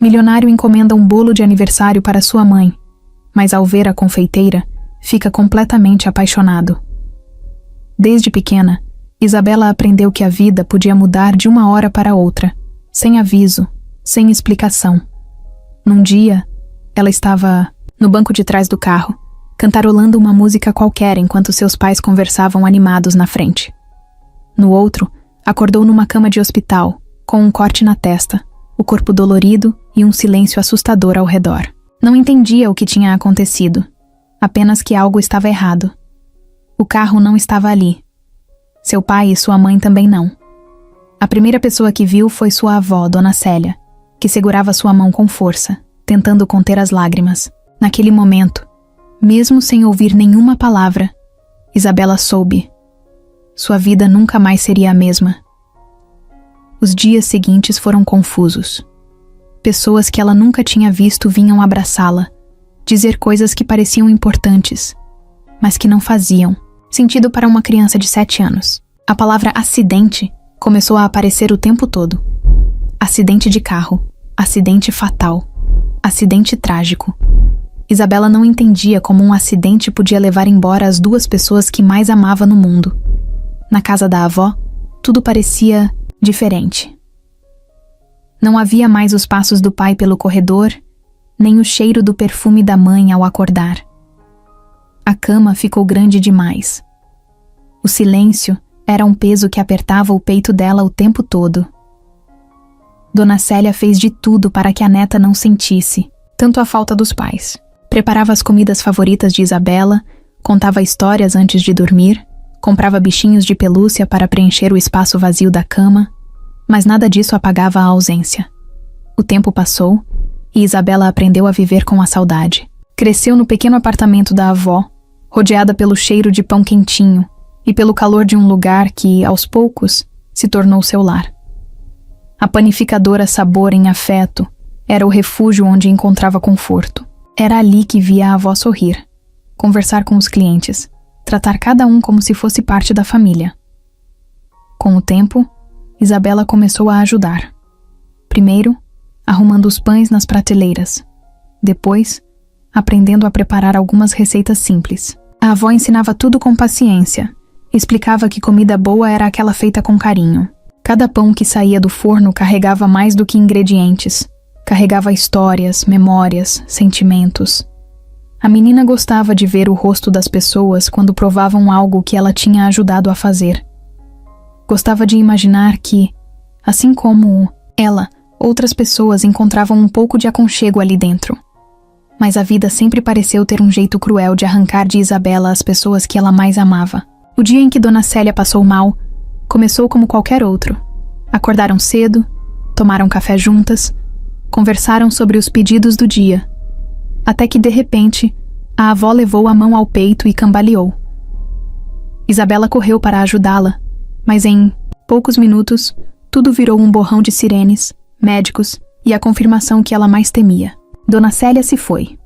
Milionário encomenda um bolo de aniversário para sua mãe, mas ao ver a confeiteira, fica completamente apaixonado. Desde pequena, Isabela aprendeu que a vida podia mudar de uma hora para outra, sem aviso, sem explicação. Num dia, ela estava no banco de trás do carro, cantarolando uma música qualquer enquanto seus pais conversavam animados na frente. No outro, acordou numa cama de hospital, com um corte na testa, o corpo dolorido e um silêncio assustador ao redor. Não entendia o que tinha acontecido, apenas que algo estava errado. O carro não estava ali. Seu pai e sua mãe também não. A primeira pessoa que viu foi sua avó, Dona Célia, que segurava sua mão com força, tentando conter as lágrimas. Naquele momento, mesmo sem ouvir nenhuma palavra, Isabela soube. Sua vida nunca mais seria a mesma. Os dias seguintes foram confusos. Pessoas que ela nunca tinha visto vinham abraçá-la, dizer coisas que pareciam importantes, mas que não faziam sentido para uma criança de 7 anos. A palavra acidente começou a aparecer o tempo todo. Acidente de carro, acidente fatal, acidente trágico. Isabela não entendia como um acidente podia levar embora as 2 pessoas que mais amava no mundo. Na casa da avó, tudo parecia diferente. Não havia mais os passos do pai pelo corredor, nem o cheiro do perfume da mãe ao acordar. A cama ficou grande demais. O silêncio era um peso que apertava o peito dela o tempo todo. Dona Célia fez de tudo para que a neta não sentisse tanto a falta dos pais. Preparava as comidas favoritas de Isabela, contava histórias antes de dormir, comprava bichinhos de pelúcia para preencher o espaço vazio da cama, mas nada disso apagava a ausência. O tempo passou e Isabela aprendeu a viver com a saudade. Cresceu no pequeno apartamento da avó, rodeada pelo cheiro de pão quentinho e pelo calor de um lugar que, aos poucos, se tornou seu lar. A panificadora Sabor em Afeto era o refúgio onde encontrava conforto. Era ali que via a avó sorrir, conversar com os clientes, tratar cada um como se fosse parte da família. Com o tempo, Isabela começou a ajudar. Primeiro, arrumando os pães nas prateleiras. Depois, aprendendo a preparar algumas receitas simples. A avó ensinava tudo com paciência. Explicava que comida boa era aquela feita com carinho. Cada pão que saía do forno carregava mais do que ingredientes. Carregava histórias, memórias, sentimentos. A menina gostava de ver o rosto das pessoas quando provavam algo que ela tinha ajudado a fazer. Gostava de imaginar que, assim como ela, outras pessoas encontravam um pouco de aconchego ali dentro. Mas a vida sempre pareceu ter um jeito cruel de arrancar de Isabela as pessoas que ela mais amava. O dia em que Dona Célia passou mal, começou como qualquer outro. Acordaram cedo, tomaram café juntas, conversaram sobre os pedidos do dia. Até que, de repente, a avó levou a mão ao peito e cambaleou. Isabela correu para ajudá-la, mas em poucos minutos, tudo virou um borrão de sirenes, médicos e a confirmação que ela mais temia. Dona Célia se foi,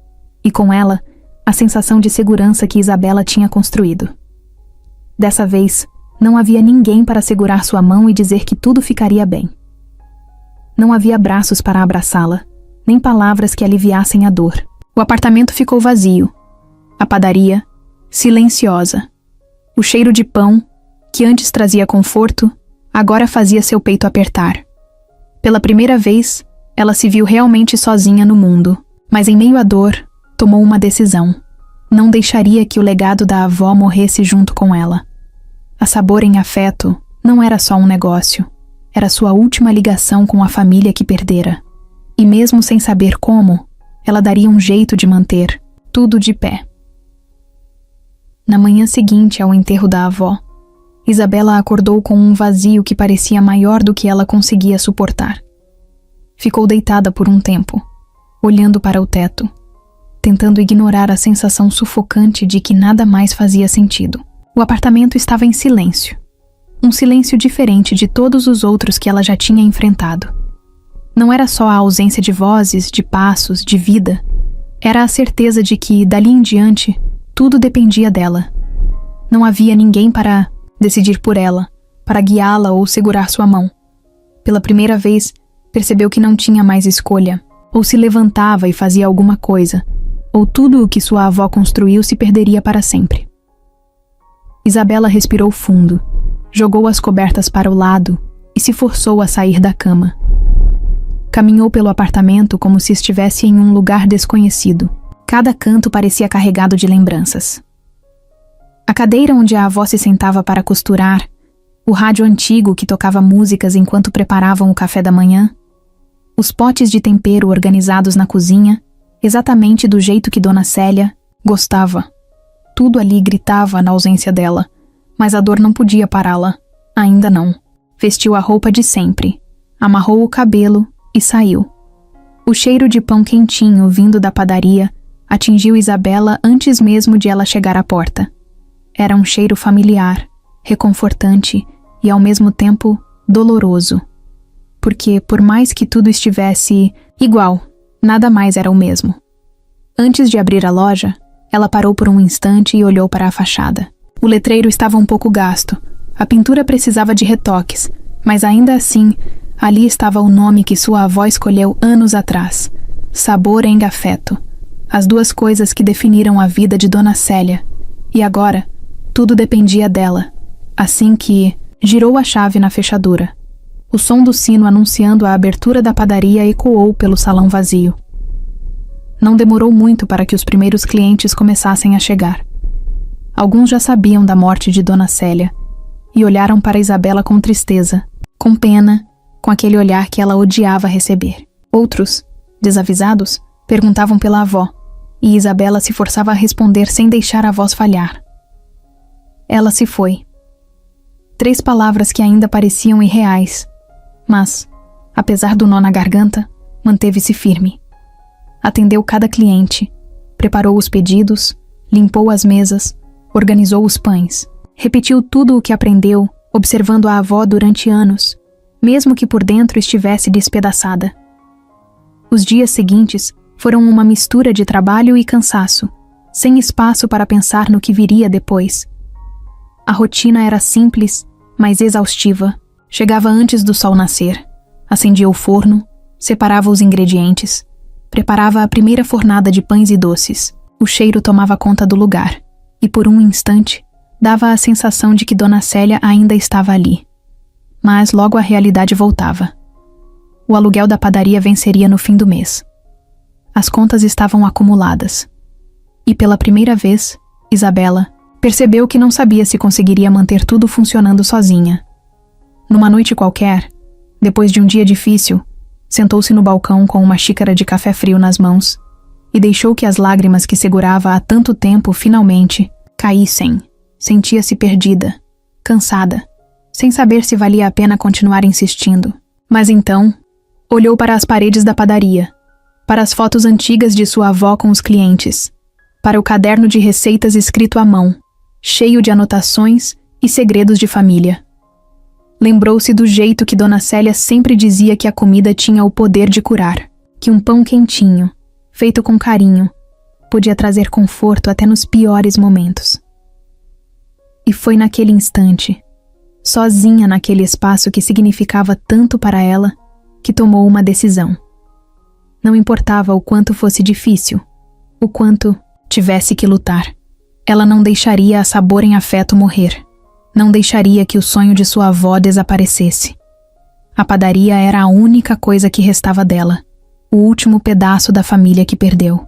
e com ela, a sensação de segurança que Isabela tinha construído. Dessa vez, não havia ninguém para segurar sua mão e dizer que tudo ficaria bem. Não havia braços para abraçá-la, nem palavras que aliviassem a dor. O apartamento ficou vazio. A padaria, silenciosa. O cheiro de pão, que antes trazia conforto, agora fazia seu peito apertar. Pela primeira vez, ela se viu realmente sozinha no mundo, mas em meio à dor, tomou uma decisão. Não deixaria que o legado da avó morresse junto com ela. A Sabor em Afeto não era só um negócio, era sua última ligação com a família que perdera. E mesmo sem saber como, ela daria um jeito de manter tudo de pé. Na manhã seguinte ao enterro da avó, Isabela acordou com um vazio que parecia maior do que ela conseguia suportar. Ficou deitada por um tempo, olhando para o teto, tentando ignorar a sensação sufocante de que nada mais fazia sentido. O apartamento estava em silêncio. Um silêncio diferente de todos os outros que ela já tinha enfrentado. Não era só a ausência de vozes, de passos, de vida. Era a certeza de que, dali em diante, tudo dependia dela. Não havia ninguém para decidir por ela, para guiá-la ou segurar sua mão. Pela primeira vez, percebeu que não tinha mais escolha. ou se levantava e fazia alguma coisa, ou tudo o que sua avó construiu se perderia para sempre. Isabela respirou fundo, jogou as cobertas para o lado e se forçou a sair da cama. Caminhou pelo apartamento como se estivesse em um lugar desconhecido. Cada canto parecia carregado de lembranças. A cadeira onde a avó se sentava para costurar, o rádio antigo que tocava músicas enquanto preparavam o café da manhã, os potes de tempero organizados na cozinha, exatamente do jeito que Dona Célia gostava. Tudo ali gritava na ausência dela, mas a dor não podia pará-la. Ainda não. Vestiu a roupa de sempre, amarrou o cabelo e saiu. O cheiro de pão quentinho vindo da padaria atingiu Isabela antes mesmo de ela chegar à porta. Era um cheiro familiar, reconfortante e ao mesmo tempo doloroso. Porque, por mais que tudo estivesse igual, nada mais era o mesmo. Antes de abrir a loja, ela parou por um instante e olhou para a fachada. O letreiro estava um pouco gasto, a pintura precisava de retoques, mas ainda assim, ali estava o nome que sua avó escolheu anos atrás: Sabor em Afeto. As duas coisas que definiram a vida de Dona Célia. E agora, tudo dependia dela. Assim que girou a chave na fechadura. O som do sino anunciando a abertura da padaria ecoou pelo salão vazio. Não demorou muito para que os primeiros clientes começassem a chegar. Alguns já sabiam da morte de Dona Célia e olharam para Isabela com tristeza, com pena, com aquele olhar que ela odiava receber. Outros, desavisados, perguntavam pela avó, e Isabela se forçava a responder sem deixar a voz falhar. Ela se foi. 3 palavras que ainda pareciam irreais, mas, apesar do nó na garganta, manteve-se firme. Atendeu cada cliente, preparou os pedidos, limpou as mesas, organizou os pães, repetiu tudo o que aprendeu, observando a avó durante anos, mesmo que por dentro estivesse despedaçada. Os dias seguintes foram uma mistura de trabalho e cansaço, sem espaço para pensar no que viria depois. A rotina era simples, mas exaustiva. Chegava antes do sol nascer, acendia o forno, separava os ingredientes, preparava a primeira fornada de pães e doces. O cheiro tomava conta do lugar, e por um instante, dava a sensação de que Dona Célia ainda estava ali. Mas logo a realidade voltava. O aluguel da padaria venceria no fim do mês. As contas estavam acumuladas. E pela primeira vez, Isabela percebeu que não sabia se conseguiria manter tudo funcionando sozinha. Numa noite qualquer, depois de um dia difícil, sentou-se no balcão com uma xícara de café frio nas mãos e deixou que as lágrimas que segurava há tanto tempo finalmente caíssem. Sentia-se perdida, cansada, sem saber se valia a pena continuar insistindo. Mas então, olhou para as paredes da padaria, para as fotos antigas de sua avó com os clientes, para o caderno de receitas escrito à mão, cheio de anotações e segredos de família. Lembrou-se do jeito que Dona Célia sempre dizia que a comida tinha o poder de curar, que um pão quentinho, feito com carinho, podia trazer conforto até nos piores momentos. E foi naquele instante, sozinha naquele espaço que significava tanto para ela, que tomou uma decisão. Não importava o quanto fosse difícil, o quanto tivesse que lutar. Ela não deixaria a Sabor em Afeto morrer. Não deixaria que o sonho de sua avó desaparecesse. A padaria era a única coisa que restava dela, o último pedaço da família que perdeu.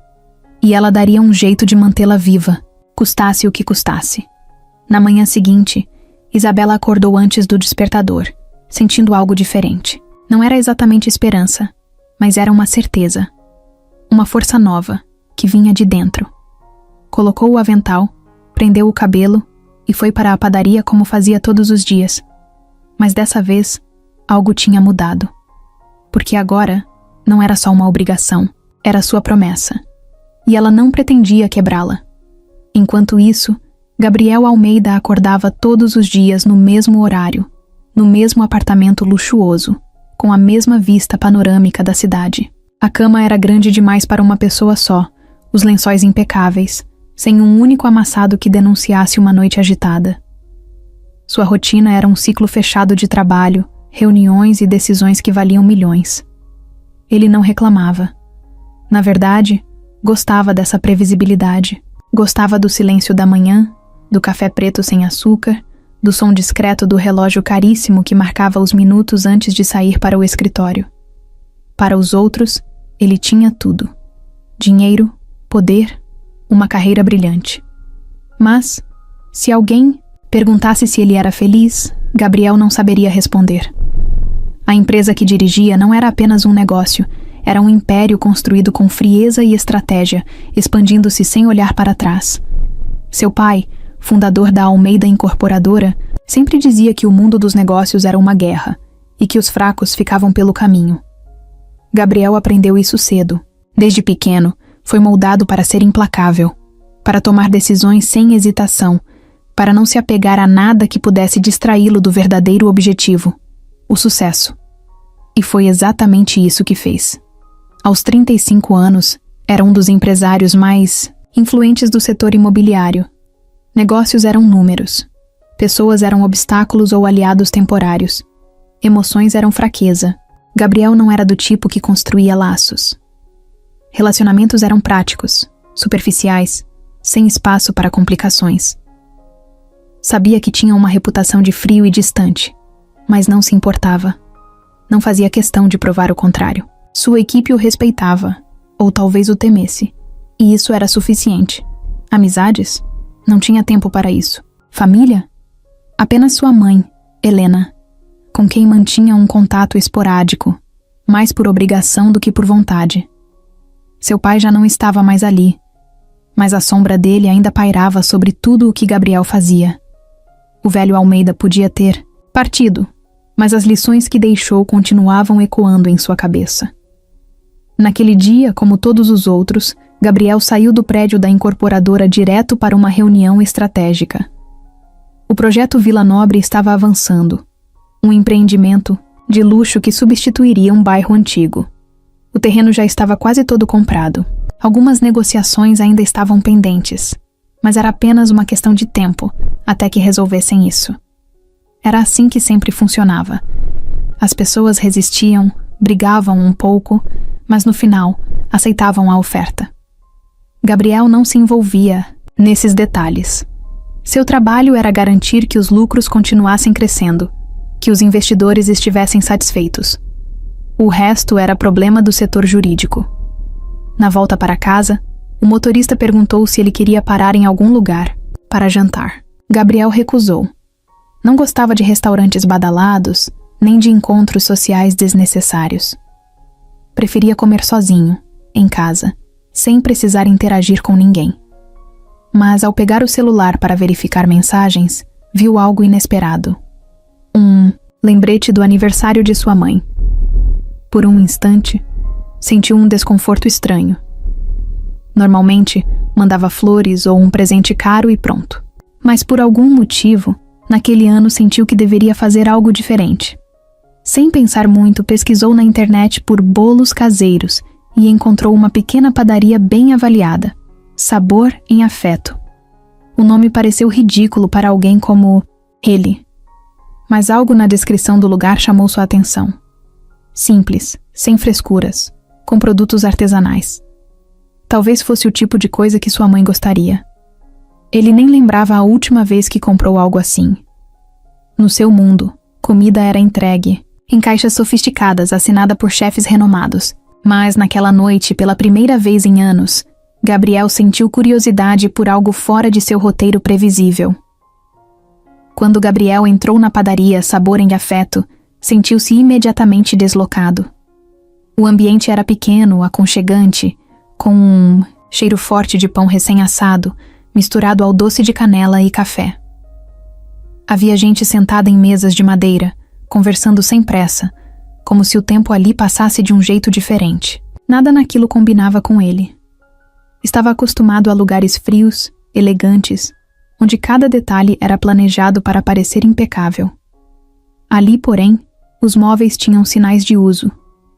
E ela daria um jeito de mantê-la viva, custasse o que custasse. Na manhã seguinte, Isabela acordou antes do despertador, sentindo algo diferente. Não era exatamente esperança, mas era uma certeza. Uma força nova, que vinha de dentro. Colocou o avental, prendeu o cabelo e foi para a padaria como fazia todos os dias. Mas dessa vez, algo tinha mudado. Porque agora, não era só uma obrigação, era sua promessa. E ela não pretendia quebrá-la. Enquanto isso, Gabriel Almeida acordava todos os dias no mesmo horário, no mesmo apartamento luxuoso, com a mesma vista panorâmica da cidade. A cama era grande demais para uma pessoa só, os lençóis impecáveis, sem um único amassado que denunciasse uma noite agitada. Sua rotina era um ciclo fechado de trabalho, reuniões e decisões que valiam milhões. Ele não reclamava, Na verdade, gostava dessa previsibilidade. Gostava do silêncio da manhã, do café preto sem açúcar, do som discreto do relógio caríssimo que marcava os minutos antes de sair para o escritório. Para os outros, ele tinha tudo: dinheiro, poder, uma carreira brilhante. Mas, se alguém perguntasse se ele era feliz, Gabriel não saberia responder. A empresa que dirigia não era apenas um negócio, era um império construído com frieza e estratégia, expandindo-se sem olhar para trás. Seu pai, fundador da Almeida Incorporadora, sempre dizia que o mundo dos negócios era uma guerra e que os fracos ficavam pelo caminho. Gabriel aprendeu isso cedo. Desde pequeno, foi moldado para ser implacável, para tomar decisões sem hesitação, para não se apegar a nada que pudesse distraí-lo do verdadeiro objetivo, o sucesso. E foi exatamente isso que fez. Aos 35 anos, era um dos empresários mais influentes do setor imobiliário. Negócios eram números. Pessoas eram obstáculos ou aliados temporários. Emoções eram fraqueza. Gabriel não era do tipo que construía laços. Relacionamentos eram práticos, superficiais, sem espaço para complicações. Sabia que tinha uma reputação de frio e distante, mas não se importava. Não fazia questão de provar o contrário. Sua equipe o respeitava, ou talvez o temesse, e isso era suficiente. Amizades? Não tinha tempo para isso. Família? Apenas sua mãe, Helena, com quem mantinha um contato esporádico, mais por obrigação do que por vontade. Seu pai já não estava mais ali, mas a sombra dele ainda pairava sobre tudo o que Gabriel fazia. O velho Almeida podia ter partido, mas as lições que deixou continuavam ecoando em sua cabeça. Naquele dia, como todos os outros, Gabriel saiu do prédio da incorporadora direto para uma reunião estratégica. O projeto Vila Nobre estava avançando. Um empreendimento de luxo que substituiria um bairro antigo. O terreno já estava quase todo comprado. Algumas negociações ainda estavam pendentes, mas era apenas uma questão de tempo até que resolvessem isso. Era assim que sempre funcionava. As pessoas resistiam, brigavam um pouco, mas no final aceitavam a oferta. Gabriel não se envolvia nesses detalhes. Seu trabalho era garantir que os lucros continuassem crescendo, que os investidores estivessem satisfeitos. O resto era problema do setor jurídico. Na volta para casa, o motorista perguntou se ele queria parar em algum lugar para jantar. Gabriel recusou. Não gostava de restaurantes badalados, nem de encontros sociais desnecessários. Preferia comer sozinho, em casa, sem precisar interagir com ninguém. Mas ao pegar o celular para verificar mensagens, viu algo inesperado. Um lembrete do aniversário de sua mãe. Por um instante, sentiu um desconforto estranho. Normalmente, mandava flores ou um presente caro e pronto. Mas por algum motivo, naquele ano sentiu que deveria fazer algo diferente. Sem pensar muito, pesquisou na internet por bolos caseiros e encontrou uma pequena padaria bem avaliada. Sabor em Afeto. O nome pareceu ridículo para alguém como ele. Mas algo na descrição do lugar chamou sua atenção. Simples, sem frescuras, com produtos artesanais. Talvez fosse o tipo de coisa que sua mãe gostaria. Ele nem lembrava a última vez que comprou algo assim. No seu mundo, comida era entregue, em caixas sofisticadas, assinada por chefes renomados. Mas naquela noite, pela primeira vez em anos, Gabriel sentiu curiosidade por algo fora de seu roteiro previsível. Quando Gabriel entrou na padaria Sabor em Afeto, sentiu-se imediatamente deslocado. O ambiente era pequeno, aconchegante, com um cheiro forte de pão recém-assado, misturado ao doce de canela e café. Havia gente sentada em mesas de madeira, conversando sem pressa, como se o tempo ali passasse de um jeito diferente. Nada naquilo combinava com ele. Estava acostumado a lugares frios, elegantes, onde cada detalhe era planejado para parecer impecável. Ali, porém, os móveis tinham sinais de uso,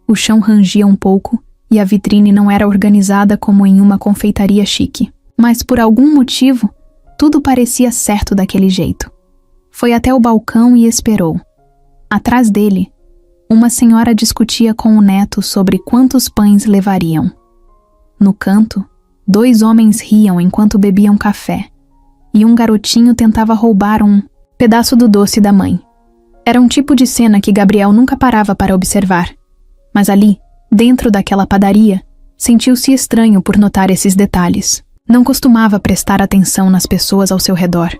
o chão rangia um pouco e a vitrine não era organizada como em uma confeitaria chique. Mas por algum motivo, tudo parecia certo daquele jeito. Foi até o balcão e esperou. Atrás dele, uma senhora discutia com o neto sobre quantos pães levariam. No canto, 2 homens riam enquanto bebiam café, e um garotinho tentava roubar um pedaço do doce da mãe. Era um tipo de cena que Gabriel nunca parava para observar, mas ali, dentro daquela padaria, sentiu-se estranho por notar esses detalhes. Não costumava prestar atenção nas pessoas ao seu redor.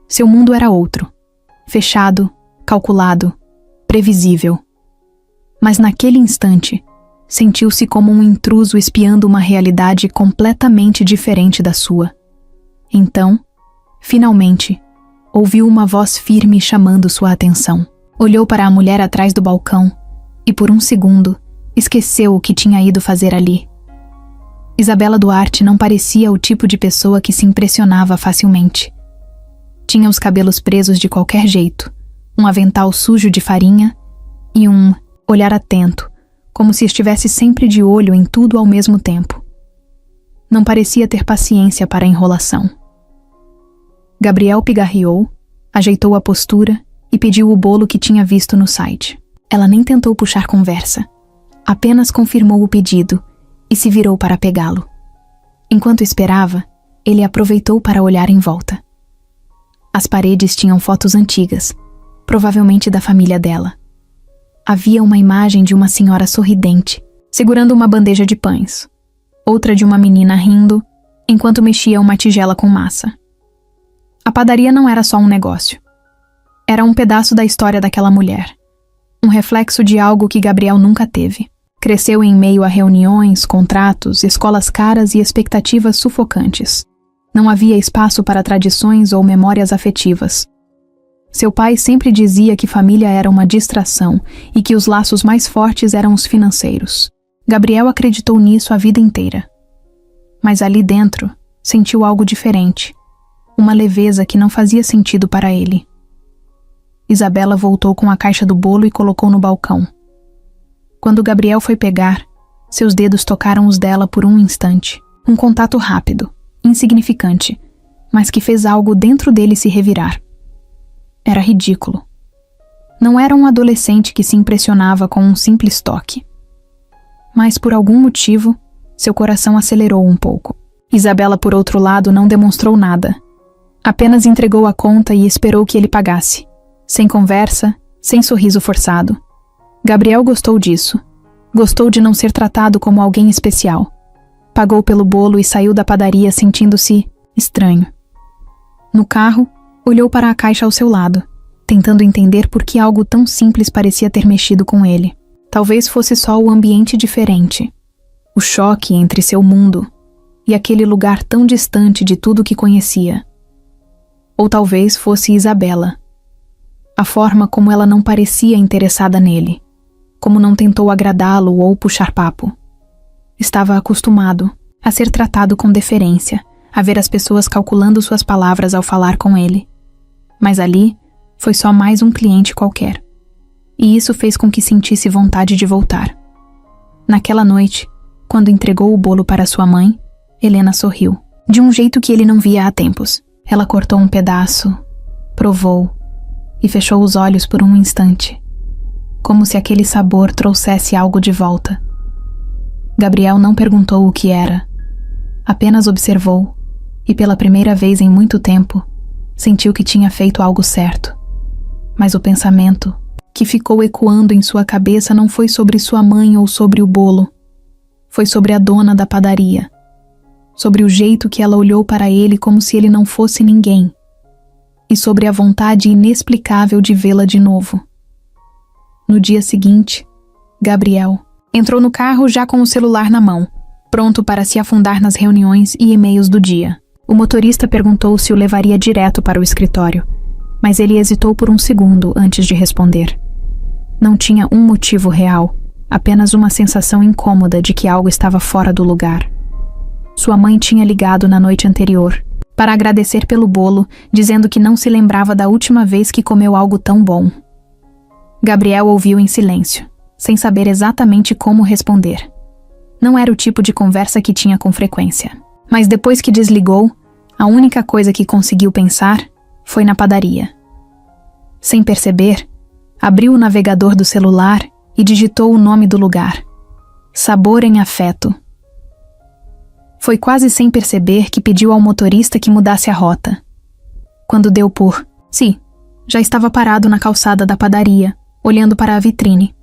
Seu mundo era outro, fechado, calculado, previsível. Mas naquele instante, sentiu-se como um intruso espiando uma realidade completamente diferente da sua. Então, finalmente, ouviu uma voz firme chamando sua atenção. Olhou para a mulher atrás do balcão e, por um segundo, esqueceu o que tinha ido fazer ali. Isabela Duarte não parecia o tipo de pessoa que se impressionava facilmente. Tinha os cabelos presos de qualquer jeito, um avental sujo de farinha e um olhar atento, como se estivesse sempre de olho em tudo ao mesmo tempo. Não parecia ter paciência para a enrolação. Gabriel pigarreou, ajeitou a postura e pediu o bolo que tinha visto no site. Ela nem tentou puxar conversa, apenas confirmou o pedido e se virou para pegá-lo. Enquanto esperava, ele aproveitou para olhar em volta. As paredes tinham fotos antigas, provavelmente da família dela. Havia uma imagem de uma senhora sorridente, segurando uma bandeja de pães, outra de uma menina rindo, enquanto mexia uma tigela com massa. A padaria não era só um negócio. Era um pedaço da história daquela mulher. Um reflexo de algo que Gabriel nunca teve. Cresceu em meio a reuniões, contratos, escolas caras e expectativas sufocantes. Não havia espaço para tradições ou memórias afetivas. Seu pai sempre dizia que família era uma distração e que os laços mais fortes eram os financeiros. Gabriel acreditou nisso a vida inteira. Mas ali dentro, sentiu algo diferente. Uma leveza que não fazia sentido para ele. Isabela voltou com a caixa do bolo e colocou no balcão. Quando Gabriel foi pegar, seus dedos tocaram os dela por um instante. Um contato rápido, insignificante, mas que fez algo dentro dele se revirar. Era ridículo. Não era um adolescente que se impressionava com um simples toque. Mas por algum motivo, seu coração acelerou um pouco. Isabela, por outro lado, não demonstrou nada. Apenas entregou a conta e esperou que ele pagasse. Sem conversa, sem sorriso forçado. Gabriel gostou disso. Gostou de não ser tratado como alguém especial. Pagou pelo bolo e saiu da padaria sentindo-se estranho. No carro, olhou para a caixa ao seu lado, tentando entender por que algo tão simples parecia ter mexido com ele. Talvez fosse só o ambiente diferente. O choque entre seu mundo e aquele lugar tão distante de tudo que conhecia. Ou talvez fosse Isabela. A forma como ela não parecia interessada nele, como não tentou agradá-lo ou puxar papo. Estava acostumado a ser tratado com deferência, a ver as pessoas calculando suas palavras ao falar com ele. Mas ali foi só mais um cliente qualquer. E isso fez com que sentisse vontade de voltar. Naquela noite, quando entregou o bolo para sua mãe, Helena sorriu, de um jeito que ele não via há tempos. Ela cortou um pedaço, provou e fechou os olhos por um instante, como se aquele sabor trouxesse algo de volta. Gabriel não perguntou o que era, apenas observou e pela primeira vez em muito tempo, sentiu que tinha feito algo certo. Mas o pensamento que ficou ecoando em sua cabeça não foi sobre sua mãe ou sobre o bolo. Foi sobre a dona da padaria. Sobre o jeito que ela olhou para ele como se ele não fosse ninguém. E sobre a vontade inexplicável de vê-la de novo. No dia seguinte, Gabriel entrou no carro já com o celular na mão, pronto para se afundar nas reuniões e e-mails do dia. O motorista perguntou se o levaria direto para o escritório, mas ele hesitou por um segundo antes de responder. Não tinha um motivo real, apenas uma sensação incômoda de que algo estava fora do lugar. Sua mãe tinha ligado na noite anterior, para agradecer pelo bolo, dizendo que não se lembrava da última vez que comeu algo tão bom. Gabriel ouviu em silêncio, sem saber exatamente como responder. Não era o tipo de conversa que tinha com frequência. Mas depois que desligou, a única coisa que conseguiu pensar foi na padaria. Sem perceber, abriu o navegador do celular e digitou o nome do lugar. Sabor em Afeto. Foi quase sem perceber que pediu ao motorista que mudasse a rota. Quando deu por si, já estava parado na calçada da padaria, olhando para a vitrine.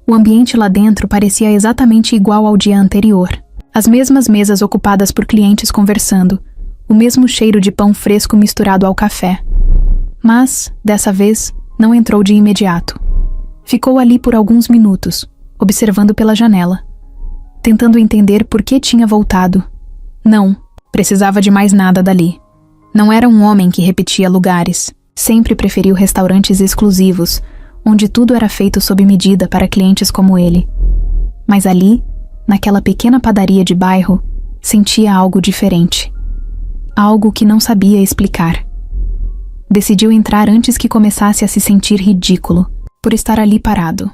O ambiente lá dentro parecia exatamente igual ao dia anterior. As mesmas mesas ocupadas por clientes conversando, o mesmo cheiro de pão fresco misturado ao café. Mas, dessa vez, não entrou de imediato. Ficou ali por alguns minutos, observando pela janela, tentando entender por que tinha voltado. Não precisava de mais nada dali. Não era um homem que repetia lugares. Sempre preferiu restaurantes exclusivos, onde tudo era feito sob medida para clientes como ele. Mas ali, naquela pequena padaria de bairro, sentia algo diferente. Algo que não sabia explicar. Decidiu entrar antes que começasse a se sentir ridículo, por estar ali parado.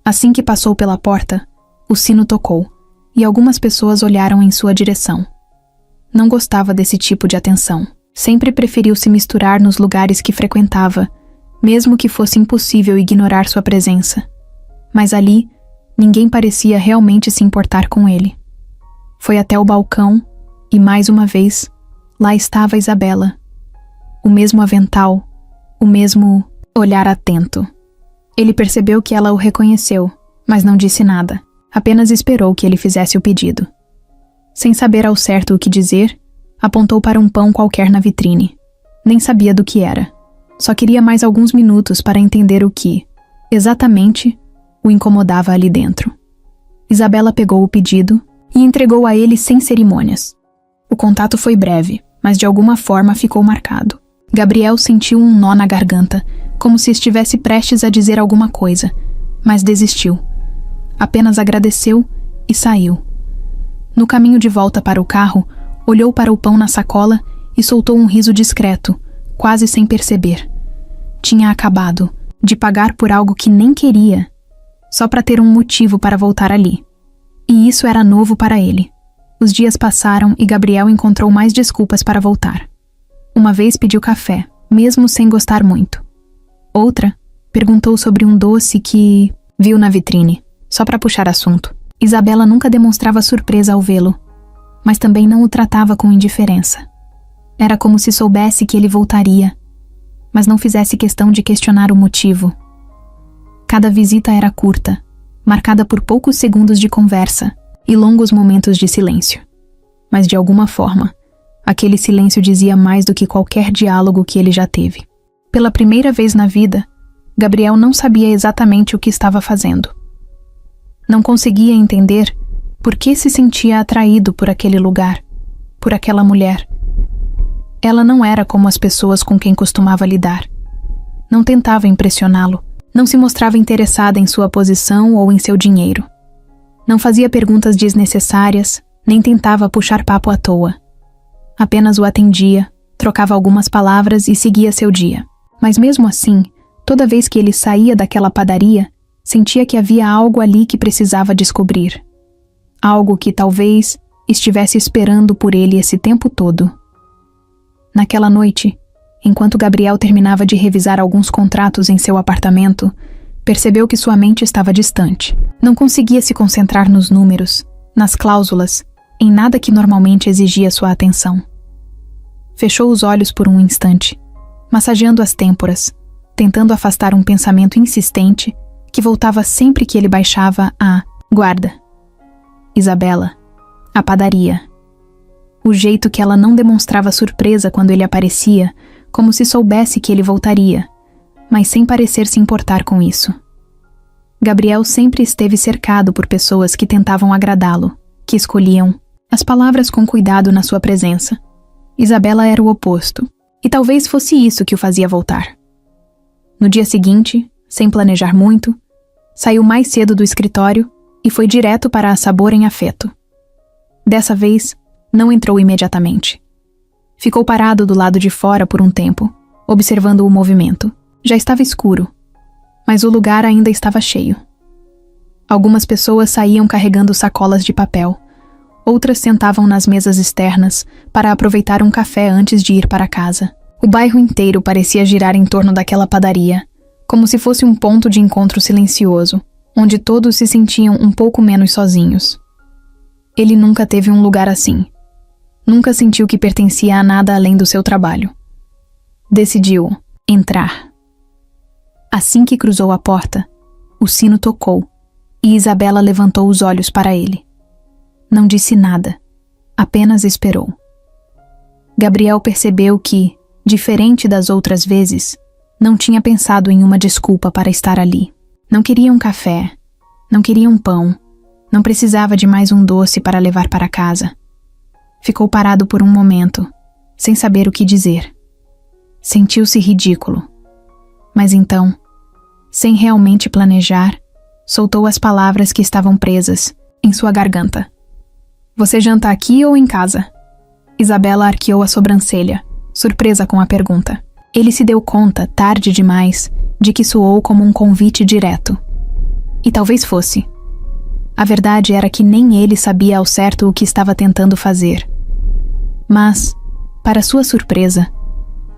Assim que passou pela porta, o sino tocou, e algumas pessoas olharam em sua direção. Não gostava desse tipo de atenção. Sempre preferiu se misturar nos lugares que frequentava, mesmo que fosse impossível ignorar sua presença. Mas ali, ninguém parecia realmente se importar com ele. Foi até o balcão e, mais uma vez, lá estava Isabela. O mesmo avental, o mesmo olhar atento. Ele percebeu que ela o reconheceu, mas não disse nada. Apenas esperou que ele fizesse o pedido. Sem saber ao certo o que dizer, apontou para um pão qualquer na vitrine. Nem sabia do que era. Só queria mais alguns minutos para entender o que, exatamente, o incomodava ali dentro. Isabela pegou o pedido e entregou a ele sem cerimônias. O contato foi breve, mas de alguma forma ficou marcado. Gabriel sentiu um nó na garganta, como se estivesse prestes a dizer alguma coisa, mas desistiu. Apenas agradeceu e saiu. No caminho de volta para o carro, olhou para o pão na sacola e soltou um riso discreto, quase sem perceber. Tinha acabado de pagar por algo que nem queria, só para ter um motivo para voltar ali. E isso era novo para ele. Os dias passaram e Gabriel encontrou mais desculpas para voltar. Uma vez pediu café, mesmo sem gostar muito. Outra, perguntou sobre um doce que viu na vitrine, só para puxar assunto. Isabela nunca demonstrava surpresa ao vê-lo, mas também não o tratava com indiferença. Era como se soubesse que ele voltaria, mas não fizesse questão de questionar o motivo. Cada visita era curta, marcada por poucos segundos de conversa e longos momentos de silêncio. Mas de alguma forma, aquele silêncio dizia mais do que qualquer diálogo que ele já teve. Pela primeira vez na vida, Gabriel não sabia exatamente o que estava fazendo. Não conseguia entender por que se sentia atraído por aquele lugar, por aquela mulher. Ela não era como as pessoas com quem costumava lidar. Não tentava impressioná-lo, não se mostrava interessada em sua posição ou em seu dinheiro. Não fazia perguntas desnecessárias, nem tentava puxar papo à toa. Apenas o atendia, trocava algumas palavras e seguia seu dia. Mas mesmo assim, toda vez que ele saía daquela padaria, sentia que havia algo ali que precisava descobrir. Algo que talvez estivesse esperando por ele esse tempo todo. Naquela noite, enquanto Gabriel terminava de revisar alguns contratos em seu apartamento, percebeu que sua mente estava distante. Não conseguia se concentrar nos números, nas cláusulas, em nada que normalmente exigia sua atenção. Fechou os olhos por um instante, massageando as têmporas, tentando afastar um pensamento insistente que voltava sempre que ele baixava a guarda. Isabela, a padaria. O jeito que ela não demonstrava surpresa quando ele aparecia, como se soubesse que ele voltaria, mas sem parecer se importar com isso. Gabriel sempre esteve cercado por pessoas que tentavam agradá-lo, que escolhiam as palavras com cuidado na sua presença. Isabela era o oposto, e talvez fosse isso que o fazia voltar. No dia seguinte, sem planejar muito, saiu mais cedo do escritório e foi direto para a Sabor em Afeto. Dessa vez, não entrou imediatamente. Ficou parado do lado de fora por um tempo, observando o movimento. Já estava escuro, mas o lugar ainda estava cheio. Algumas pessoas saíam carregando sacolas de papel. Outras sentavam nas mesas externas para aproveitar um café antes de ir para casa. O bairro inteiro parecia girar em torno daquela padaria, como se fosse um ponto de encontro silencioso, onde todos se sentiam um pouco menos sozinhos. Ele nunca teve um lugar assim. Nunca sentiu que pertencia a nada além do seu trabalho. Decidiu entrar. Assim que cruzou a porta, o sino tocou e Isabela levantou os olhos para ele. Não disse nada, apenas esperou. Gabriel percebeu que, diferente das outras vezes, não tinha pensado em uma desculpa para estar ali. Não queria um café, não queria um pão, não precisava de mais um doce para levar para casa. Ficou parado por um momento, sem saber o que dizer. Sentiu-se ridículo. Mas então, sem realmente planejar, soltou as palavras que estavam presas em sua garganta. Você janta aqui ou em casa? Isabela arqueou a sobrancelha, surpresa com a pergunta. Ele se deu conta, tarde demais, de que soou como um convite direto. E talvez fosse. A verdade era que nem ele sabia ao certo o que estava tentando fazer. Mas, para sua surpresa,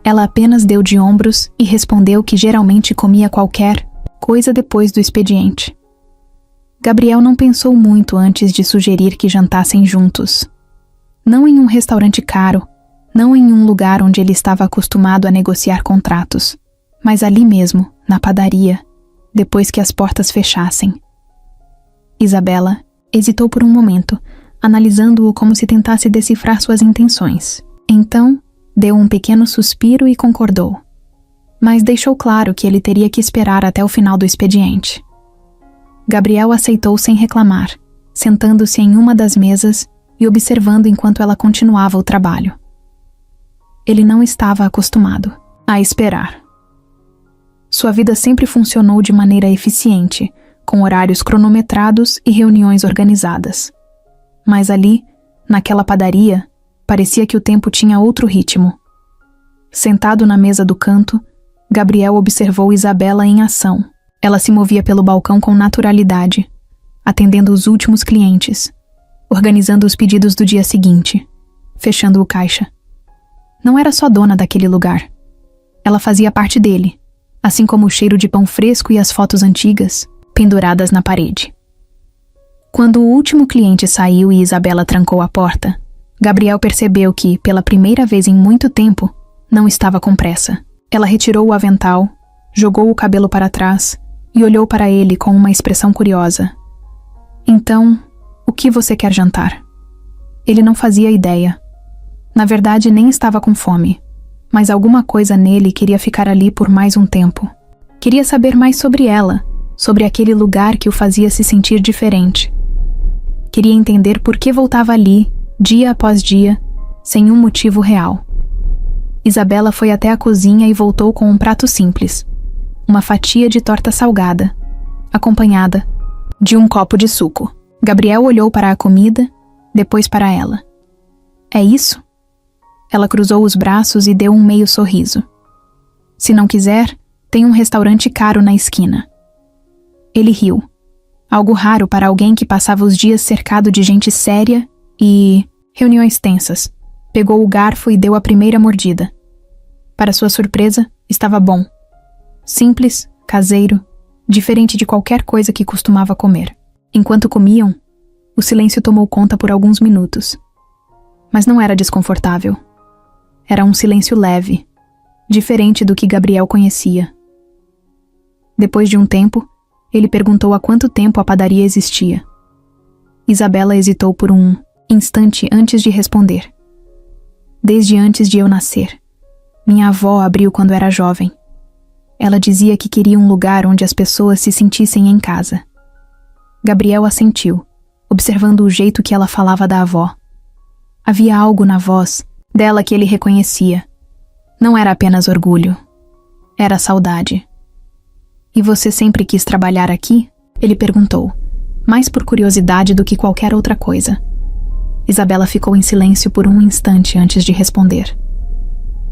ela apenas deu de ombros e respondeu que geralmente comia qualquer coisa depois do expediente. Gabriel não pensou muito antes de sugerir que jantassem juntos. Não em um restaurante caro, não em um lugar onde ele estava acostumado a negociar contratos, mas ali mesmo, na padaria, depois que as portas fechassem. Isabela hesitou por um momento, analisando-o como se tentasse decifrar suas intenções. Então, deu um pequeno suspiro e concordou. Mas deixou claro que ele teria que esperar até o final do expediente. Gabriel aceitou sem reclamar, sentando-se em uma das mesas e observando enquanto ela continuava o trabalho. Ele não estava acostumado a esperar. Sua vida sempre funcionou de maneira eficiente, com horários cronometrados e reuniões organizadas. Mas ali, naquela padaria, parecia que o tempo tinha outro ritmo. Sentado na mesa do canto, Gabriel observou Isabela em ação. Ela se movia pelo balcão com naturalidade, atendendo os últimos clientes, organizando os pedidos do dia seguinte, fechando o caixa. Não era só dona daquele lugar. Ela fazia parte dele, assim como o cheiro de pão fresco e as fotos antigas, penduradas na parede. Quando o último cliente saiu e Isabela trancou a porta, Gabriel percebeu que, pela primeira vez em muito tempo, não estava com pressa. Ela retirou o avental, jogou o cabelo para trás e olhou para ele com uma expressão curiosa. Então, o que você quer jantar? Ele não fazia ideia. Na verdade, nem estava com fome, mas alguma coisa nele queria ficar ali por mais um tempo. Queria saber mais sobre ela, sobre aquele lugar que o fazia se sentir diferente. Queria entender por que voltava ali, dia após dia, sem um motivo real. Isabela foi até a cozinha e voltou com um prato simples, uma fatia de torta salgada, acompanhada de um copo de suco. Gabriel olhou para a comida, depois para ela. É isso? Ela cruzou os braços e deu um meio sorriso. Se não quiser, tem um restaurante caro na esquina. Ele riu. Algo raro para alguém que passava os dias cercado de gente séria e reuniões tensas. Pegou o garfo e deu a primeira mordida. Para sua surpresa, estava bom. Simples, caseiro, diferente de qualquer coisa que costumava comer. Enquanto comiam, o silêncio tomou conta por alguns minutos. Mas não era desconfortável. Era um silêncio leve, diferente do que Gabriel conhecia. Depois de um tempo, ele perguntou há quanto tempo a padaria existia. Isabela hesitou por um instante antes de responder. Desde antes de eu nascer. Minha avó abriu quando era jovem. Ela dizia que queria um lugar onde as pessoas se sentissem em casa. Gabriel assentiu, observando o jeito que ela falava da avó. Havia algo na voz dela que ele reconhecia. Não era apenas orgulho. Era saudade. E você sempre quis trabalhar aqui? Ele perguntou, mais por curiosidade do que qualquer outra coisa. Isabela ficou em silêncio por um instante antes de responder.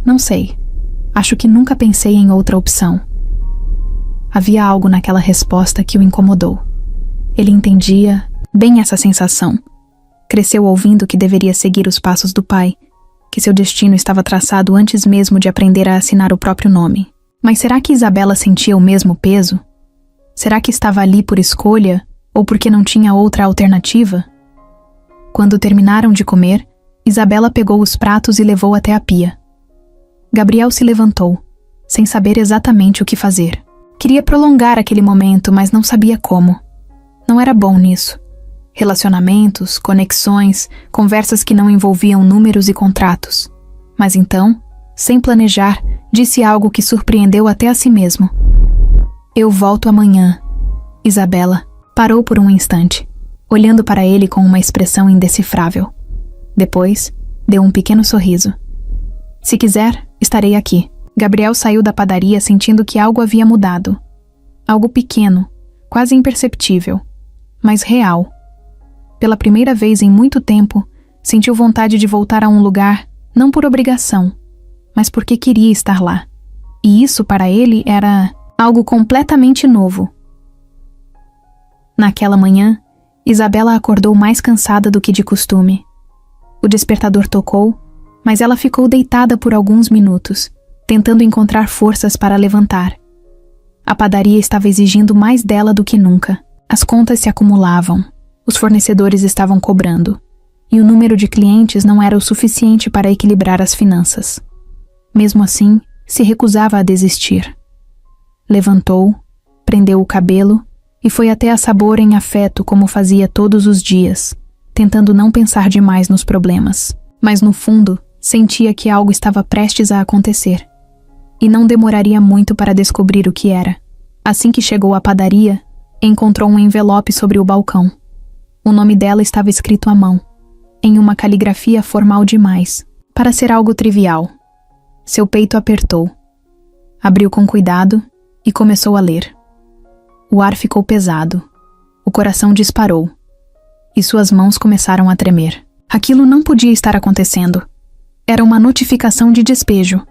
Não sei. Acho que nunca pensei em outra opção. Havia algo naquela resposta que o incomodou. Ele entendia bem essa sensação. Cresceu ouvindo que deveria seguir os passos do pai, que seu destino estava traçado antes mesmo de aprender a assinar o próprio nome. Mas será que Isabela sentia o mesmo peso? Será que estava ali por escolha ou porque não tinha outra alternativa? Quando terminaram de comer, Isabela pegou os pratos e levou até a pia. Gabriel se levantou, sem saber exatamente o que fazer. Queria prolongar aquele momento, mas não sabia como. Não era bom nisso. Relacionamentos, conexões, conversas que não envolviam números e contratos. Mas então, sem planejar, disse algo que surpreendeu até a si mesmo. Eu volto amanhã. Isabela parou por um instante, olhando para ele com uma expressão indecifrável. Depois, deu um pequeno sorriso. Se quiser, estarei aqui. Gabriel saiu da padaria sentindo que algo havia mudado. Algo pequeno, quase imperceptível, mas real. Pela primeira vez em muito tempo, sentiu vontade de voltar a um lugar, não por obrigação, mas porque queria estar lá. E isso para ele era algo completamente novo. Naquela manhã, Isabela acordou mais cansada do que de costume. O despertador tocou, mas ela ficou deitada por alguns minutos, tentando encontrar forças para levantar. A padaria estava exigindo mais dela do que nunca. As contas se acumulavam, os fornecedores estavam cobrando, e o número de clientes não era o suficiente para equilibrar as finanças. Mesmo assim, se recusava a desistir. Levantou, prendeu o cabelo e foi até a Sabor em afeto como fazia todos os dias, tentando não pensar demais nos problemas. Mas no fundo, sentia que algo estava prestes a acontecer. E não demoraria muito para descobrir o que era. Assim que chegou à padaria, encontrou um envelope sobre o balcão. O nome dela estava escrito à mão, em uma caligrafia formal demais, para ser algo trivial. Seu peito apertou. Abriu com cuidado e começou a ler. O ar ficou pesado. O coração disparou. E suas mãos começaram a tremer. Aquilo não podia estar acontecendo. Era uma notificação de despejo.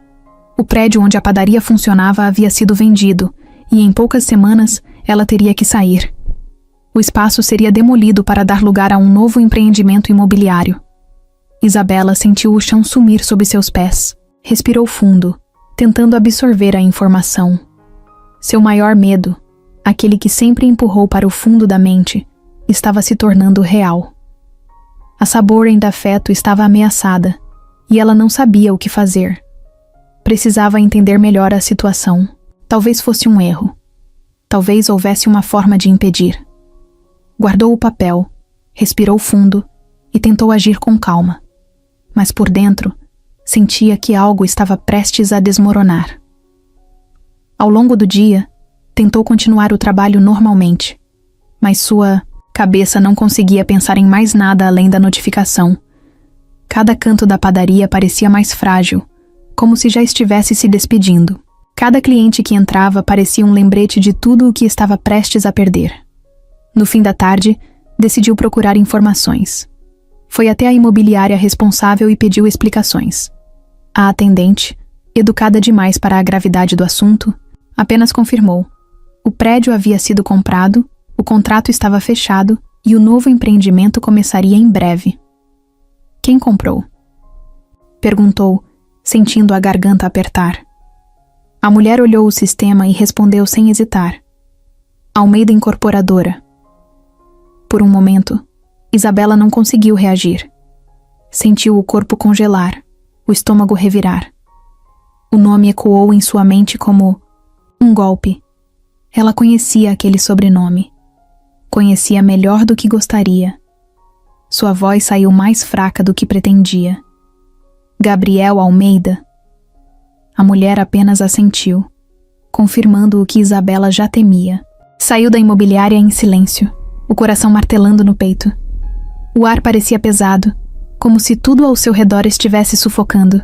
O prédio onde a padaria funcionava havia sido vendido, e em poucas semanas ela teria que sair. O espaço seria demolido para dar lugar a um novo empreendimento imobiliário. Isabela sentiu o chão sumir sob seus pés. Respirou fundo, tentando absorver a informação. Seu maior medo, aquele que sempre empurrou para o fundo da mente, estava se tornando real. A Sabor em afeto estava ameaçada, e ela não sabia o que fazer. Precisava entender melhor a situação. Talvez fosse um erro. Talvez houvesse uma forma de impedir. Guardou o papel, respirou fundo e tentou agir com calma. Mas por dentro, sentia que algo estava prestes a desmoronar. Ao longo do dia, tentou continuar o trabalho normalmente, mas sua cabeça não conseguia pensar em mais nada além da notificação. Cada canto da padaria parecia mais frágil, como se já estivesse se despedindo. Cada cliente que entrava parecia um lembrete de tudo o que estava prestes a perder. No fim da tarde, decidiu procurar informações. Foi até a imobiliária responsável e pediu explicações. A atendente, educada demais para a gravidade do assunto, apenas confirmou. O prédio havia sido comprado, o contrato estava fechado e o novo empreendimento começaria em breve. Quem comprou? Perguntou, sentindo a garganta apertar. A mulher olhou o sistema e respondeu sem hesitar. Almeida Incorporadora. Por um momento, Isabela não conseguiu reagir. Sentiu o corpo congelar, o estômago revirar. O nome ecoou em sua mente como um golpe. Ela conhecia aquele sobrenome. Conhecia melhor do que gostaria. Sua voz saiu mais fraca do que pretendia. Gabriel Almeida. A mulher apenas assentiu, confirmando o que Isabela já temia. Saiu da imobiliária em silêncio, o coração martelando no peito. O ar parecia pesado, como se tudo ao seu redor estivesse sufocando.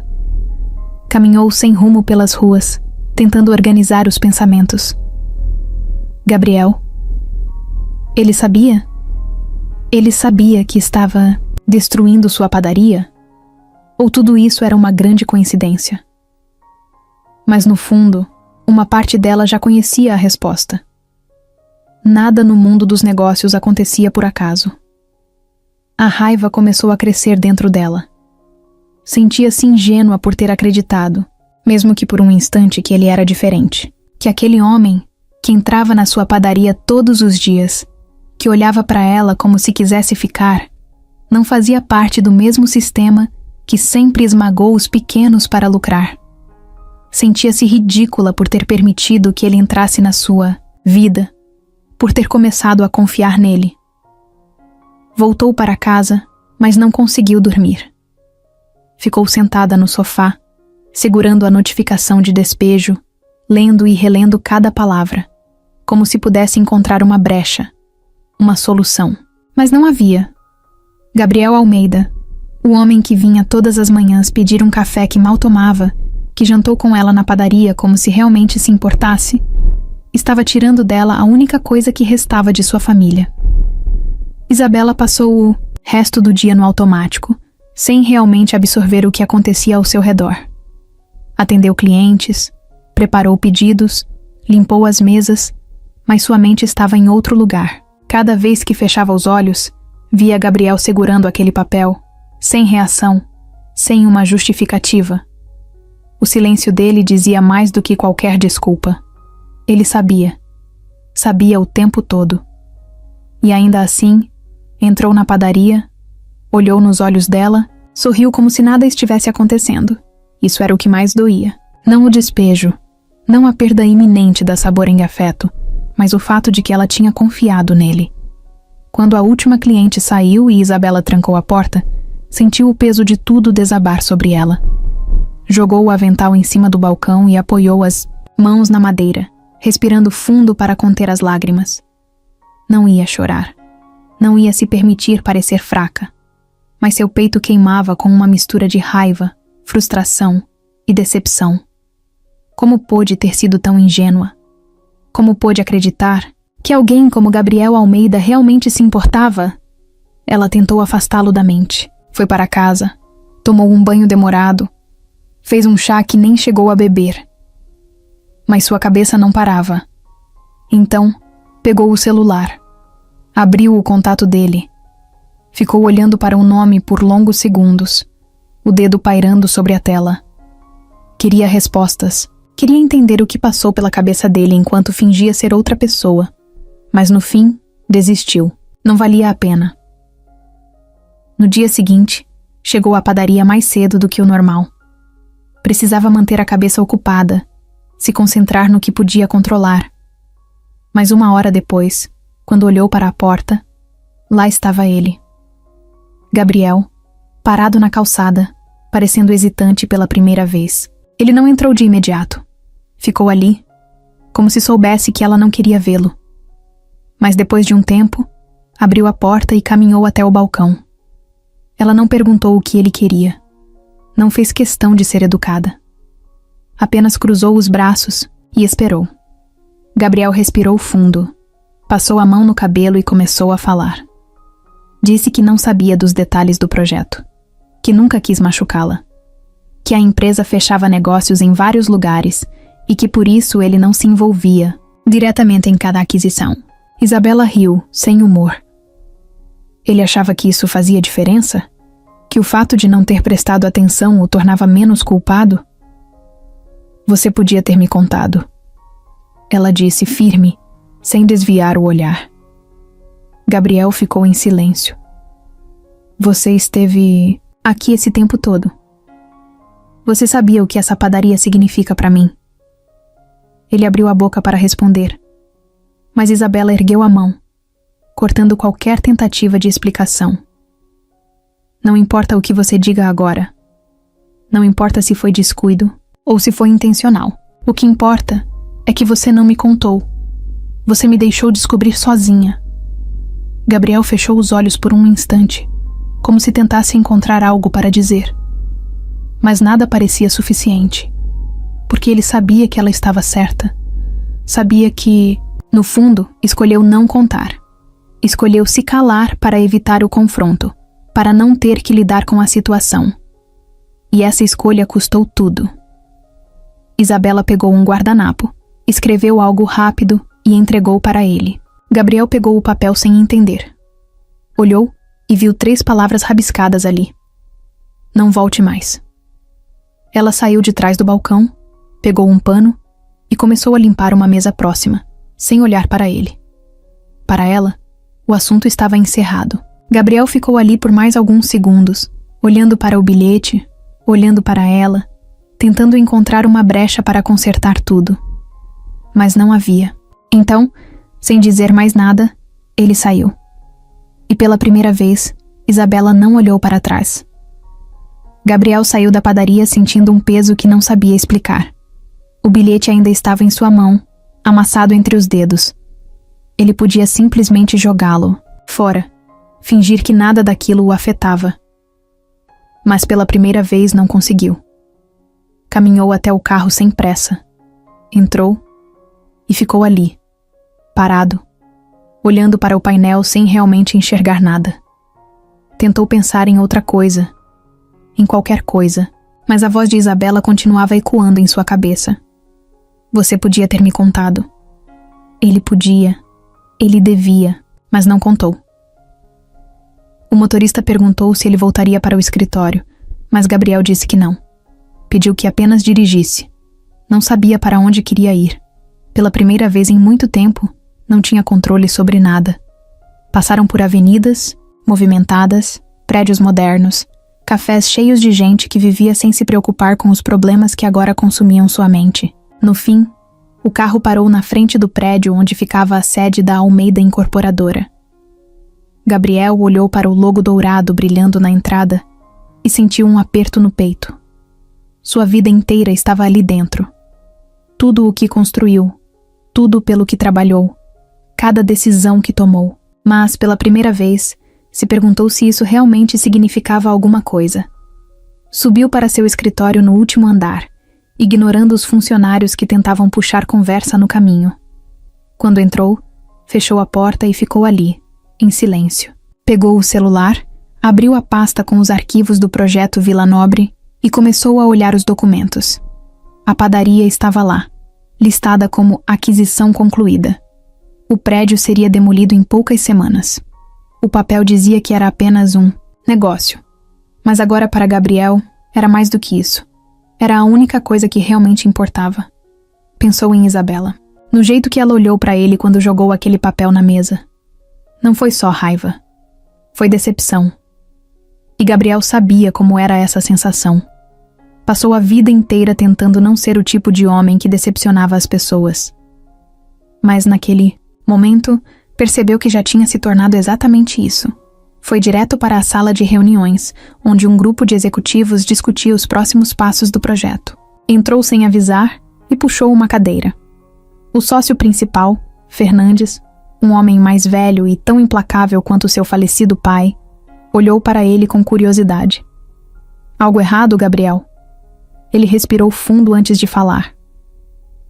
Caminhou sem rumo pelas ruas, tentando organizar os pensamentos. Gabriel. Ele sabia? Ele sabia que estava destruindo sua padaria? Ou tudo isso era uma grande coincidência? Mas no fundo, uma parte dela já conhecia a resposta. Nada no mundo dos negócios acontecia por acaso. A raiva começou a crescer dentro dela. Sentia-se ingênua por ter acreditado, mesmo que por um instante, que ele era diferente. Que aquele homem, que entrava na sua padaria todos os dias, que olhava para ela como se quisesse ficar, Não fazia parte do mesmo sistema que sempre esmagou os pequenos para lucrar. Sentia-se ridícula por ter permitido que ele entrasse na sua vida, por ter começado a confiar nele. Voltou para casa, mas não conseguiu dormir. Ficou sentada no sofá, segurando a notificação de despejo, lendo e relendo cada palavra, como se pudesse encontrar uma brecha, uma solução. Mas não havia. Gabriel Almeida, o homem que vinha todas as manhãs pedir um café que mal tomava, que jantou com ela na padaria como se realmente se importasse, estava tirando dela a única coisa que restava de sua família. Isabela passou o resto do dia no automático, sem realmente absorver o que acontecia ao seu redor. Atendeu clientes, preparou pedidos, limpou as mesas, mas sua mente estava em outro lugar. Cada vez que fechava os olhos, via Gabriel segurando aquele papel, sem reação, sem uma justificativa. O silêncio dele dizia mais do que qualquer desculpa. Ele sabia. Sabia o tempo todo. E ainda assim, entrou na padaria, olhou nos olhos dela, sorriu como se nada estivesse acontecendo. Isso era o que mais doía. Não o despejo, não a perda iminente da Sabor em Afeto, mas o fato de que ela tinha confiado nele. Quando a última cliente saiu e Isabela trancou a porta, sentiu o peso de tudo desabar sobre ela. Jogou o avental em cima do balcão e apoiou as mãos na madeira, respirando fundo para conter as lágrimas. Não ia chorar. Não ia se permitir parecer fraca. Mas seu peito queimava com uma mistura de raiva, frustração e decepção. Como pôde ter sido tão ingênua? Como pôde acreditar que alguém como Gabriel Almeida realmente se importava? Ela tentou afastá-lo da mente. Foi para casa, tomou um banho demorado, fez um chá que nem chegou a beber. Mas sua cabeça não parava. Então, pegou o celular, abriu o contato dele. Ficou olhando para o nome por longos segundos, o dedo pairando sobre a tela. Queria respostas. Queria entender o que passou pela cabeça dele enquanto fingia ser outra pessoa. Mas no fim, desistiu. Não valia a pena. No dia seguinte, chegou à padaria mais cedo do que o normal. Precisava manter a cabeça ocupada, se concentrar no que podia controlar. Mas 1 hora depois, quando olhou para a porta, lá estava ele. Gabriel, parado na calçada, parecendo hesitante pela primeira vez. Ele não entrou de imediato. Ficou ali, como se soubesse que ela não queria vê-lo. Mas depois de um tempo, abriu a porta e caminhou até o balcão. Ela não perguntou o que ele queria. Não fez questão de ser educada. Apenas cruzou os braços e esperou. Gabriel respirou fundo, passou a mão no cabelo e começou a falar. Disse que não sabia dos detalhes do projeto, que nunca quis machucá-la, que a empresa fechava negócios em vários lugares e que por isso ele não se envolvia diretamente em cada aquisição. Isabela riu, sem humor. Ele achava que isso fazia diferença? Que o fato de não ter prestado atenção o tornava menos culpado? Você podia ter me contado. Ela disse firme, sem desviar o olhar. Gabriel ficou em silêncio. Você esteve aqui esse tempo todo. Você sabia o que essa padaria significa para mim? Ele abriu a boca para responder, mas Isabela ergueu a mão, cortando qualquer tentativa de explicação. Não importa o que você diga agora. Não importa se foi descuido ou se foi intencional. O que importa é que você não me contou. Você me deixou descobrir sozinha. Gabriel fechou os olhos por um instante, como se tentasse encontrar algo para dizer. Mas nada parecia suficiente, porque ele sabia que ela estava certa. Sabia que, no fundo, escolheu não contar. Escolheu se calar para evitar o confronto, para não ter que lidar com a situação. E essa escolha custou tudo. Isabela pegou um guardanapo, escreveu algo rápido e entregou para ele. Gabriel pegou o papel sem entender. Olhou e viu 3 palavras rabiscadas ali. Não volte mais. Ela saiu de trás do balcão, pegou um pano e começou a limpar uma mesa próxima, sem olhar para ele. Para ela, o assunto estava encerrado. Gabriel ficou ali por mais alguns segundos, olhando para o bilhete, olhando para ela, tentando encontrar uma brecha para consertar tudo. Mas não havia. Então, sem dizer mais nada, ele saiu. E pela primeira vez, Isabela não olhou para trás. Gabriel saiu da padaria sentindo um peso que não sabia explicar. O bilhete ainda estava em sua mão, amassado entre os dedos. Ele podia simplesmente jogá-lo fora, fingir que nada daquilo o afetava. Mas pela primeira vez não conseguiu. Caminhou até o carro sem pressa. Entrou e ficou ali, parado, olhando para o painel sem realmente enxergar nada. Tentou pensar em outra coisa, em qualquer coisa, mas a voz de Isabela continuava ecoando em sua cabeça. Você podia ter me contado. Ele podia, ele devia, mas não contou. O motorista perguntou se ele voltaria para o escritório, mas Gabriel disse que não. Pediu que apenas dirigisse. Não sabia para onde queria ir. Pela primeira vez em muito tempo, não tinha controle sobre nada. Passaram por avenidas, movimentadas, prédios modernos, cafés cheios de gente que vivia sem se preocupar com os problemas que agora consumiam sua mente. No fim, o carro parou na frente do prédio onde ficava a sede da Almeida Incorporadora. Gabriel olhou para o logo dourado brilhando na entrada e sentiu um aperto no peito. Sua vida inteira estava ali dentro. Tudo o que construiu, tudo pelo que trabalhou, cada decisão que tomou. Mas, pela primeira vez, se perguntou se isso realmente significava alguma coisa. Subiu para seu escritório no último andar, ignorando os funcionários que tentavam puxar conversa no caminho. Quando entrou, fechou a porta e ficou ali, em silêncio. Pegou o celular, abriu a pasta com os arquivos do projeto Vila Nobre e começou a olhar os documentos. A padaria estava lá, listada como aquisição concluída. O prédio seria demolido em poucas semanas. O papel dizia que era apenas um negócio. Mas agora para Gabriel, era mais do que isso. Era a única coisa que realmente importava. Pensou em Isabela, no jeito que ela olhou para ele quando jogou aquele papel na mesa. Não foi só raiva. Foi decepção. E Gabriel sabia como era essa sensação. Passou a vida inteira tentando não ser o tipo de homem que decepcionava as pessoas. Mas naquele momento, percebeu que já tinha se tornado exatamente isso. Foi direto para a sala de reuniões, onde um grupo de executivos discutia os próximos passos do projeto. Entrou sem avisar e puxou uma cadeira. O sócio principal, Fernandes, um homem mais velho e tão implacável quanto seu falecido pai, olhou para ele com curiosidade. Algo errado, Gabriel? Ele respirou fundo antes de falar.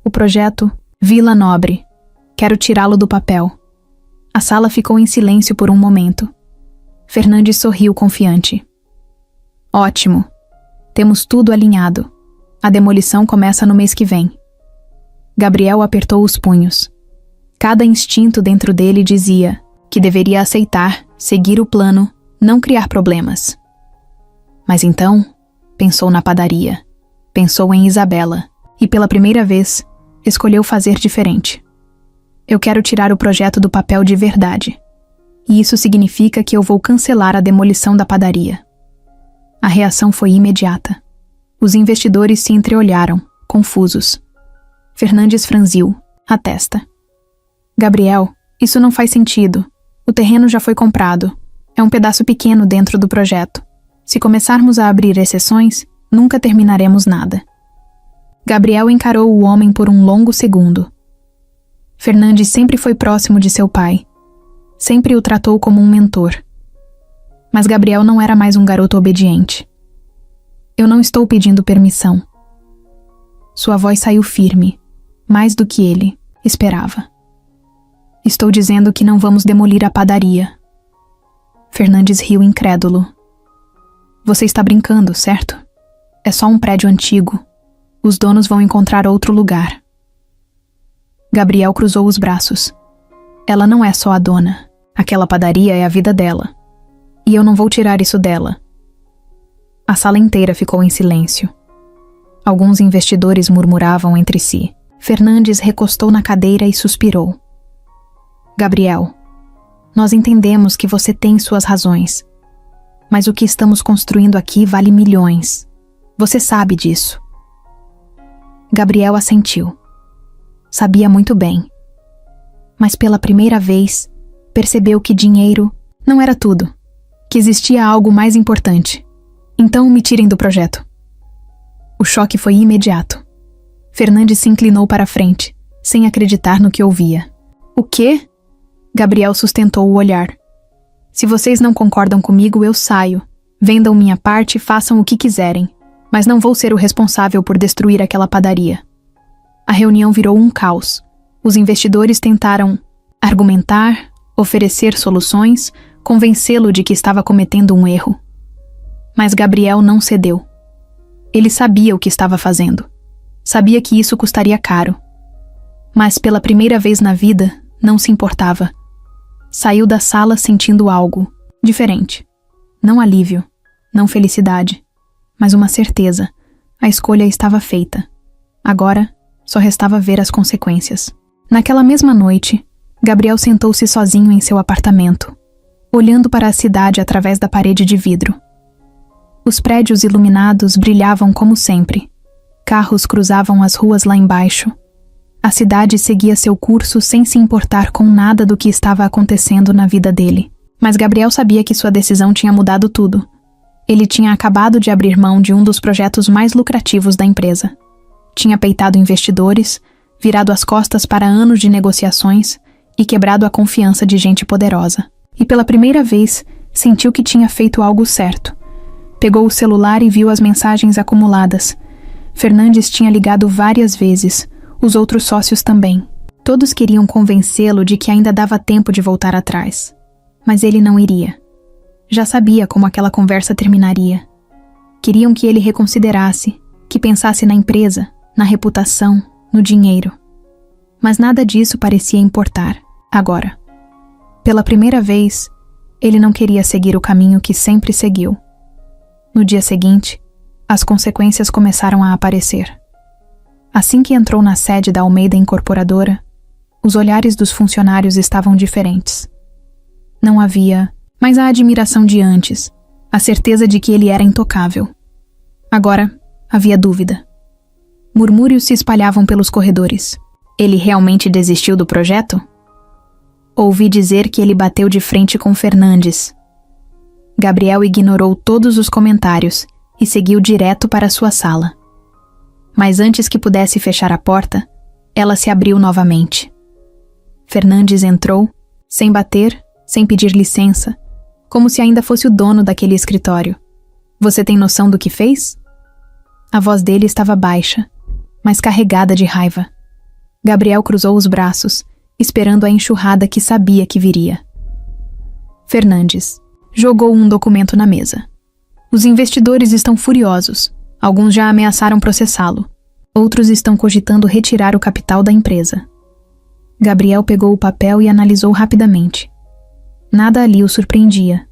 O projeto Vila Nobre. Quero tirá-lo do papel. A sala ficou em silêncio por um momento. Fernandes sorriu confiante. Ótimo. Temos tudo alinhado. A demolição começa no mês que vem. Gabriel apertou os punhos. Cada instinto dentro dele dizia que deveria aceitar, seguir o plano, não criar problemas. Mas então, pensou na padaria, pensou em Isabela e pela primeira vez, escolheu fazer diferente. Eu quero tirar o projeto do papel de verdade. E isso significa que eu vou cancelar a demolição da padaria. A reação foi imediata. Os investidores se entreolharam, confusos. Fernandes franziu a testa. Gabriel, isso não faz sentido. O terreno já foi comprado. É um pedaço pequeno dentro do projeto. Se começarmos a abrir exceções, nunca terminaremos nada. Gabriel encarou o homem por um longo segundo. Fernandes sempre foi próximo de seu pai. Sempre o tratou como um mentor. Mas Gabriel não era mais um garoto obediente. Eu não estou pedindo permissão. Sua voz saiu firme, mais do que ele esperava. Estou dizendo que não vamos demolir a padaria. Fernandes riu incrédulo. Você está brincando, certo? É só um prédio antigo. Os donos vão encontrar outro lugar. Gabriel cruzou os braços. Ela não é só a dona. Aquela padaria é a vida dela. E eu não vou tirar isso dela. A sala inteira ficou em silêncio. Alguns investidores murmuravam entre si. Fernandes recostou na cadeira e suspirou. Gabriel, Nós entendemos que você tem suas razões. Mas o que estamos construindo aqui vale milhões. Você sabe disso. Gabriel assentiu. Sabia muito bem. Mas pela primeira vez, percebeu que dinheiro não era tudo. Que existia algo mais importante. Então me tirem do projeto. O choque foi imediato. Fernandes se inclinou para a frente, sem acreditar no que ouvia. O quê? Gabriel sustentou o olhar. Se vocês não concordam comigo, eu saio. Vendam minha parte e façam o que quiserem. Mas não vou ser o responsável por destruir aquela padaria. A reunião virou um caos. Os investidores tentaram argumentar, oferecer soluções, convencê-lo de que estava cometendo um erro. Mas Gabriel não cedeu. Ele sabia o que estava fazendo. Sabia que isso custaria caro. Mas pela primeira vez na vida, não se importava. Saiu da sala sentindo algo diferente. Não alívio, não felicidade, mas uma certeza. A escolha estava feita. Agora, só restava ver as consequências. Naquela mesma noite, Gabriel sentou-se sozinho em seu apartamento, olhando para a cidade através da parede de vidro. Os prédios iluminados brilhavam como sempre. Carros cruzavam as ruas lá embaixo. A cidade seguia seu curso sem se importar com nada do que estava acontecendo na vida dele. Mas Gabriel sabia que sua decisão tinha mudado tudo. Ele tinha acabado de abrir mão de um dos projetos mais lucrativos da empresa. Tinha peitado investidores, virado as costas para anos de negociações e quebrado a confiança de gente poderosa. E pela primeira vez, sentiu que tinha feito algo certo. Pegou o celular e viu as mensagens acumuladas. Fernandes tinha ligado várias vezes, os outros sócios também. Todos queriam convencê-lo de que ainda dava tempo de voltar atrás. Mas ele não iria. Já sabia como aquela conversa terminaria. Queriam que ele reconsiderasse, que pensasse na empresa, na reputação, no dinheiro. Mas nada disso parecia importar, agora. Pela primeira vez, ele não queria seguir o caminho que sempre seguiu. No dia seguinte, as consequências começaram a aparecer. Assim que entrou na sede da Almeida Incorporadora, os olhares dos funcionários estavam diferentes. Não havia mais a admiração de antes, a certeza de que ele era intocável. Agora, havia dúvida. Murmúrios se espalhavam pelos corredores. Ele realmente desistiu do projeto? Ouvi dizer que ele bateu de frente com Fernandes. Gabriel ignorou todos os comentários e seguiu direto para sua sala. Mas antes que pudesse fechar a porta, ela se abriu novamente. Fernandes entrou, sem bater, sem pedir licença, como se ainda fosse o dono daquele escritório. Você tem noção do que fez? A voz dele estava baixa, mas carregada de raiva. Gabriel cruzou os braços, esperando a enxurrada que sabia que viria. Fernandes jogou um documento na mesa. Os investidores estão furiosos. Alguns já ameaçaram processá-lo. Outros estão cogitando retirar o capital da empresa. Gabriel pegou o papel e analisou rapidamente. Nada ali o surpreendia.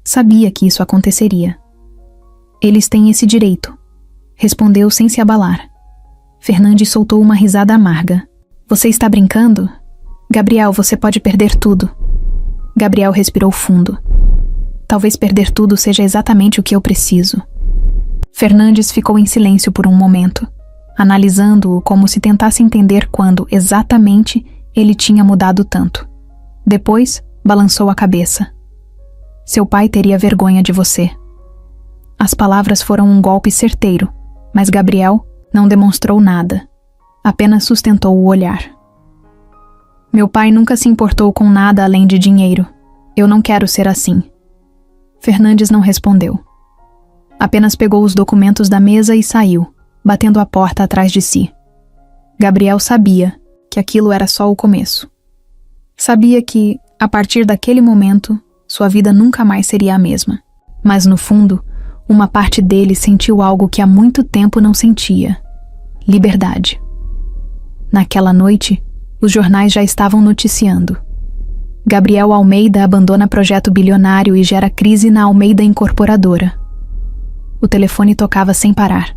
Sabia que isso aconteceria. Eles têm esse direito, respondeu sem se abalar. Fernandes soltou uma risada amarga. Você está brincando? Gabriel, você pode perder tudo. Gabriel respirou fundo. Talvez perder tudo seja exatamente o que eu preciso. Fernandes ficou em silêncio por um momento, analisando-o como se tentasse entender quando, exatamente, ele tinha mudado tanto. Depois, balançou a cabeça. Seu pai teria vergonha de você. As palavras foram um golpe certeiro, mas Gabriel não demonstrou nada. Apenas sustentou o olhar. Meu pai nunca se importou com nada além de dinheiro. Eu não quero ser assim. Fernandes não respondeu. Apenas pegou os documentos da mesa e saiu, batendo a porta atrás de si. Gabriel sabia que aquilo era só o começo. Sabia que, a partir daquele momento, sua vida nunca mais seria a mesma. Mas no fundo, uma parte dele sentiu algo que há muito tempo não sentia: liberdade. Naquela noite, os jornais já estavam noticiando. Gabriel Almeida abandona projeto bilionário e gera crise na Almeida Incorporadora. O telefone tocava sem parar.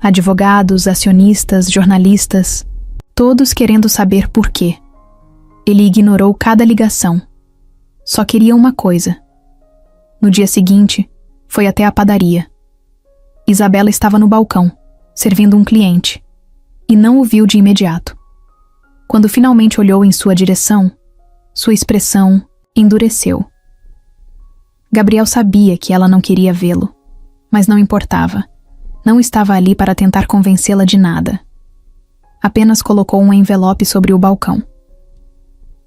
Advogados, acionistas, jornalistas, todos querendo saber por quê. Ele ignorou cada ligação. só queria uma coisa. No dia seguinte, foi até a padaria. Isabela estava no balcão, servindo um cliente, e não o viu de imediato. Quando finalmente olhou em sua direção, sua expressão endureceu. Gabriel sabia que ela não queria vê-lo, mas não importava. Não estava ali para tentar convencê-la de nada. Apenas colocou um envelope sobre o balcão.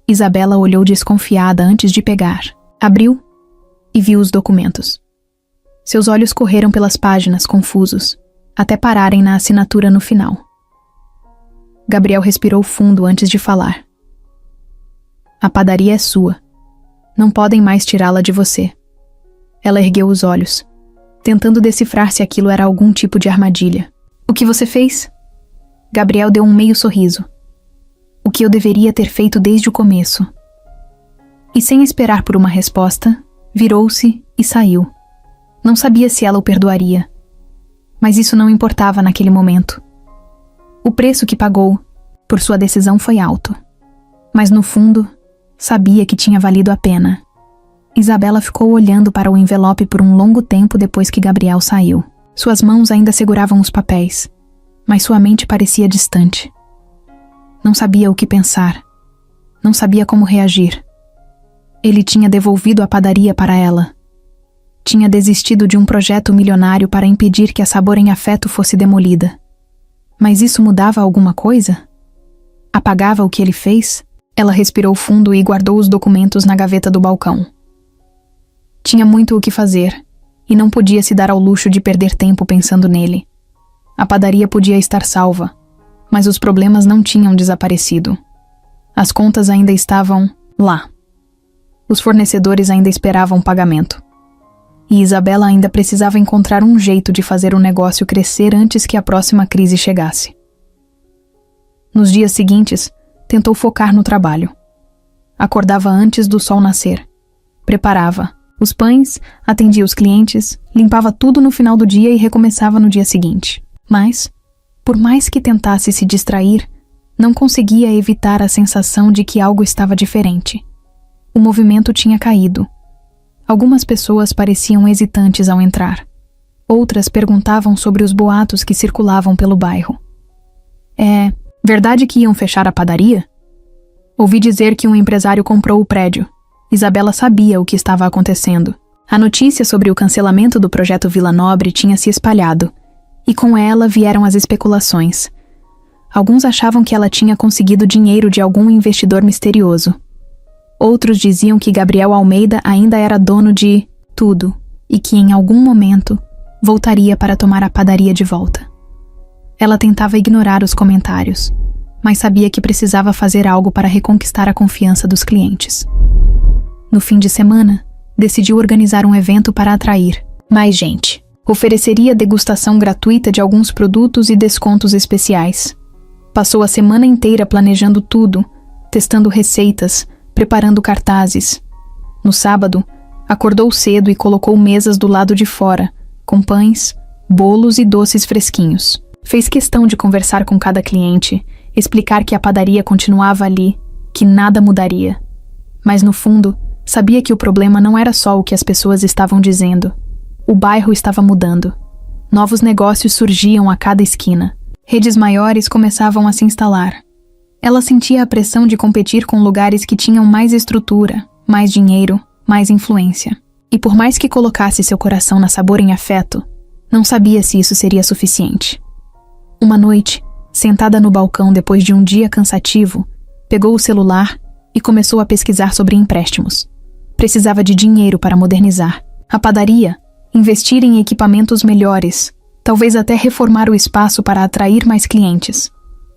Isabela olhou desconfiada antes de pegar. Abriu e viu os documentos. Seus olhos correram pelas páginas, confusos, até pararem na assinatura no final. Gabriel respirou fundo antes de falar. A padaria é sua. Não podem mais tirá-la de você. Ela ergueu os olhos, tentando decifrar se aquilo era algum tipo de armadilha. O que você fez? Gabriel deu um meio sorriso. O que eu deveria ter feito desde o começo. E sem esperar por uma resposta, virou-se e saiu. Não sabia se ela o perdoaria, mas isso não importava naquele momento. O preço que pagou por sua decisão foi alto, mas no fundo, sabia que tinha valido a pena. Isabela ficou olhando para o envelope por um longo tempo depois que Gabriel saiu. Suas mãos ainda seguravam os papéis, mas sua mente parecia distante. Não sabia o que pensar. Não sabia como reagir. Ele tinha devolvido a padaria para ela. Tinha desistido de um projeto milionário para impedir que a Sabor em Afeto fosse demolida. Mas isso mudava alguma coisa? Apagava o que ele fez? Ela respirou fundo e guardou os documentos na gaveta do balcão. Tinha muito o que fazer, e não podia se dar ao luxo de perder tempo pensando nele. A padaria podia estar salva, mas os problemas não tinham desaparecido. As contas ainda estavam lá. Os fornecedores ainda esperavam pagamento. E Isabela ainda precisava encontrar um jeito de fazer o negócio crescer antes que a próxima crise chegasse. Nos dias seguintes, tentou focar no trabalho. Acordava antes do sol nascer. Preparava os pães, atendia os clientes, limpava tudo no final do dia e recomeçava no dia seguinte. Mas, por mais que tentasse se distrair, não conseguia evitar a sensação de que algo estava diferente. O movimento tinha caído. Algumas pessoas pareciam hesitantes ao entrar. Outras perguntavam sobre os boatos que circulavam pelo bairro. É verdade que iam fechar a padaria? Ouvi dizer que um empresário comprou o prédio. Isabela sabia o que estava acontecendo. A notícia sobre o cancelamento do projeto Vila Nobre tinha se espalhado, e com ela vieram as especulações. Alguns achavam que ela tinha conseguido dinheiro de algum investidor misterioso. Outros diziam que Gabriel Almeida ainda era dono de tudo e que em algum momento voltaria para tomar a padaria de volta. Ela tentava ignorar os comentários, mas sabia que precisava fazer algo para reconquistar a confiança dos clientes. No fim de semana, decidiu organizar um evento para atrair mais gente. Ofereceria degustação gratuita de alguns produtos e descontos especiais. Passou a semana inteira planejando tudo, testando receitas, preparando cartazes. No sábado, acordou cedo e colocou mesas do lado de fora, com pães, bolos e doces fresquinhos. Fez questão de conversar com cada cliente, explicar que a padaria continuava ali, que nada mudaria. Mas no fundo, sabia que o problema não era só o que as pessoas estavam dizendo. O bairro estava mudando. Novos negócios surgiam a cada esquina. Redes maiores começavam a se instalar. Ela sentia a pressão de competir com lugares que tinham mais estrutura, mais dinheiro, mais influência. E por mais que colocasse seu coração na Sabor em Afeto, não sabia se isso seria suficiente. Uma noite, sentada no balcão depois de um dia cansativo, pegou o celular e começou a pesquisar sobre empréstimos. Precisava de dinheiro para modernizar a padaria, investir em equipamentos melhores, talvez até reformar o espaço para atrair mais clientes.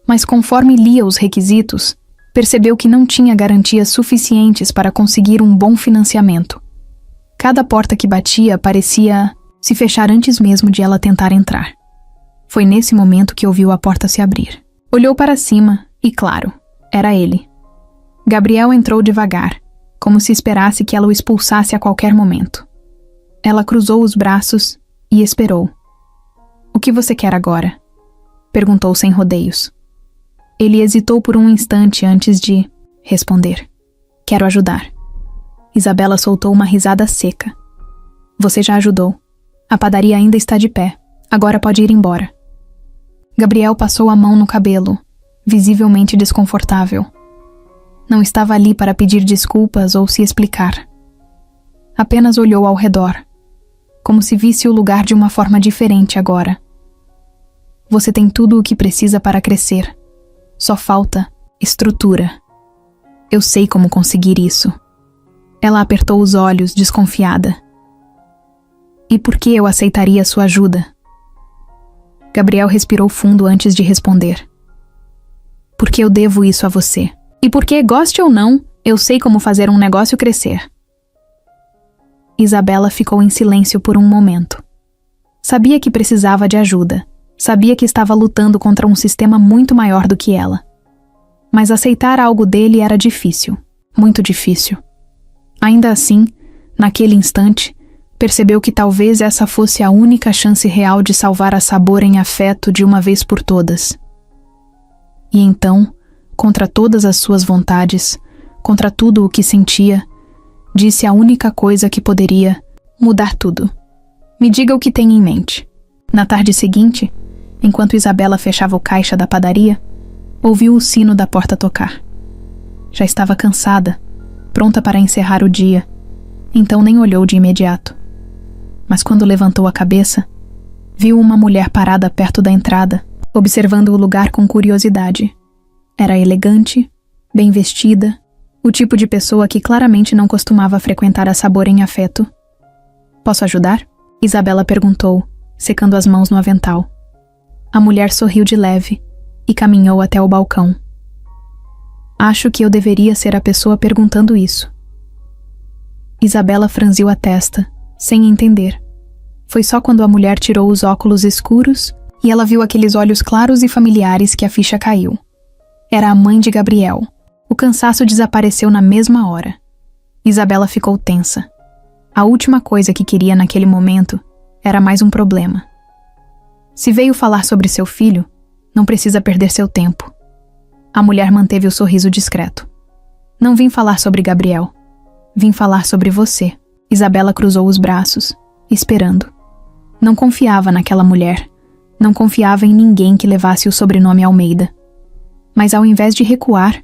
Mas conforme lia os requisitos, percebeu que não tinha garantias suficientes para conseguir um bom financiamento. Cada porta que batia parecia se fechar antes mesmo de ela tentar entrar. Foi nesse momento que ouviu a porta se abrir. Olhou para cima e, claro, era ele. Gabriel entrou devagar, como se esperasse que ela o expulsasse a qualquer momento. Ela cruzou os braços e esperou. "O que você quer agora?" perguntou sem rodeios. Ele hesitou por um instante antes de responder. "Quero ajudar." Isabela soltou uma risada seca. Você já ajudou. A padaria ainda está de pé. Agora pode ir embora. Gabriel passou a mão no cabelo, visivelmente desconfortável. Não estava ali para pedir desculpas ou se explicar. Apenas olhou ao redor, como se visse o lugar de uma forma diferente agora. Você tem tudo o que precisa para crescer. Só falta estrutura. Eu sei como conseguir isso. Ela apertou os olhos, desconfiada. E por que eu aceitaria sua ajuda? Gabriel respirou fundo antes de responder. Porque eu devo isso a você. E porque, goste ou não, eu sei como fazer um negócio crescer. Isabela ficou em silêncio por um momento. Sabia que precisava de ajuda. Sabia que estava lutando contra um sistema muito maior do que ela. Mas aceitar algo dele era difícil. Muito difícil. Ainda assim, naquele instante, percebeu que talvez essa fosse a única chance real de salvar a Sabor em afeto de uma vez por todas. E então, contra todas as suas vontades, contra tudo o que sentia, disse a única coisa que poderia mudar tudo. Me diga o que tem em mente. Na tarde seguinte, enquanto Isabela fechava o caixa da padaria, ouviu o sino da porta tocar. Já estava cansada, pronta para encerrar o dia, então nem olhou de imediato. Mas quando levantou a cabeça, viu uma mulher parada perto da entrada, observando o lugar com curiosidade. Era elegante, bem vestida, o tipo de pessoa que claramente não costumava frequentar a Sabor em afeto. Posso ajudar? Isabela perguntou, secando as mãos no avental. A mulher sorriu de leve e caminhou até o balcão. Acho que eu deveria ser a pessoa perguntando isso. Isabela franziu a testa, sem entender. Foi só quando a mulher tirou os óculos escuros e ela viu aqueles olhos claros e familiares que a ficha caiu. Era a mãe de Gabriel. O cansaço desapareceu na mesma hora. Isabela ficou tensa. A última coisa que queria naquele momento era mais um problema. Se veio falar sobre seu filho, não precisa perder seu tempo. A mulher manteve o sorriso discreto. Não vim falar sobre Gabriel. Vim falar sobre você. Isabela cruzou os braços, esperando. Não confiava naquela mulher. Não confiava em ninguém que levasse o sobrenome Almeida. Mas ao invés de recuar,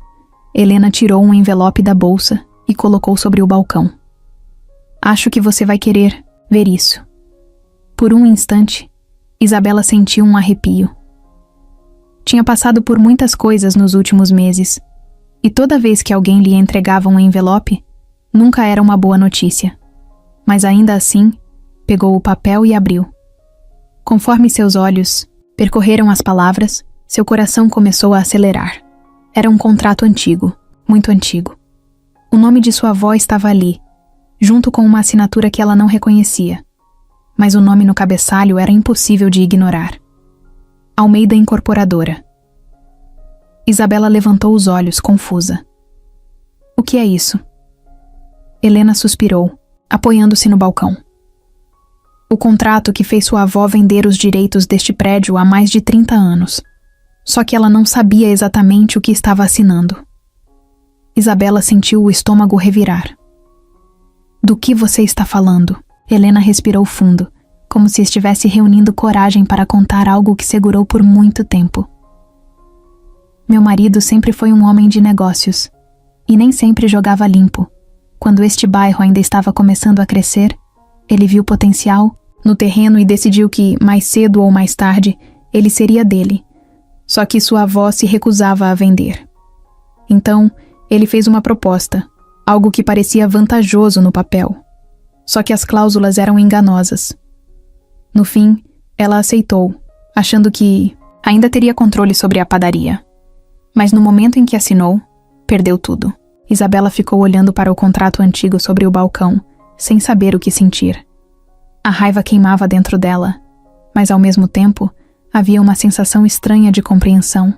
Helena tirou um envelope da bolsa e colocou sobre o balcão. Acho que você vai querer ver isso. Por um instante, Isabela sentiu um arrepio. Tinha passado por muitas coisas nos últimos meses, e toda vez que alguém lhe entregava um envelope, nunca era uma boa notícia. Mas ainda assim, pegou o papel e abriu. Conforme seus olhos percorreram as palavras, seu coração começou a acelerar. Era um contrato antigo, muito antigo. O nome de sua avó estava ali, junto com uma assinatura que ela não reconhecia. Mas o nome no cabeçalho era impossível de ignorar. Almeida Incorporadora. Isabela levantou os olhos, confusa. O que é isso? Helena suspirou, apoiando-se no balcão. O contrato que fez sua avó vender os direitos deste prédio há mais de 30 anos. Só que ela não sabia exatamente o que estava assinando. Isabela sentiu o estômago revirar. Do que você está falando? Helena respirou fundo, como se estivesse reunindo coragem para contar algo que segurou por muito tempo. Meu marido sempre foi um homem de negócios, e nem sempre jogava limpo. Quando este bairro ainda estava começando a crescer, ele viu potencial no terreno e decidiu que, mais cedo ou mais tarde, ele seria dele. Só que sua avó se recusava a vender. Então, ele fez uma proposta, algo que parecia vantajoso no papel. Só que as cláusulas eram enganosas. No fim, ela aceitou, achando que ainda teria controle sobre a padaria. Mas no momento em que assinou, perdeu tudo. Isabela ficou olhando para o contrato antigo sobre o balcão, sem saber o que sentir. A raiva queimava dentro dela, mas ao mesmo tempo, havia uma sensação estranha de compreensão.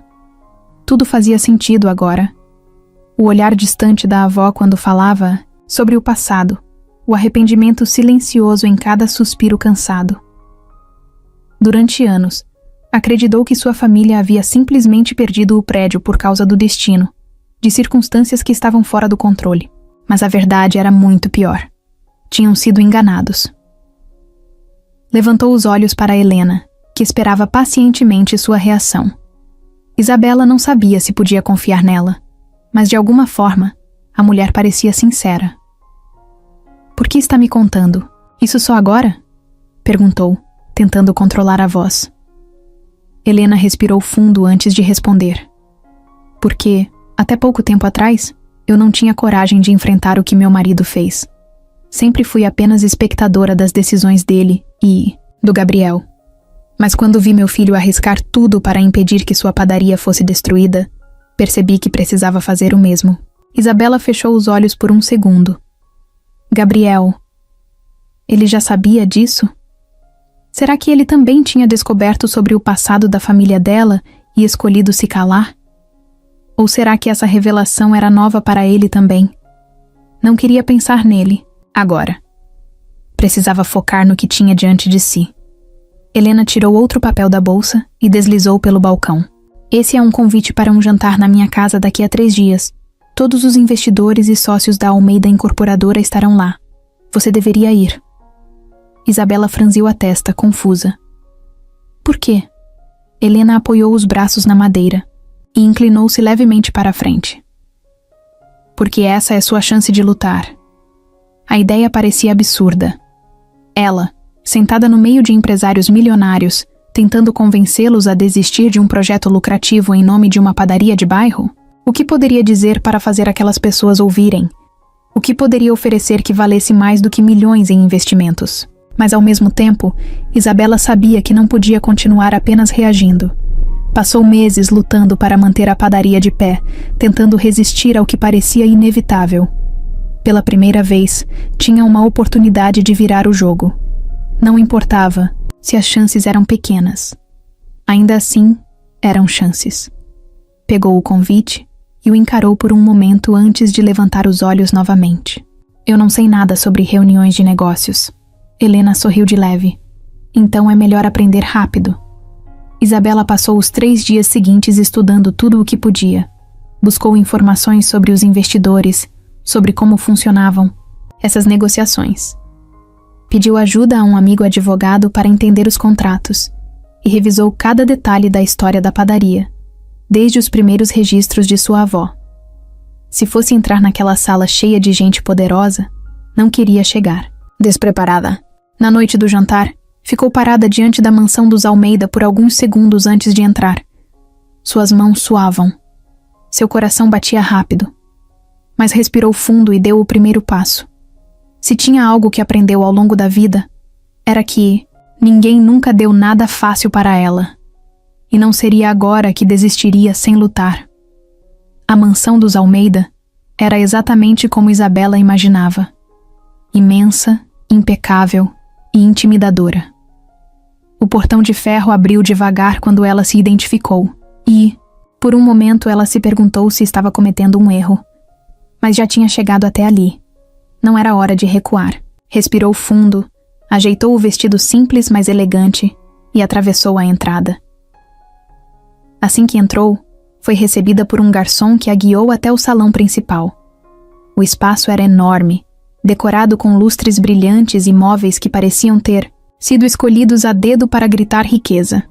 Tudo fazia sentido agora. O olhar distante da avó quando falava sobre o passado, o arrependimento silencioso em cada suspiro cansado. Durante anos, acreditou que sua família havia simplesmente perdido o prédio por causa do destino, de circunstâncias que estavam fora do controle. Mas a verdade era muito pior. Tinham sido enganados. Levantou os olhos para Helena, que esperava pacientemente sua reação. Isabela não sabia se podia confiar nela, mas de alguma forma, a mulher parecia sincera. "Por que está me contando? Isso só agora?" perguntou, tentando controlar a voz. Helena respirou fundo antes de responder. "Porque, até pouco tempo atrás, eu não tinha coragem de enfrentar o que meu marido fez. Sempre fui apenas espectadora das decisões dele e do Gabriel. Mas quando vi meu filho arriscar tudo para impedir que sua padaria fosse destruída, percebi que precisava fazer o mesmo." Isabela fechou os olhos por um segundo. Gabriel. Ele já sabia disso? Será que ele também tinha descoberto sobre o passado da família dela e escolhido se calar? Ou será que essa revelação era nova para ele também? Não queria pensar nele, agora. Precisava focar no que tinha diante de si. Helena tirou outro papel da bolsa e deslizou pelo balcão. "Esse é um convite para um jantar na minha casa daqui a 3 dias. Todos os investidores e sócios da Almeida Incorporadora estarão lá. Você deveria ir." Isabela franziu a testa, confusa. "Por quê?" Helena apoiou os braços na madeira e inclinou-se levemente para a frente. "Porque essa é sua chance de lutar." A ideia parecia absurda. Ela, sentada no meio de empresários milionários, tentando convencê-los a desistir de um projeto lucrativo em nome de uma padaria de bairro? O que poderia dizer para fazer aquelas pessoas ouvirem? O que poderia oferecer que valesse mais do que milhões em investimentos? Mas ao mesmo tempo, Isabela sabia que não podia continuar apenas reagindo. Passou meses lutando para manter a padaria de pé, tentando resistir ao que parecia inevitável. Pela primeira vez, tinha uma oportunidade de virar o jogo. Não importava se as chances eram pequenas. Ainda assim, eram chances. Pegou o convite e o encarou por um momento antes de levantar os olhos novamente. "Eu não sei nada sobre reuniões de negócios." Helena sorriu de leve. "Então é melhor aprender rápido." Isabela passou os 3 dias seguintes estudando tudo o que podia. Buscou informações sobre os investidores, sobre como funcionavam essas negociações. Pediu ajuda a um amigo advogado para entender os contratos e revisou cada detalhe da história da padaria, desde os primeiros registros de sua avó. Se fosse entrar naquela sala cheia de gente poderosa, não queria chegar. Despreparada, na noite do jantar, ficou parada diante da mansão dos Almeida por alguns segundos antes de entrar. Suas mãos suavam. Seu coração batia rápido. Mas respirou fundo e deu o primeiro passo. Se tinha algo que aprendeu ao longo da vida, era que ninguém nunca deu nada fácil para ela. E não seria agora que desistiria sem lutar. A mansão dos Almeida era exatamente como Isabela imaginava. Imensa, impecável e intimidadora. O portão de ferro abriu devagar quando ela se identificou e, por um momento, ela se perguntou se estava cometendo um erro. Mas já tinha chegado até ali. Não era hora de recuar. Respirou fundo, ajeitou o vestido simples, mas elegante e atravessou a entrada. Assim que entrou, foi recebida por um garçom que a guiou até o salão principal. O espaço era enorme, decorado com lustres brilhantes e móveis que pareciam ter sido escolhidos a dedo para gritar riqueza.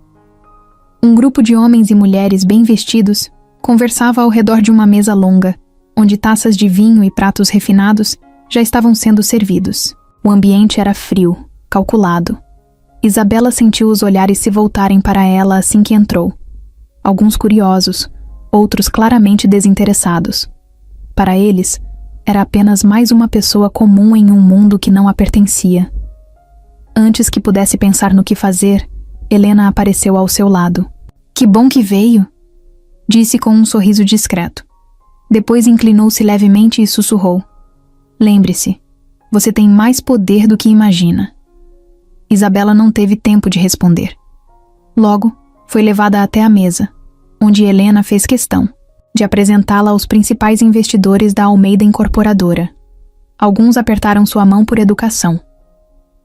Um grupo de homens e mulheres bem vestidos conversava ao redor de uma mesa longa, onde taças de vinho e pratos refinados já estavam sendo servidos. O ambiente era frio, calculado. Isabela sentiu os olhares se voltarem para ela assim que entrou. Alguns curiosos, outros claramente desinteressados. Para eles, era apenas mais uma pessoa comum em um mundo que não a pertencia. Antes que pudesse pensar no que fazer, Helena apareceu ao seu lado. "Que bom que veio!" disse com um sorriso discreto. Depois inclinou-se levemente e sussurrou. "Lembre-se, você tem mais poder do que imagina." Isabela não teve tempo de responder. Logo, foi levada até a mesa, onde Helena fez questão de apresentá-la aos principais investidores da Almeida Incorporadora. Alguns apertaram sua mão por educação.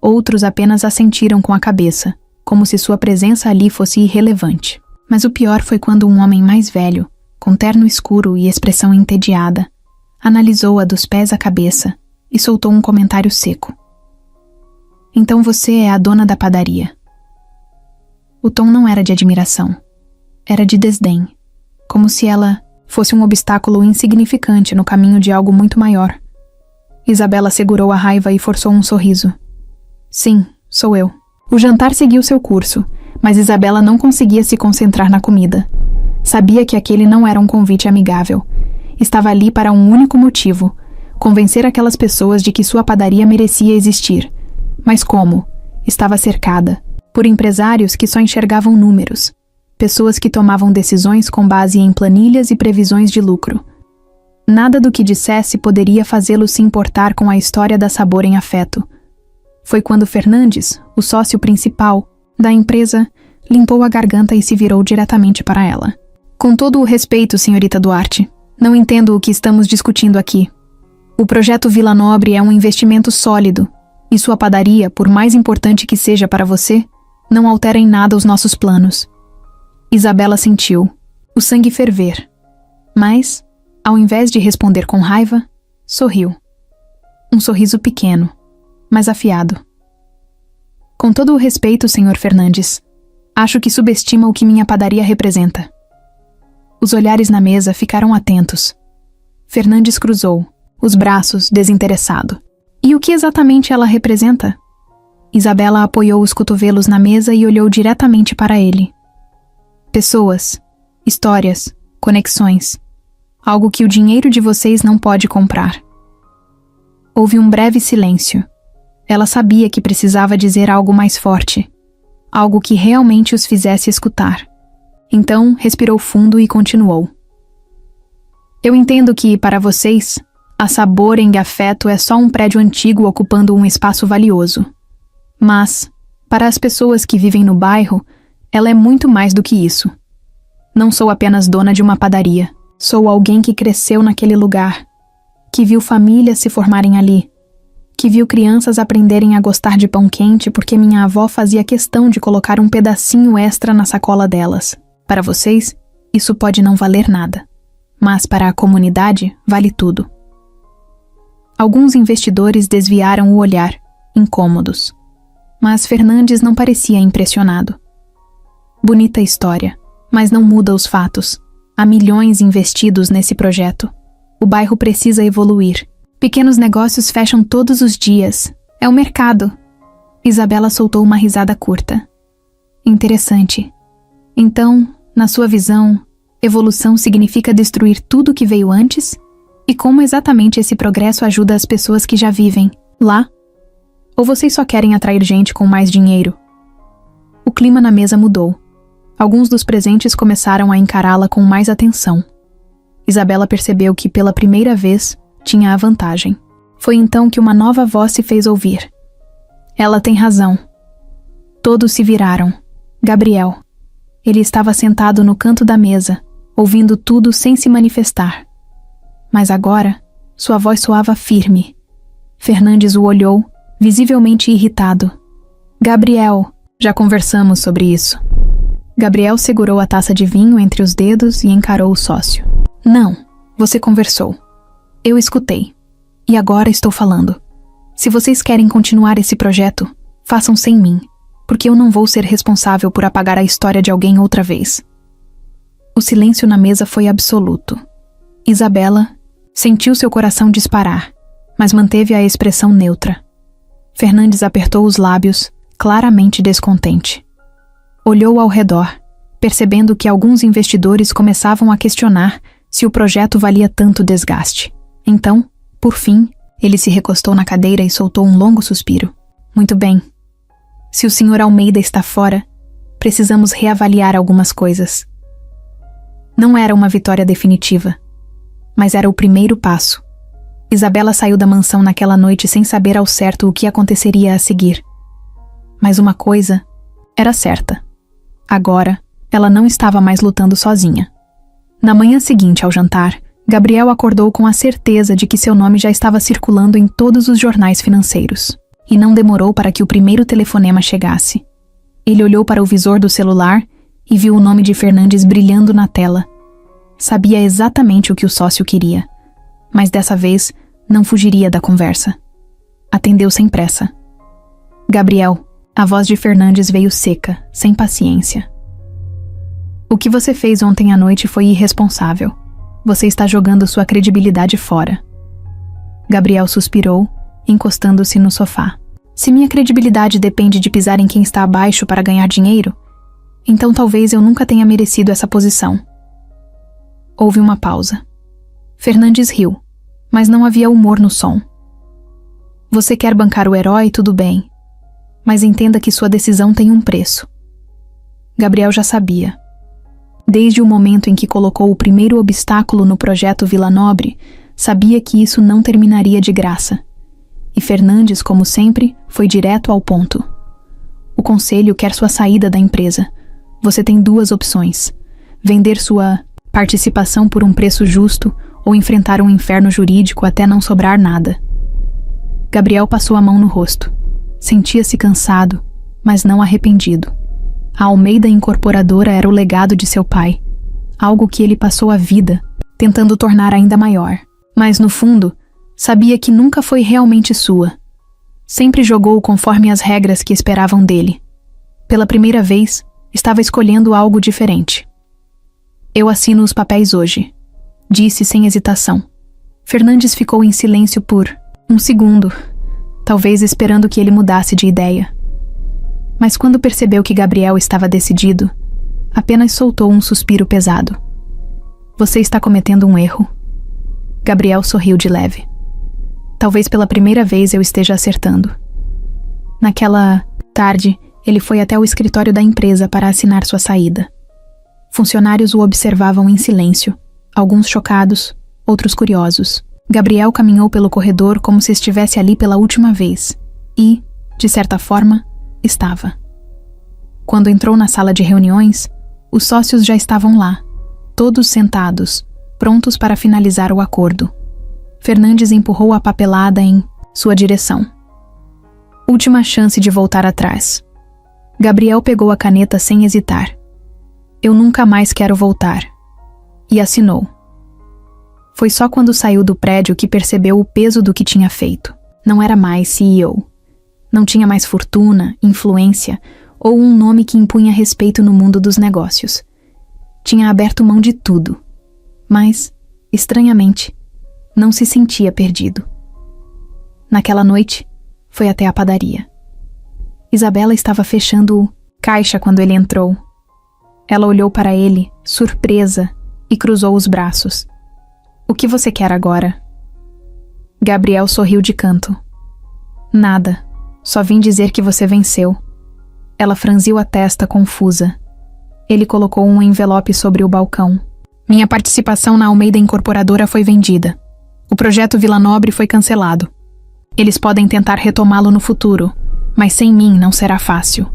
Outros apenas assentiram com a cabeça, como se sua presença ali fosse irrelevante. Mas o pior foi quando um homem mais velho, com terno escuro e expressão entediada, Analisou-a dos pés à cabeça e soltou um comentário seco. Então você é a dona da padaria. O tom não era de admiração. Era de desdém, como se ela fosse um obstáculo insignificante no caminho de algo muito maior. Isabela segurou a raiva e forçou um sorriso. Sim, sou eu. O jantar seguiu seu curso, mas Isabela não conseguia se concentrar na comida. Sabia que aquele não era um convite amigável. Estava ali para um único motivo: convencer aquelas pessoas de que sua padaria merecia existir. Mas como? Estava cercada por empresários que só enxergavam números, pessoas que tomavam decisões com base em planilhas e previsões de lucro. Nada do que dissesse poderia fazê-lo se importar com a história da Sabor em Afeto. Foi quando Fernandes, o sócio principal da empresa, limpou a garganta e se virou diretamente para ela. Com todo o respeito, senhorita Duarte, não entendo o que estamos discutindo aqui. O projeto Vila Nobre é um investimento sólido, e sua padaria, por mais importante que seja para você, não altera em nada os nossos planos. Isabela sentiu o sangue ferver, mas, ao invés de responder com raiva, sorriu. Um sorriso pequeno, mas afiado. Com todo o respeito, senhor Fernandes, acho que subestima o que minha padaria representa. Os olhares na mesa ficaram atentos. Fernandes cruzou os braços, desinteressado. E o que exatamente ela representa? Isabela apoiou os cotovelos na mesa e olhou diretamente para ele. Pessoas, histórias, conexões. Algo que o dinheiro de vocês não pode comprar. Houve um breve silêncio. Ela sabia que precisava dizer algo mais forte. Algo que realmente os fizesse escutar. Então, respirou fundo e continuou. Eu entendo que, para vocês, a Sabor em Afeto é só um prédio antigo ocupando um espaço valioso. Mas, para as pessoas que vivem no bairro, ela é muito mais do que isso. Não sou apenas dona de uma padaria. Sou alguém que cresceu naquele lugar, que viu famílias se formarem ali, que viu crianças aprenderem a gostar de pão quente porque minha avó fazia questão de colocar um pedacinho extra na sacola delas. Para vocês, isso pode não valer nada, mas para a comunidade, vale tudo. Alguns investidores desviaram o olhar, incômodos. Mas Fernandes não parecia impressionado. Bonita história, mas não muda os fatos. Há milhões investidos nesse projeto. O bairro precisa evoluir. Pequenos negócios fecham todos os dias. É o mercado. Isabela soltou uma risada curta. Interessante. Então, na sua visão, evolução significa destruir tudo que veio antes? E como exatamente esse progresso ajuda as pessoas que já vivem lá? Ou vocês só querem atrair gente com mais dinheiro? O clima na mesa mudou. Alguns dos presentes começaram a encará-la com mais atenção. Isabela percebeu que, pela primeira vez, tinha a vantagem. Foi então que uma nova voz se fez ouvir. Ela tem razão. Todos se viraram. Gabriel. Ele estava sentado no canto da mesa, ouvindo tudo sem se manifestar. Mas agora, sua voz soava firme. Fernandes o olhou, visivelmente irritado. Gabriel, já conversamos sobre isso. Gabriel segurou a taça de vinho entre os dedos e encarou o sócio. Não, você conversou. Eu escutei. E agora estou falando. Se vocês querem continuar esse projeto, façam sem mim, porque eu não vou ser responsável por apagar a história de alguém outra vez. O silêncio na mesa foi absoluto. Isabela sentiu seu coração disparar, mas manteve a expressão neutra. Fernandes apertou os lábios, claramente descontente. Olhou ao redor, percebendo que alguns investidores começavam a questionar se o projeto valia tanto desgaste. Então, por fim, ele se recostou na cadeira e soltou um longo suspiro. Muito bem. Se o Sr. Almeida está fora, precisamos reavaliar algumas coisas. Não era uma vitória definitiva, mas era o primeiro passo. Isabela saiu da mansão naquela noite sem saber ao certo o que aconteceria a seguir. Mas uma coisa era certa. Agora, ela não estava mais lutando sozinha. Na manhã seguinte ao jantar, Gabriel acordou com a certeza de que seu nome já estava circulando em todos os jornais financeiros. E não demorou para que o primeiro telefonema chegasse. Ele olhou para o visor do celular e viu o nome de Fernandes brilhando na tela. Sabia exatamente o que o sócio queria, mas dessa vez não fugiria da conversa. Atendeu sem pressa. Gabriel, a voz de Fernandes veio seca, sem paciência. O que você fez ontem à noite foi irresponsável. Você está jogando sua credibilidade fora. Gabriel suspirou, encostando-se no sofá. Se minha credibilidade depende de pisar em quem está abaixo para ganhar dinheiro, então talvez eu nunca tenha merecido essa posição. Houve uma pausa. Fernandes riu, mas não havia humor no som. Você quer bancar o herói, tudo bem, mas entenda que sua decisão tem um preço. Gabriel já sabia. Desde o momento em que colocou o primeiro obstáculo no projeto Vila Nobre, sabia que isso não terminaria de graça. E Fernandes, como sempre, foi direto ao ponto. O conselho quer sua saída da empresa. Você tem duas opções: vender sua participação por um preço justo ou enfrentar um inferno jurídico até não sobrar nada. Gabriel passou a mão no rosto. Sentia-se cansado, mas não arrependido. A Almeida Incorporadora era o legado de seu pai, algo que ele passou a vida tentando tornar ainda maior. Mas, no fundo, sabia que nunca foi realmente sua. Sempre jogou conforme as regras que esperavam dele. Pela primeira vez, estava escolhendo algo diferente. Eu assino os papéis hoje, disse sem hesitação. Fernandes ficou em silêncio por um segundo, talvez esperando que ele mudasse de ideia. Mas quando percebeu que Gabriel estava decidido, apenas soltou um suspiro pesado. Você está cometendo um erro. Gabriel sorriu de leve. Talvez pela primeira vez eu esteja acertando. Naquela tarde, ele foi até o escritório da empresa para assinar sua saída. Funcionários o observavam em silêncio, alguns chocados, outros curiosos. Gabriel caminhou pelo corredor como se estivesse ali pela última vez e, de certa forma, estava. Quando entrou na sala de reuniões, os sócios já estavam lá, todos sentados, prontos para finalizar o acordo. Fernandes empurrou a papelada em sua direção. Última chance de voltar atrás. Gabriel pegou a caneta sem hesitar. Eu nunca mais quero voltar. E assinou. Foi só quando saiu do prédio que percebeu o peso do que tinha feito. Não era mais CEO. Não tinha mais fortuna, influência ou um nome que impunha respeito no mundo dos negócios. Tinha aberto mão de tudo. Mas, estranhamente, não se sentia perdido. Naquela noite, foi até a padaria. Isabela estava fechando o caixa quando ele entrou. Ela olhou para ele, surpresa, e cruzou os braços. O que você quer agora? Gabriel sorriu de canto. Nada. Só vim dizer que você venceu. Ela franziu a testa, confusa. Ele colocou um envelope sobre o balcão. Minha participação na Almeida Incorporadora foi vendida. O projeto Vila Nobre foi cancelado. Eles podem tentar retomá-lo no futuro, mas sem mim não será fácil.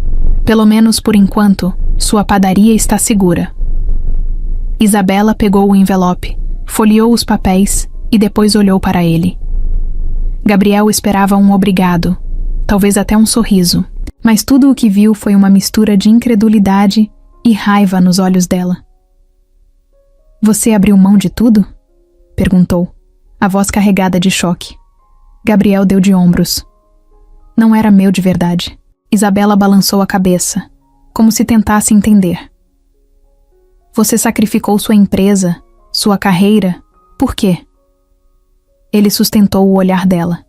Pelo menos por enquanto, sua padaria está segura. Isabela pegou o envelope, folheou os papéis e depois olhou para ele. Gabriel esperava um obrigado, talvez até um sorriso, mas tudo o que viu foi uma mistura de incredulidade e raiva nos olhos dela. Você abriu mão de tudo? Perguntou, a voz carregada de choque. Gabriel deu de ombros. Não era meu de verdade. Isabela balançou a cabeça, como se tentasse entender. Você sacrificou sua empresa, sua carreira, por quê? Ele sustentou o olhar dela.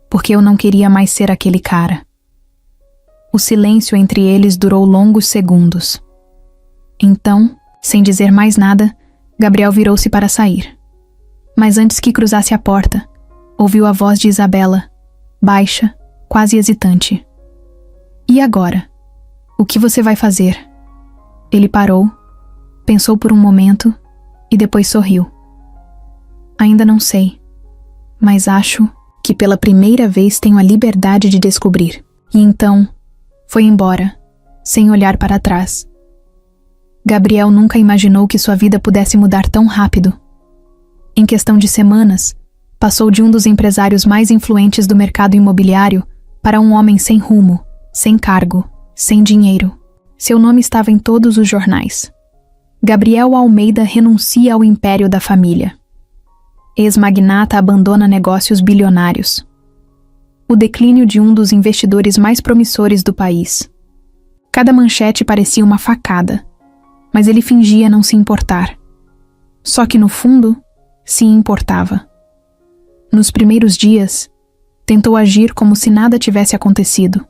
Porque eu não queria mais ser aquele cara. O silêncio entre eles durou longos segundos. Então, sem dizer mais nada, Gabriel virou-se para sair. Mas antes que cruzasse a porta, ouviu a voz de Isabela, baixa, quase hesitante. E agora? O que você vai fazer? Ele parou, pensou por um momento e depois sorriu. Ainda não sei, mas acho que pela primeira vez tenho a liberdade de descobrir. E então, foi embora, sem olhar para trás. Gabriel nunca imaginou que sua vida pudesse mudar tão rápido. Em questão de semanas, passou de um dos empresários mais influentes do mercado imobiliário para um homem sem rumo, sem cargo, sem dinheiro. Seu nome estava em todos os jornais. Gabriel Almeida renuncia ao império da família. ex-magnata abandona negócios bilionários. O declínio de um dos investidores mais promissores do país. Cada manchete parecia uma facada, mas ele fingia não se importar. Só que no fundo, se importava. Nos primeiros dias, tentou agir como se nada tivesse acontecido.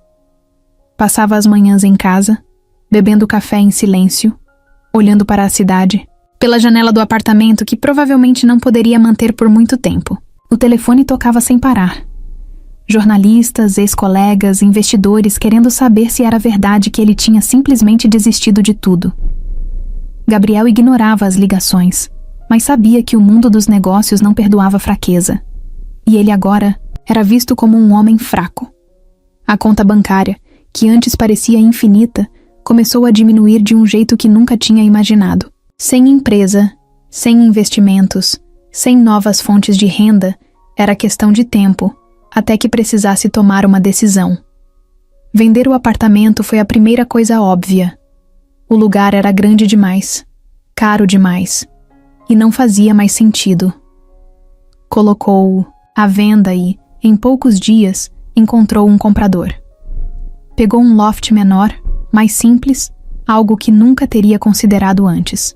Passava as manhãs em casa, bebendo café em silêncio, olhando para a cidade, pela janela do apartamento que provavelmente não poderia manter por muito tempo. O telefone tocava sem parar. Jornalistas, ex-colegas, investidores querendo saber se era verdade que ele tinha simplesmente desistido de tudo. Gabriel ignorava as ligações, mas sabia que o mundo dos negócios não perdoava fraqueza. E ele agora era visto como um homem fraco. A conta bancária, que antes parecia infinita, começou a diminuir de um jeito que nunca tinha imaginado. Sem empresa, sem investimentos, sem novas fontes de renda, era questão de tempo, até que precisasse tomar uma decisão. Vender o apartamento foi a primeira coisa óbvia. O lugar era grande demais, caro demais, e não fazia mais sentido. Colocou-o à venda e, em poucos dias, encontrou um comprador. Pegou um loft menor, mais simples, algo que nunca teria considerado antes.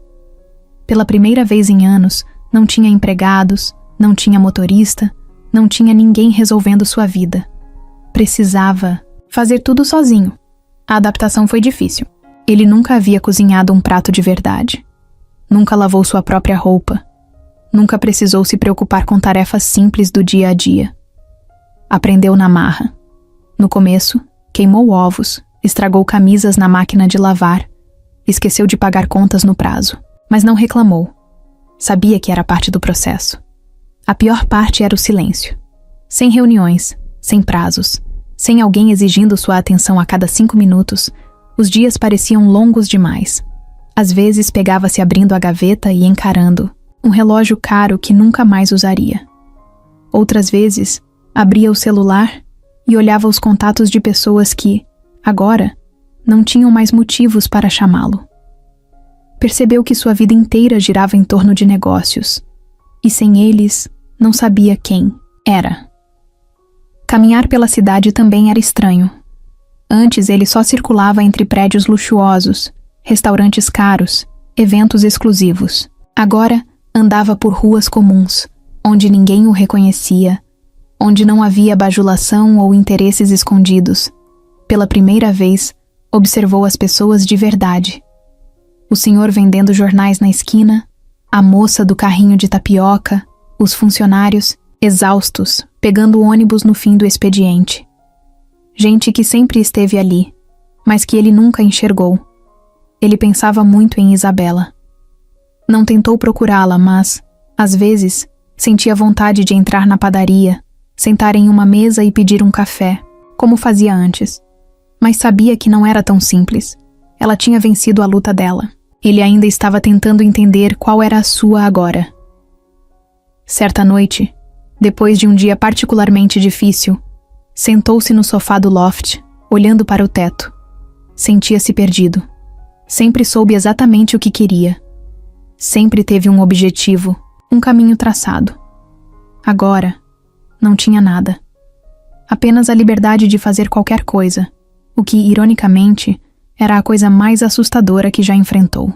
Pela primeira vez em anos, não tinha empregados, não tinha motorista, não tinha ninguém resolvendo sua vida. Precisava fazer tudo sozinho. A adaptação foi difícil. Ele nunca havia cozinhado um prato de verdade. Nunca lavou sua própria roupa. Nunca precisou se preocupar com tarefas simples do dia a dia. Aprendeu na marra. No começo, queimou ovos, estragou camisas na máquina de lavar, esqueceu de pagar contas no prazo, mas não reclamou. Sabia que era parte do processo. A pior parte era o silêncio. Sem reuniões, sem prazos, sem alguém exigindo sua atenção a cada 5 minutos, os dias pareciam longos demais. Às vezes pegava-se abrindo a gaveta e encarando um relógio caro que nunca mais usaria. Outras vezes, abria o celular e olhava os contatos de pessoas que, agora, não tinham mais motivos para chamá-lo. Percebeu que sua vida inteira girava em torno de negócios, e sem eles, não sabia quem era. Caminhar pela cidade também era estranho. Antes ele só circulava entre prédios luxuosos, restaurantes caros, eventos exclusivos. Agora andava por ruas comuns, onde ninguém o reconhecia, onde não havia bajulação ou interesses escondidos. Pela primeira vez, observou as pessoas de verdade. O senhor vendendo jornais na esquina, a moça do carrinho de tapioca, os funcionários, exaustos, pegando o ônibus no fim do expediente. Gente que sempre esteve ali, mas que ele nunca enxergou. Ele pensava muito em Isabela. Não tentou procurá-la, mas, às vezes, sentia vontade de entrar na padaria, sentar em uma mesa e pedir um café, como fazia antes. Mas sabia que não era tão simples. Ela tinha vencido a luta dela. Ele ainda estava tentando entender qual era a sua agora. Certa noite, depois de um dia particularmente difícil, sentou-se no sofá do loft, olhando para o teto. Sentia-se perdido. Sempre soube exatamente o que queria. Sempre teve um objetivo, um caminho traçado. Agora, não tinha nada. Apenas a liberdade de fazer qualquer coisa, o que, ironicamente, era a coisa mais assustadora que já enfrentou.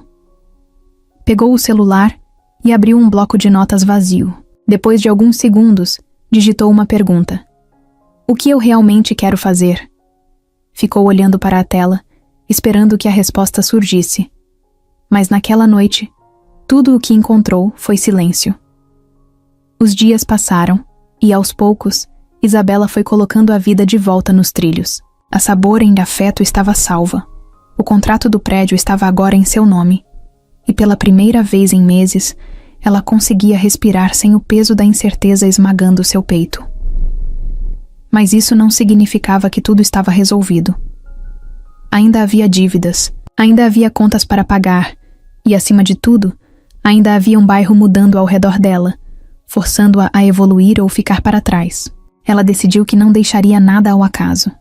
Pegou o celular e abriu um bloco de notas vazio. Depois de alguns segundos, digitou uma pergunta. O que eu realmente quero fazer? Ficou olhando para a tela, esperando que a resposta surgisse. Mas naquela noite, tudo o que encontrou foi silêncio. Os dias passaram, e aos poucos, Isabela foi colocando a vida de volta nos trilhos. A Sabor de Afeto estava salva. O contrato do prédio estava agora em seu nome. E pela primeira vez em meses, ela conseguia respirar sem o peso da incerteza esmagando seu peito. Mas isso não significava que tudo estava resolvido. Ainda havia dívidas, ainda havia contas para pagar, e, acima de tudo, ainda havia um bairro mudando ao redor dela, forçando-a a evoluir ou ficar para trás. Ela decidiu que não deixaria nada ao acaso.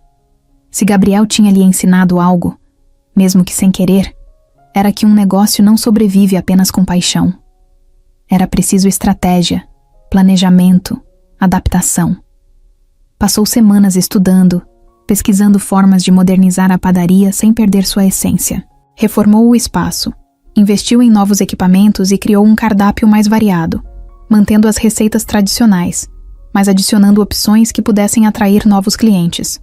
Se Gabriel tinha lhe ensinado algo, mesmo que sem querer, era que um negócio não sobrevive apenas com paixão. Era preciso estratégia, planejamento, adaptação. Passou semanas estudando, pesquisando formas de modernizar a padaria sem perder sua essência. Reformou o espaço, investiu em novos equipamentos e criou um cardápio mais variado, mantendo as receitas tradicionais, mas adicionando opções que pudessem atrair novos clientes.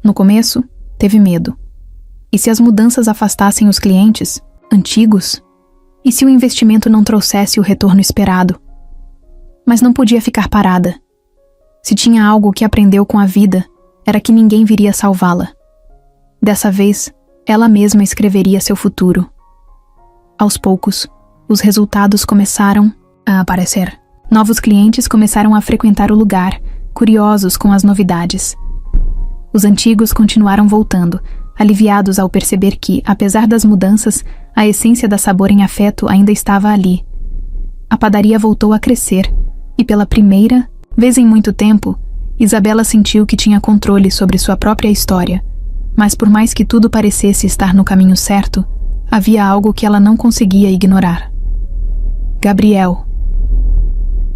No começo, teve medo. E se as mudanças afastassem os clientes, antigos? E se o investimento não trouxesse o retorno esperado? Mas não podia ficar parada. Se tinha algo que aprendeu com a vida, era que ninguém viria salvá-la. Dessa vez, ela mesma escreveria seu futuro. Aos poucos, os resultados começaram a aparecer. Novos clientes começaram a frequentar o lugar, curiosos com as novidades. Os antigos continuaram voltando, aliviados ao perceber que, apesar das mudanças, a essência da Sabor em Afeto ainda estava ali. A padaria voltou a crescer, e pela primeira vez em muito tempo, Isabela sentiu que tinha controle sobre sua própria história, mas por mais que tudo parecesse estar no caminho certo, havia algo que ela não conseguia ignorar. Gabriel.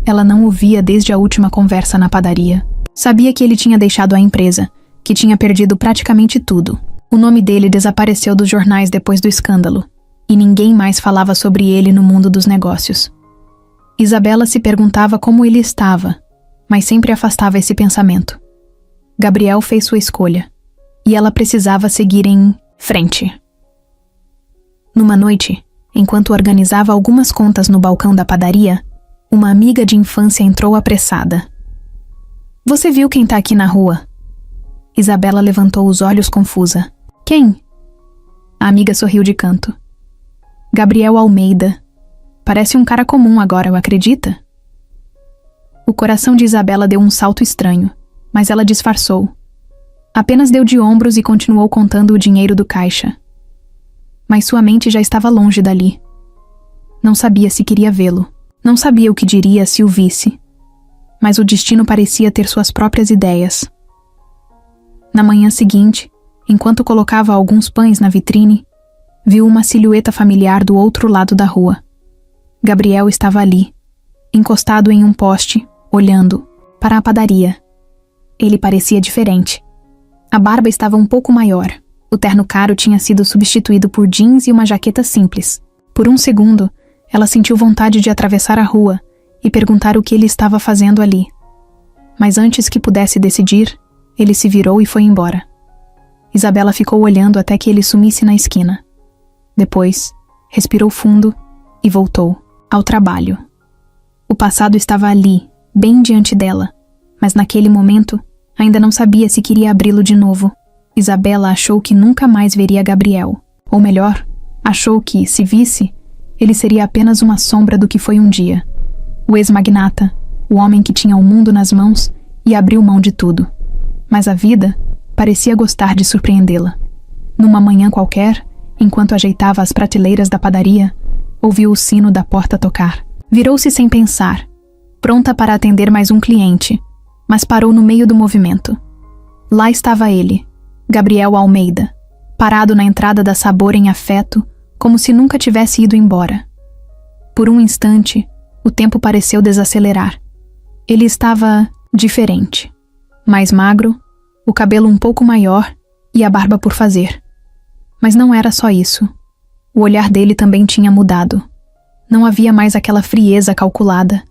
Ela não o via desde a última conversa na padaria. Sabia que ele tinha deixado a empresa, que tinha perdido praticamente tudo. O nome dele desapareceu dos jornais depois do escândalo, e ninguém mais falava sobre ele no mundo dos negócios. Isabela se perguntava como ele estava, mas sempre afastava esse pensamento. Gabriel fez sua escolha, e ela precisava seguir em frente. Numa noite, enquanto organizava algumas contas no balcão da padaria, uma amiga de infância entrou apressada. "Você viu quem tá aqui na rua?" Isabela levantou os olhos confusa. "Quem?" A amiga sorriu de canto. "Gabriel Almeida. Parece um cara comum agora, acredita?" O coração de Isabela deu um salto estranho, mas ela disfarçou. Apenas deu de ombros e continuou contando o dinheiro do caixa. Mas sua mente já estava longe dali. Não sabia se queria vê-lo. Não sabia o que diria se o visse. Mas o destino parecia ter suas próprias ideias. Na manhã seguinte, enquanto colocava alguns pães na vitrine, viu uma silhueta familiar do outro lado da rua. Gabriel estava ali, encostado em um poste, olhando para a padaria. Ele parecia diferente. A barba estava um pouco maior. O terno caro tinha sido substituído por jeans e uma jaqueta simples. Por um segundo, ela sentiu vontade de atravessar a rua e perguntar o que ele estava fazendo ali. Mas antes que pudesse decidir, ele se virou e foi embora. Isabela ficou olhando até que ele sumisse na esquina. Depois, respirou fundo e voltou ao trabalho. O passado estava ali, bem diante dela, mas naquele momento, ainda não sabia se queria abri-lo de novo. Isabela achou que nunca mais veria Gabriel. Ou melhor, achou que, se visse, ele seria apenas uma sombra do que foi um dia. O ex-magnata, o homem que tinha o mundo nas mãos e abriu mão de tudo. Mas a vida parecia gostar de surpreendê-la. Numa manhã qualquer, enquanto ajeitava as prateleiras da padaria, ouviu o sino da porta tocar. Virou-se sem pensar, pronta para atender mais um cliente, mas parou no meio do movimento. Lá estava ele, Gabriel Almeida, parado na entrada da Sabor em Afeto, como se nunca tivesse ido embora. Por um instante, o tempo pareceu desacelerar. Ele estava diferente. Mais magro, o cabelo um pouco maior e a barba por fazer. Mas não era só isso. O olhar dele também tinha mudado. Não havia mais aquela frieza calculada,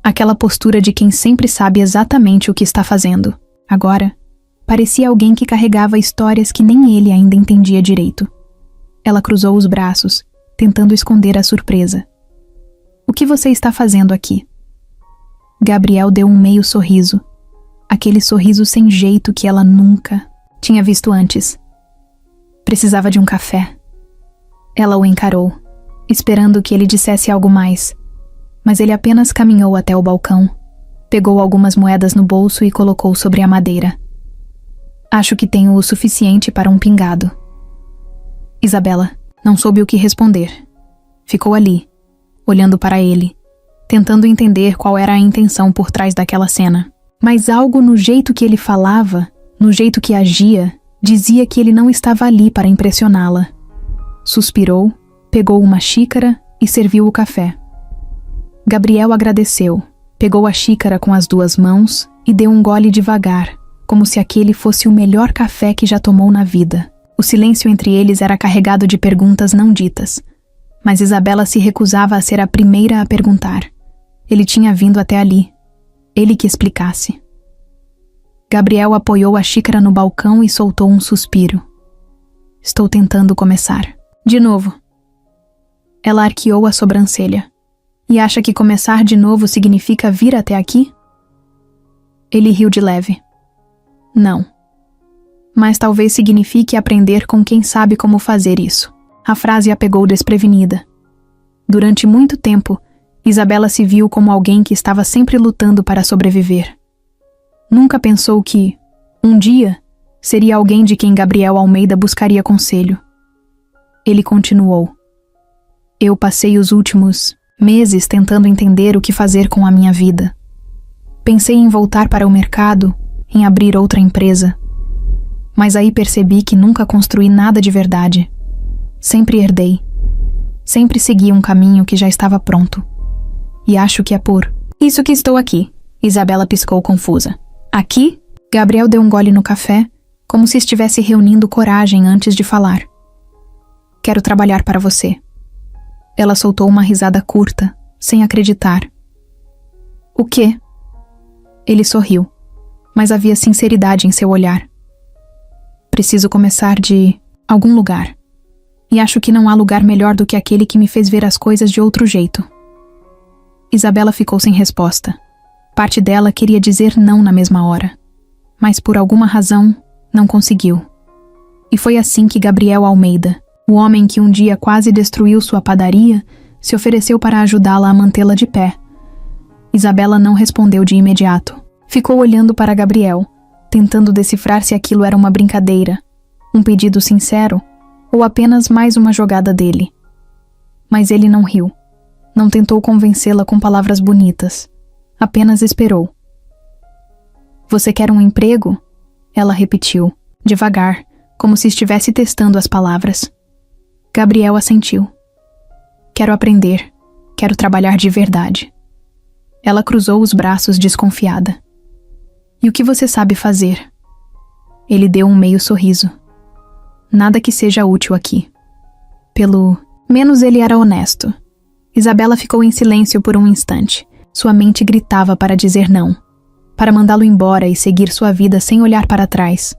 aquela postura de quem sempre sabe exatamente o que está fazendo. Agora, parecia alguém que carregava histórias que nem ele ainda entendia direito. Ela cruzou os braços, tentando esconder a surpresa. "O que você está fazendo aqui?" Gabriel deu um meio sorriso, aquele sorriso sem jeito que ela nunca tinha visto antes. Precisava de um café. Ela o encarou, esperando que ele dissesse algo mais, mas ele apenas caminhou até o balcão, pegou algumas moedas no bolso e colocou sobre a madeira. "Acho que tenho o suficiente para um pingado." Isabela não soube o que responder. Ficou ali, olhando para ele, tentando entender qual era a intenção por trás daquela cena. Mas algo no jeito que ele falava, no jeito que agia, dizia que ele não estava ali para impressioná-la. Suspirou, pegou uma xícara e serviu o café. Gabriel agradeceu, Pegou a xícara com as 2 mãos e deu um gole devagar, como se aquele fosse o melhor café que já tomou na vida. O silêncio entre eles era carregado de perguntas não ditas, mas Isabela se recusava a ser a primeira a perguntar. Ele tinha vindo até ali. Ele que explicasse. Gabriel apoiou a xícara no balcão e soltou um suspiro. Estou tentando começar. De novo. Ela arqueou a sobrancelha. E acha que começar de novo significa vir até aqui? Ele riu de leve. Não. Mas talvez signifique aprender com quem sabe como fazer isso. A frase a pegou desprevenida. Durante muito tempo, Isabela se viu como alguém que estava sempre lutando para sobreviver. Nunca pensou que, um dia, seria alguém de quem Gabriel Almeida buscaria conselho. Ele continuou. Eu passei os últimos meses tentando entender o que fazer com a minha vida. Pensei em voltar para o mercado, em abrir outra empresa. Mas aí percebi que nunca construí nada de verdade. Sempre herdei. Sempre segui um caminho que já estava pronto. E acho que é por isso que estou aqui. Isabela piscou confusa. Aqui? Gabriel deu um gole no café, como se estivesse reunindo coragem antes de falar. Quero trabalhar para você. Ela soltou uma risada curta, sem acreditar. O quê? Ele sorriu, mas havia sinceridade em seu olhar. Preciso começar de algum lugar. E acho que não há lugar melhor do que aquele que me fez ver as coisas de outro jeito. Isabela ficou sem resposta. Parte dela queria dizer não na mesma hora, mas por alguma razão não conseguiu. E foi assim que Gabriel Almeida, o homem que um dia quase destruiu sua padaria, se ofereceu para ajudá-la a mantê-la de pé. Isabela não respondeu de imediato. Ficou olhando para Gabriel, tentando decifrar se aquilo era uma brincadeira, um pedido sincero ou apenas mais uma jogada dele. Mas ele não riu. Não tentou convencê-la com palavras bonitas. Apenas esperou. Você quer um emprego? Ela repetiu, devagar, como se estivesse testando as palavras. Gabriel assentiu. Quero aprender. Quero trabalhar de verdade. Ela cruzou os braços desconfiada. E o que você sabe fazer? Ele deu um meio sorriso. Nada que seja útil aqui. Pelo menos ele era honesto. Isabela ficou em silêncio por um instante. Sua mente gritava para dizer não, para mandá-lo embora e seguir sua vida sem olhar para trás.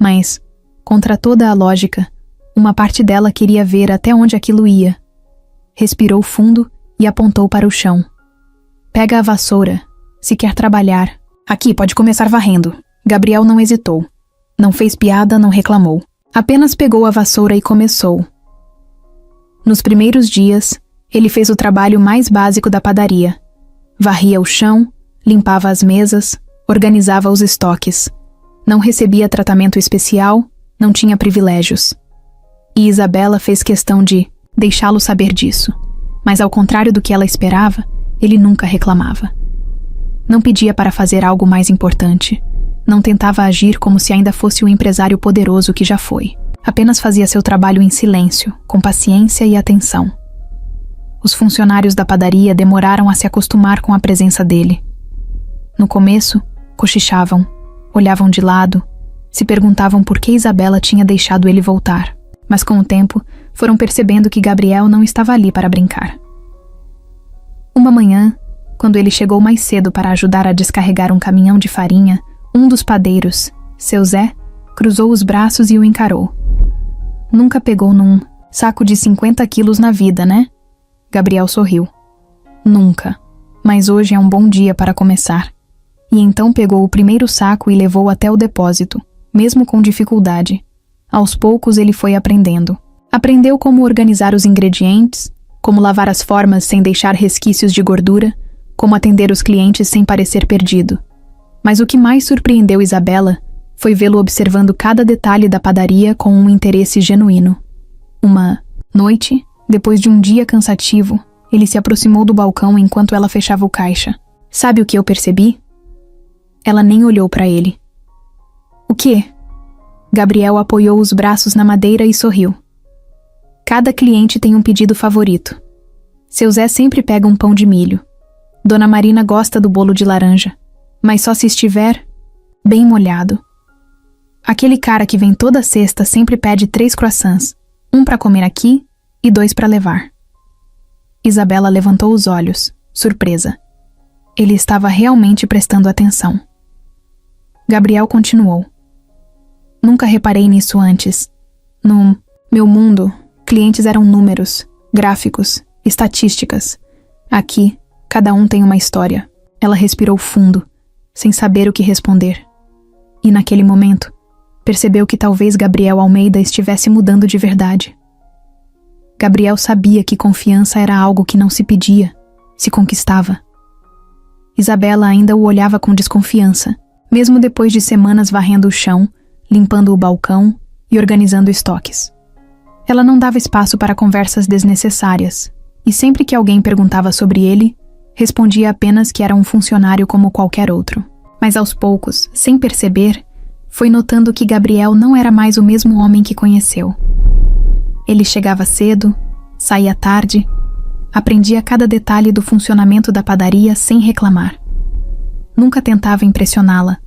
Mas, contra toda a lógica, uma parte dela queria ver até onde aquilo ia. Respirou fundo e apontou para o chão. Pega a vassoura, se quer trabalhar. Aqui, pode começar varrendo. Gabriel não hesitou. Não fez piada, não reclamou. Apenas pegou a vassoura e começou. Nos primeiros dias, ele fez o trabalho mais básico da padaria. Varria o chão, limpava as mesas, organizava os estoques. Não recebia tratamento especial, não tinha privilégios. E Isabela fez questão de deixá-lo saber disso. Mas ao contrário do que ela esperava, ele nunca reclamava. Não pedia para fazer algo mais importante. Não tentava agir como se ainda fosse o empresário poderoso que já foi. Apenas fazia seu trabalho em silêncio, com paciência e atenção. Os funcionários da padaria demoraram a se acostumar com a presença dele. No começo, cochichavam, olhavam de lado, se perguntavam por que Isabela tinha deixado ele voltar. Mas com o tempo, foram percebendo que Gabriel não estava ali para brincar. Uma manhã, quando ele chegou mais cedo para ajudar a descarregar um caminhão de farinha, um dos padeiros, seu Zé, cruzou os braços e o encarou. Nunca pegou num saco de 50 quilos na vida, né? Gabriel sorriu. Nunca. Mas hoje é um bom dia para começar. E então pegou o primeiro saco e levou até o depósito, mesmo com dificuldade. Aos poucos ele foi aprendendo. Aprendeu como organizar os ingredientes, como lavar as formas sem deixar resquícios de gordura, como atender os clientes sem parecer perdido. Mas o que mais surpreendeu Isabela foi vê-lo observando cada detalhe da padaria com um interesse genuíno. Uma noite, depois de um dia cansativo, ele se aproximou do balcão enquanto ela fechava o caixa. Sabe o que eu percebi? Ela nem olhou para ele. O quê? Gabriel apoiou os braços na madeira e sorriu. Cada cliente tem um pedido favorito. Seu Zé sempre pega um pão de milho. Dona Marina gosta do bolo de laranja, mas só se estiver bem molhado. Aquele cara que vem toda sexta sempre pede 3 croissants, um para comer aqui e 2 para levar. Isabela levantou os olhos, surpresa. Ele estava realmente prestando atenção. Gabriel continuou. Nunca reparei nisso antes. No meu mundo, clientes eram números, gráficos, estatísticas. Aqui, cada um tem uma história. Ela respirou fundo, sem saber o que responder. E naquele momento, percebeu que talvez Gabriel Almeida estivesse mudando de verdade. Gabriel sabia que confiança era algo que não se pedia, se conquistava. Isabela ainda o olhava com desconfiança, mesmo depois de semanas varrendo o chão, limpando o balcão e organizando estoques. Ela não dava espaço para conversas desnecessárias, e sempre que alguém perguntava sobre ele, respondia apenas que era um funcionário como qualquer outro. Mas aos poucos, sem perceber, foi notando que Gabriel não era mais o mesmo homem que conheceu. Ele chegava cedo, saía tarde, aprendia cada detalhe do funcionamento da padaria sem reclamar. Nunca tentava impressioná-la,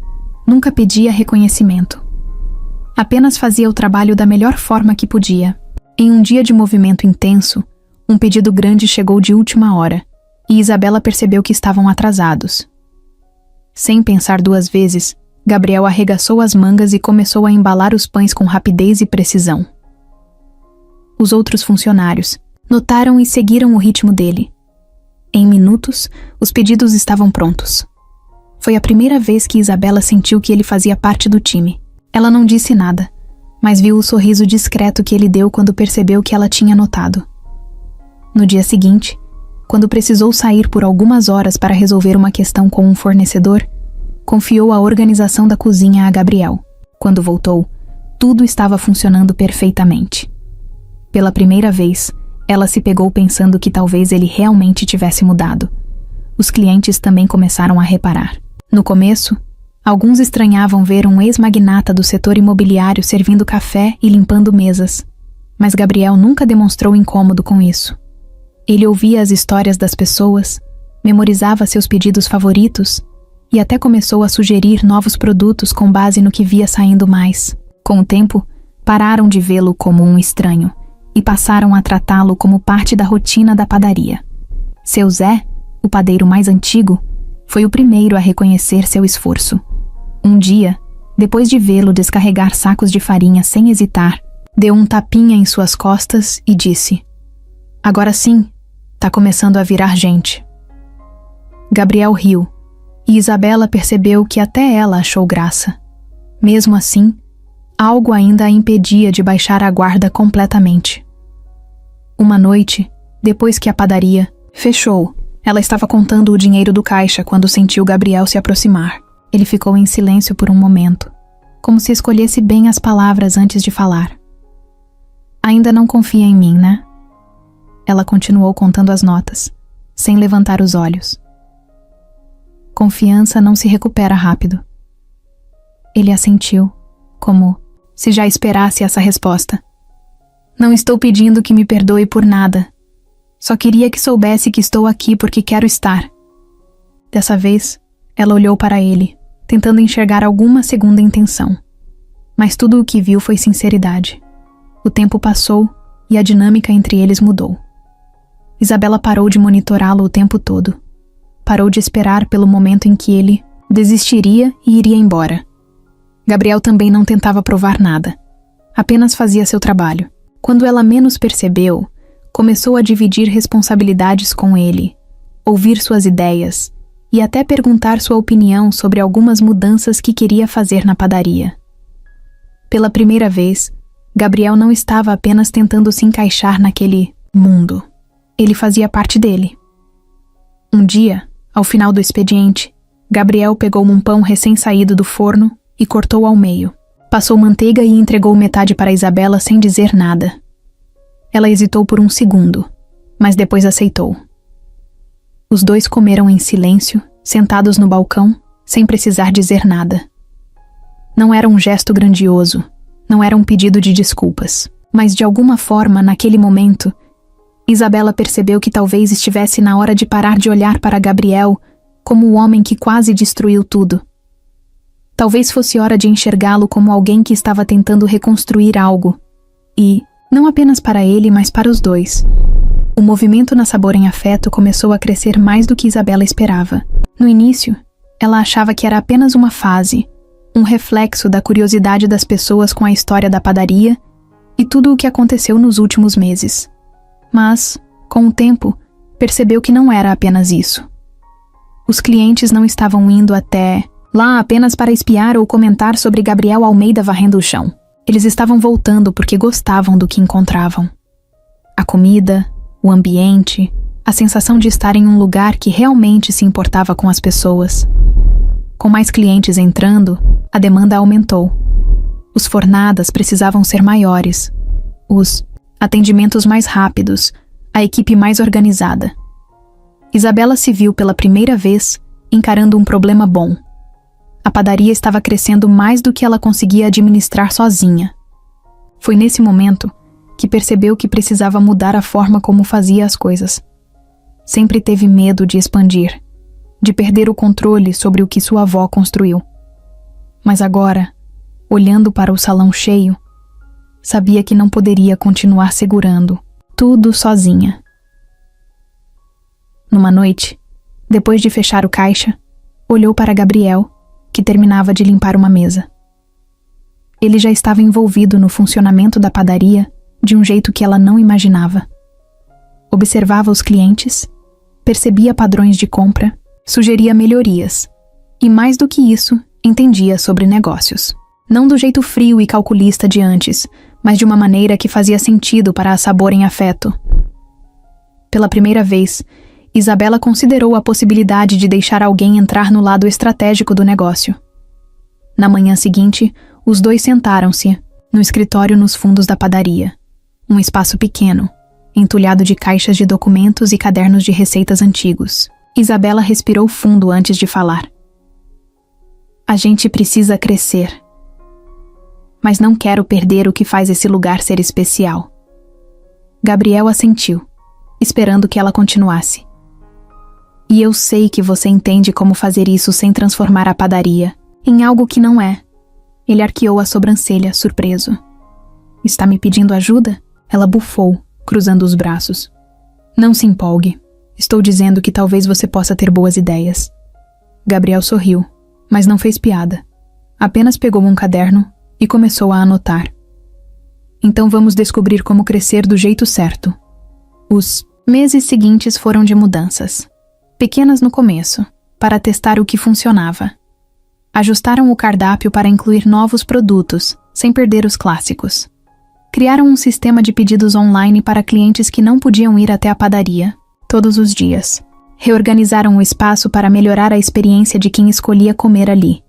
nunca pedia reconhecimento. Apenas fazia o trabalho da melhor forma que podia. Em um dia de movimento intenso, um pedido grande chegou de última hora, e Isabela percebeu que estavam atrasados. Sem pensar 2 vezes, Gabriel arregaçou as mangas e começou a embalar os pães com rapidez e precisão. Os outros funcionários notaram e seguiram o ritmo dele. Em minutos, os pedidos estavam prontos. Foi a primeira vez que Isabela sentiu que ele fazia parte do time. Ela não disse nada, mas viu o sorriso discreto que ele deu quando percebeu que ela tinha notado. No dia seguinte, quando precisou sair por algumas horas para resolver uma questão com um fornecedor, confiou a organização da cozinha a Gabriel. Quando voltou, tudo estava funcionando perfeitamente. Pela primeira vez, ela se pegou pensando que talvez ele realmente tivesse mudado. Os clientes também começaram a reparar. No começo, alguns estranhavam ver um ex-magnata do setor imobiliário servindo café e limpando mesas. Mas Gabriel nunca demonstrou incômodo com isso. Ele ouvia as histórias das pessoas, memorizava seus pedidos favoritos e até começou a sugerir novos produtos com base no que via saindo mais. Com o tempo, pararam de vê-lo como um estranho e passaram a tratá-lo como parte da rotina da padaria. Seu Zé, o padeiro mais antigo, foi o primeiro a reconhecer seu esforço. Um dia, depois de vê-lo descarregar sacos de farinha sem hesitar, deu um tapinha em suas costas e disse: "Agora sim, tá começando a virar gente." Gabriel riu, e Isabela percebeu que até ela achou graça. Mesmo assim, algo ainda a impedia de baixar a guarda completamente. Uma noite, depois que a padaria fechou, ela estava contando o dinheiro do caixa quando sentiu Gabriel se aproximar. Ele ficou em silêncio por um momento, como se escolhesse bem as palavras antes de falar. "Ainda não confia em mim, né?" Ela continuou contando as notas, sem levantar os olhos. Confiança não se recupera rápido. Ele assentiu, como se já esperasse essa resposta. "Não estou pedindo que me perdoe por nada. Só queria que soubesse que estou aqui porque quero estar." Dessa vez, ela olhou para ele, tentando enxergar alguma segunda intenção. Mas tudo o que viu foi sinceridade. O tempo passou e a dinâmica entre eles mudou. Isabela parou de monitorá-lo o tempo todo. Parou de esperar pelo momento em que ele desistiria e iria embora. Gabriel também não tentava provar nada. Apenas fazia seu trabalho. Quando ela menos percebeu, começou a dividir responsabilidades com ele, ouvir suas ideias e até perguntar sua opinião sobre algumas mudanças que queria fazer na padaria. Pela primeira vez, Gabriel não estava apenas tentando se encaixar naquele mundo. Ele fazia parte dele. Um dia, ao final do expediente, Gabriel pegou um pão recém-saído do forno e cortou ao meio. Passou manteiga e entregou metade para Isabela sem dizer nada. Ela hesitou por um segundo, mas depois aceitou. Os dois comeram em silêncio, sentados no balcão, sem precisar dizer nada. Não era um gesto grandioso, não era um pedido de desculpas, mas de alguma forma, naquele momento, Isabela percebeu que talvez estivesse na hora de parar de olhar para Gabriel como o homem que quase destruiu tudo. Talvez fosse hora de enxergá-lo como alguém que estava tentando reconstruir algo. E, não apenas para ele, mas para os dois. O movimento na Sabor em Afeto começou a crescer mais do que Isabela esperava. No início, ela achava que era apenas uma fase, um reflexo da curiosidade das pessoas com a história da padaria e tudo o que aconteceu nos últimos meses. Mas, com o tempo, percebeu que não era apenas isso. Os clientes não estavam indo até lá apenas para espiar ou comentar sobre Gabriel Almeida varrendo o chão. Eles estavam voltando porque gostavam do que encontravam. A comida, o ambiente, a sensação de estar em um lugar que realmente se importava com as pessoas. Com mais clientes entrando, a demanda aumentou. Os fornadas precisavam ser maiores. Os atendimentos mais rápidos, a equipe mais organizada. Isabela se viu pela primeira vez encarando um problema bom. A padaria estava crescendo mais do que ela conseguia administrar sozinha. Foi nesse momento que percebeu que precisava mudar a forma como fazia as coisas. Sempre teve medo de expandir, de perder o controle sobre o que sua avó construiu. Mas agora, olhando para o salão cheio, sabia que não poderia continuar segurando tudo sozinha. Numa noite, depois de fechar o caixa, olhou para Gabriel, que terminava de limpar uma mesa. Ele já estava envolvido no funcionamento da padaria de um jeito que ela não imaginava. Observava os clientes, percebia padrões de compra, sugeria melhorias e, mais do que isso, entendia sobre negócios. Não do jeito frio e calculista de antes, mas de uma maneira que fazia sentido para a Sabor em Afeto. Pela primeira vez, Isabela considerou a possibilidade de deixar alguém entrar no lado estratégico do negócio. Na manhã seguinte, os dois sentaram-se no escritório nos fundos da padaria. Um espaço pequeno, entulhado de caixas de documentos e cadernos de receitas antigos. Isabela respirou fundo antes de falar. A gente precisa crescer. Mas não quero perder o que faz esse lugar ser especial. Gabriel assentiu, esperando que ela continuasse. E eu sei que você entende como fazer isso sem transformar a padaria em algo que não é. Ele arqueou a sobrancelha, surpreso. Está me pedindo ajuda? Ela bufou, cruzando os braços. Não se empolgue. Estou dizendo que talvez você possa ter boas ideias. Gabriel sorriu, mas não fez piada. Apenas pegou um caderno e começou a anotar. Então vamos descobrir como crescer do jeito certo. Os meses seguintes foram de mudanças. Pequenas no começo, para testar o que funcionava. Ajustaram o cardápio para incluir novos produtos, sem perder os clássicos. Criaram um sistema de pedidos online para clientes que não podiam ir até a padaria, todos os dias. Reorganizaram o espaço para melhorar a experiência de quem escolhia comer ali.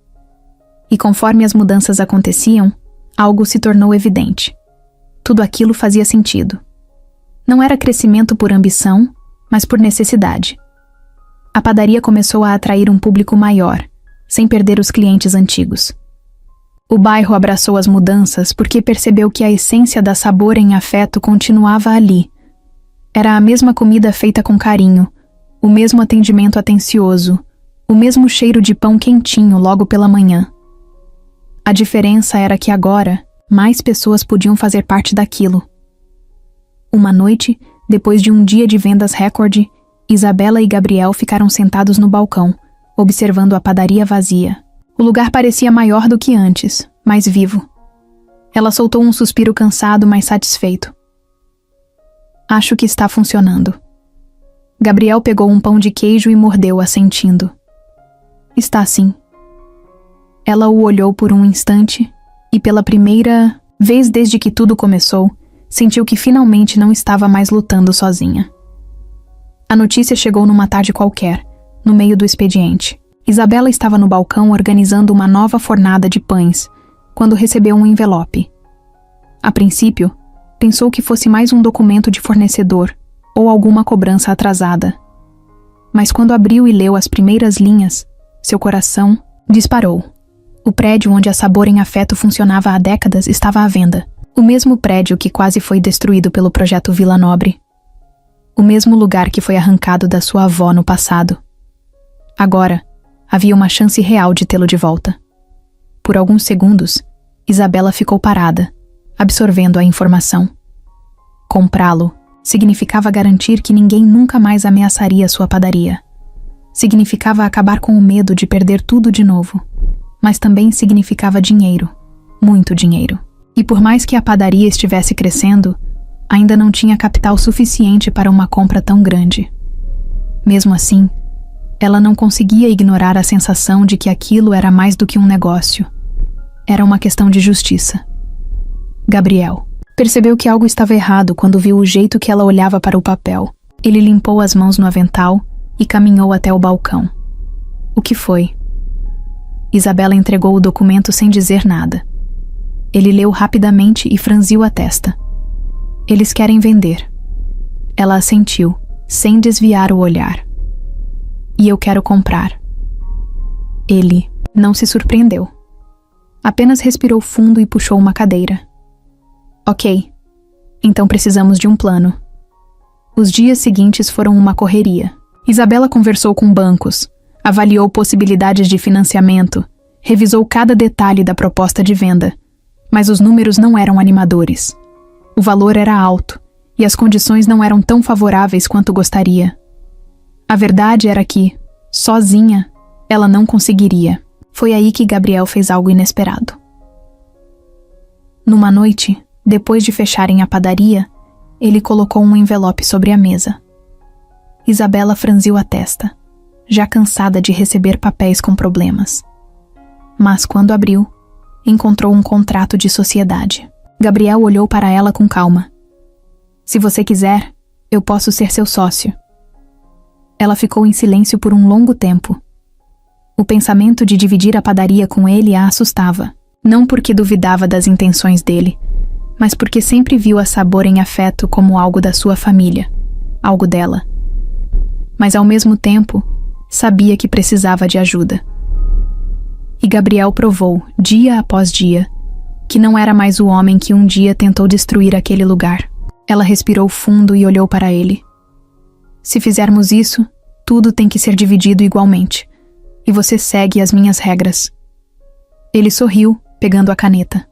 E conforme as mudanças aconteciam, algo se tornou evidente. Tudo aquilo fazia sentido. Não era crescimento por ambição, mas por necessidade. A padaria começou a atrair um público maior, sem perder os clientes antigos. O bairro abraçou as mudanças porque percebeu que a essência da Sabor em Afeto continuava ali. Era a mesma comida feita com carinho, o mesmo atendimento atencioso, o mesmo cheiro de pão quentinho logo pela manhã. A diferença era que agora, mais pessoas podiam fazer parte daquilo. Uma noite, depois de um dia de vendas recorde, Isabela e Gabriel ficaram sentados no balcão, observando a padaria vazia. O lugar parecia maior do que antes, mais vivo. Ela soltou um suspiro cansado, mas satisfeito. Acho que está funcionando. Gabriel pegou um pão de queijo e mordeu, assentindo. Está sim. Ela o olhou por um instante e, pela primeira vez desde que tudo começou, sentiu que finalmente não estava mais lutando sozinha. A notícia chegou numa tarde qualquer, no meio do expediente. Isabela estava no balcão organizando uma nova fornada de pães, quando recebeu um envelope. A princípio, pensou que fosse mais um documento de fornecedor ou alguma cobrança atrasada. Mas quando abriu e leu as primeiras linhas, seu coração disparou. O prédio onde a Sabor em Afeto funcionava há décadas estava à venda. O mesmo prédio que quase foi destruído pelo projeto Vila Nobre. o mesmo lugar que foi arrancado da sua avó no passado. Agora, havia uma chance real de tê-lo de volta. Por alguns segundos, Isabela ficou parada, absorvendo a informação. Comprá-lo significava garantir que ninguém nunca mais ameaçaria sua padaria. Significava acabar com o medo de perder tudo de novo. Mas também significava dinheiro, muito dinheiro. E por mais que a padaria estivesse crescendo, ainda não tinha capital suficiente para uma compra tão grande. Mesmo assim, ela não conseguia ignorar a sensação de que aquilo era mais do que um negócio. Era uma questão de justiça. Gabriel percebeu que algo estava errado quando viu o jeito que ela olhava para o papel. Ele limpou as mãos no avental e caminhou até o balcão. O que foi? Isabela entregou o documento sem dizer nada. Ele leu rapidamente e franziu a testa. Eles querem vender. Ela assentiu, sem desviar o olhar. E eu quero comprar. Ele não se surpreendeu. Apenas respirou fundo e puxou uma cadeira. Ok, então precisamos de um plano. Os dias seguintes foram uma correria. Isabela conversou com bancos, avaliou possibilidades de financiamento, revisou cada detalhe da proposta de venda, mas os números não eram animadores. O valor era alto e as condições não eram tão favoráveis quanto gostaria. A verdade era que, sozinha, ela não conseguiria. Foi aí que Gabriel fez algo inesperado. Numa noite, depois de fecharem a padaria, ele colocou um envelope sobre a mesa. Isabela franziu a testa, já cansada de receber papéis com problemas. Mas quando abriu, encontrou um contrato de sociedade. Gabriel olhou para ela com calma. Se você quiser, eu posso ser seu sócio. Ela ficou em silêncio por um longo tempo. O pensamento de dividir a padaria com ele a assustava, não porque duvidava das intenções dele, mas porque sempre viu a Sabor em Afeto como algo da sua família, algo dela. Mas ao mesmo tempo, sabia que precisava de ajuda. E Gabriel provou, dia após dia, que não era mais o homem que um dia tentou destruir aquele lugar. Ela respirou fundo e olhou para ele. Se fizermos isso, tudo tem que ser dividido igualmente. E você segue as minhas regras. Ele sorriu, pegando a caneta.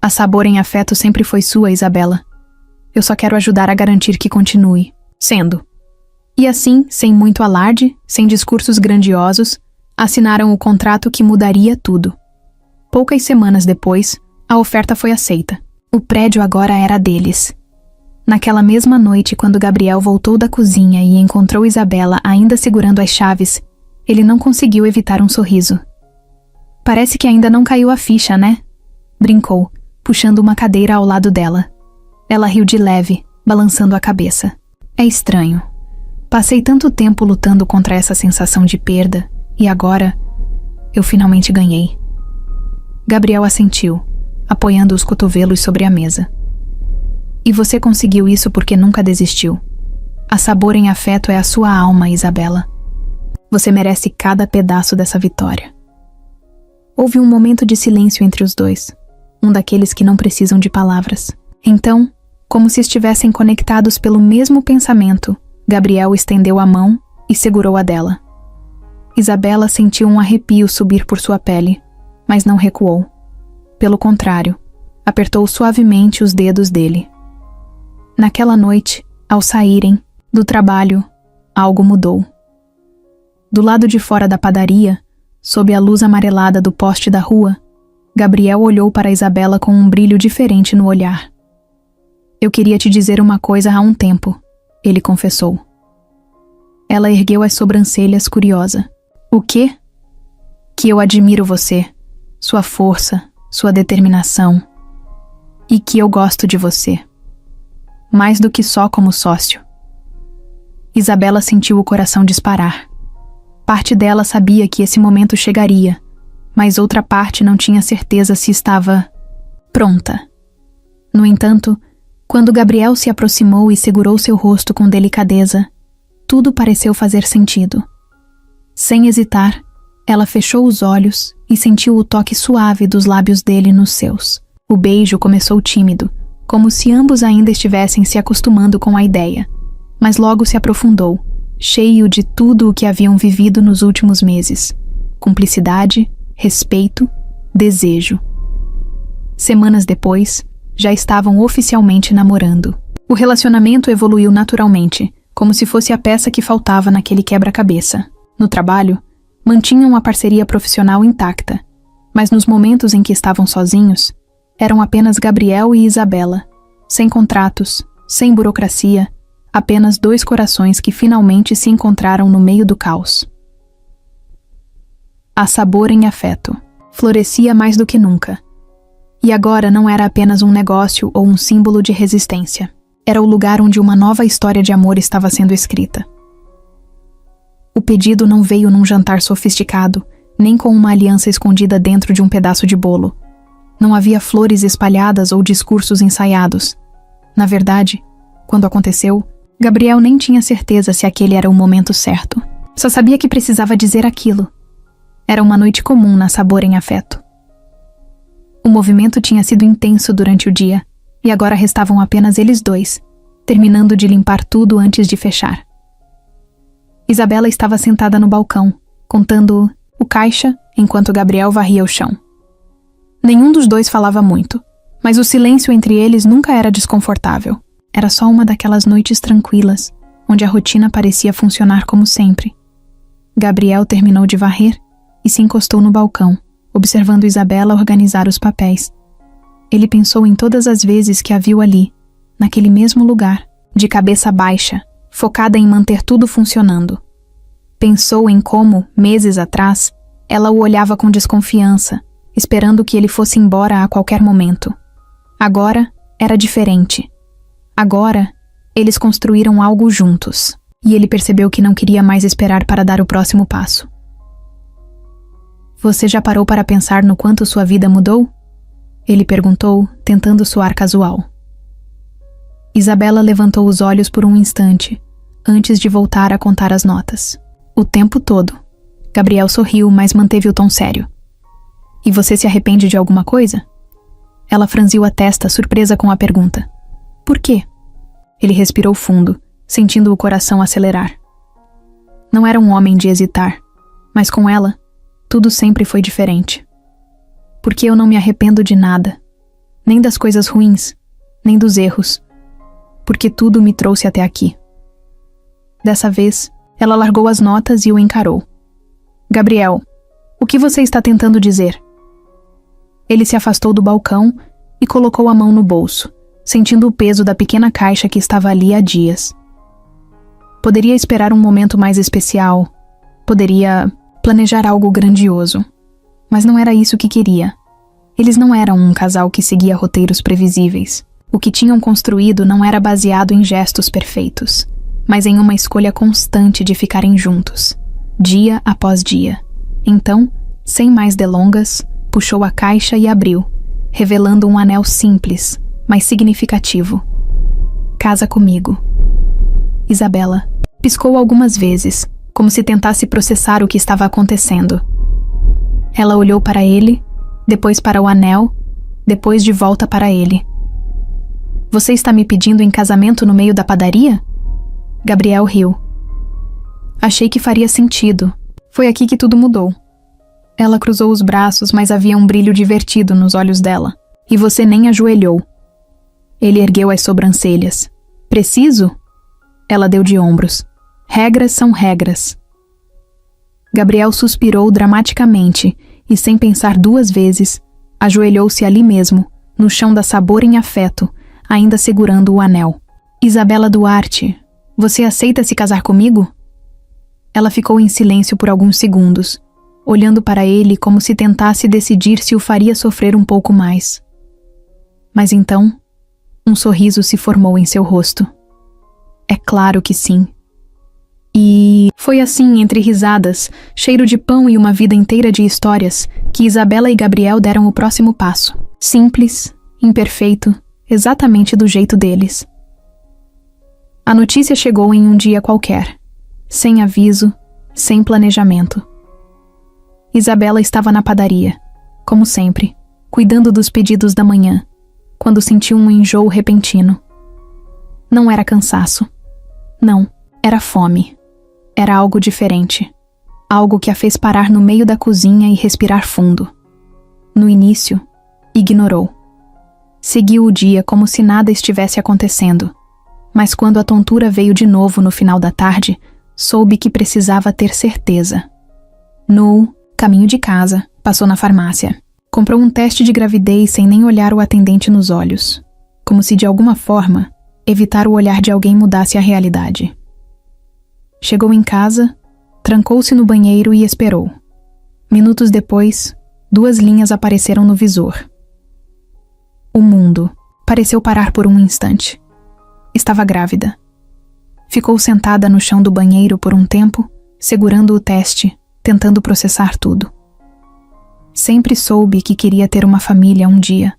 A Sabor em Afeto sempre foi sua, Isabela. Eu só quero ajudar a garantir que continue sendo. E assim, sem muito alarde, sem discursos grandiosos, assinaram o contrato que mudaria tudo. Poucas semanas depois, a oferta foi aceita. O prédio agora era deles. Naquela mesma noite, quando Gabriel voltou da cozinha e encontrou Isabela ainda segurando as chaves, ele não conseguiu evitar um sorriso. Parece que ainda não caiu a ficha, né? Brincou, puxando uma cadeira ao lado dela. Ela riu de leve, balançando a cabeça. É estranho. Passei tanto tempo lutando contra essa sensação de perda, e agora, eu finalmente ganhei. Gabriel assentiu, apoiando os cotovelos sobre a mesa. E você conseguiu isso porque nunca desistiu. A Sabor em Afeto é a sua alma, Isabela. Você merece cada pedaço dessa vitória. Houve um momento de silêncio entre os dois, um daqueles que não precisam de palavras. Então, como se estivessem conectados pelo mesmo pensamento, Gabriel estendeu a mão e segurou a dela. Isabela sentiu um arrepio subir por sua pele, mas não recuou. Pelo contrário, apertou suavemente os dedos dele. Naquela noite, ao saírem do trabalho, algo mudou. Do lado de fora da padaria, sob a luz amarelada do poste da rua, Gabriel olhou para Isabela com um brilho diferente no olhar. Eu queria te dizer uma coisa há um tempo, ele confessou. Ela ergueu as sobrancelhas curiosa. O quê? Que eu admiro você, sua força, sua determinação, e que eu gosto de você. Mais do que só como sócio. Isabela sentiu o coração disparar. Parte dela sabia que esse momento chegaria, mas outra parte não tinha certeza se estava pronta. No entanto, quando Gabriel se aproximou e segurou seu rosto com delicadeza, tudo pareceu fazer sentido. Sem hesitar, ela fechou os olhos e sentiu o toque suave dos lábios dele nos seus. O beijo começou tímido, como se ambos ainda estivessem se acostumando com a ideia, mas logo se aprofundou, cheio de tudo o que haviam vivido nos últimos meses: cumplicidade, respeito, desejo. Semanas depois, já estavam oficialmente namorando. O relacionamento evoluiu naturalmente, como se fosse a peça que faltava naquele quebra-cabeça. No trabalho, mantinham a parceria profissional intacta, mas nos momentos em que estavam sozinhos, eram apenas Gabriel e Isabela, sem contratos, sem burocracia, apenas dois corações que finalmente se encontraram no meio do caos. A Sabor em Afeto florescia mais do que nunca. E agora não era apenas um negócio ou um símbolo de resistência. Era o lugar onde uma nova história de amor estava sendo escrita. O pedido não veio num jantar sofisticado, nem com uma aliança escondida dentro de um pedaço de bolo. Não havia flores espalhadas ou discursos ensaiados. Na verdade, quando aconteceu, Gabriel nem tinha certeza se aquele era o momento certo. Só sabia que precisava dizer aquilo. Era uma noite comum na Sabor em Afeto. O movimento tinha sido intenso durante o dia, e agora restavam apenas eles dois, terminando de limpar tudo antes de fechar. Isabela estava sentada no balcão, contando o caixa enquanto Gabriel varria o chão. Nenhum dos dois falava muito, mas o silêncio entre eles nunca era desconfortável. Era só uma daquelas noites tranquilas, onde a rotina parecia funcionar como sempre. Gabriel terminou de varrer e se encostou no balcão, observando Isabela organizar os papéis. Ele pensou em todas as vezes que a viu ali, naquele mesmo lugar, de cabeça baixa, focada em manter tudo funcionando. Pensou em como, meses atrás, ela o olhava com desconfiança, esperando que ele fosse embora a qualquer momento. Agora era diferente. Agora, eles construíram algo juntos, e ele percebeu que não queria mais esperar para dar o próximo passo. Você já parou para pensar no quanto sua vida mudou? Ele perguntou, tentando soar casual. Isabela levantou os olhos por um instante, antes de voltar a contar as notas. O tempo todo. Gabriel sorriu, mas manteve o tom sério. E você se arrepende de alguma coisa? Ela franziu a testa, surpresa com a pergunta. Por quê? Ele respirou fundo, sentindo o coração acelerar. Não era um homem de hesitar, mas com ela, tudo sempre foi diferente. Porque eu não me arrependo de nada, nem das coisas ruins, nem dos erros, porque tudo me trouxe até aqui. Dessa vez, ela largou as notas e o encarou. Gabriel, o que você está tentando dizer? Ele se afastou do balcão e colocou a mão no bolso, sentindo o peso da pequena caixa que estava ali há dias. Poderia esperar um momento mais especial, poderia planejar algo grandioso, mas não era isso que queria. Eles não eram um casal que seguia roteiros previsíveis. O que tinham construído não era baseado em gestos perfeitos, mas em uma escolha constante de ficarem juntos, dia após dia. Então, sem mais delongas, puxou a caixa e abriu, revelando um anel simples, mas significativo. Casa comigo. Isabela piscou algumas vezes, como se tentasse processar o que estava acontecendo. Ela olhou para ele, depois para o anel, depois de volta para ele. Você está me pedindo em casamento no meio da padaria? Gabriel riu. Achei que faria sentido. Foi aqui que tudo mudou. Ela cruzou os braços, mas havia um brilho divertido nos olhos dela. E você nem ajoelhou. Ele ergueu as sobrancelhas. Preciso? Ela deu de ombros. Regras são regras. Gabriel suspirou dramaticamente e, sem pensar duas vezes, ajoelhou-se ali mesmo, no chão da Sabor em Afeto, ainda segurando o anel. Isabela Duarte, você aceita se casar comigo? Ela ficou em silêncio por alguns segundos, olhando para ele como se tentasse decidir se o faria sofrer um pouco mais. Mas então, um sorriso se formou em seu rosto. É claro que sim. E foi assim, entre risadas, cheiro de pão e uma vida inteira de histórias, que Isabela e Gabriel deram o próximo passo. Simples, imperfeito, exatamente do jeito deles. A notícia chegou em um dia qualquer, sem aviso, sem planejamento. Isabela estava na padaria, como sempre, cuidando dos pedidos da manhã, quando sentiu um enjoo repentino. Não era cansaço. Não, era fome. Era algo diferente. Algo que a fez parar no meio da cozinha e respirar fundo. No início, ignorou. Seguiu o dia como se nada estivesse acontecendo. Mas quando a tontura veio de novo no final da tarde, soube que precisava ter certeza. No caminho de casa, passou na farmácia. Comprou um teste de gravidez sem nem olhar o atendente nos olhos. Como se de alguma forma, evitar o olhar de alguém mudasse a realidade. Chegou em casa, trancou-se no banheiro e esperou. Minutos depois, 2 linhas apareceram no visor. O mundo pareceu parar por um instante. Estava grávida. Ficou sentada no chão do banheiro por um tempo, segurando o teste, tentando processar tudo. Sempre soube que queria ter uma família um dia,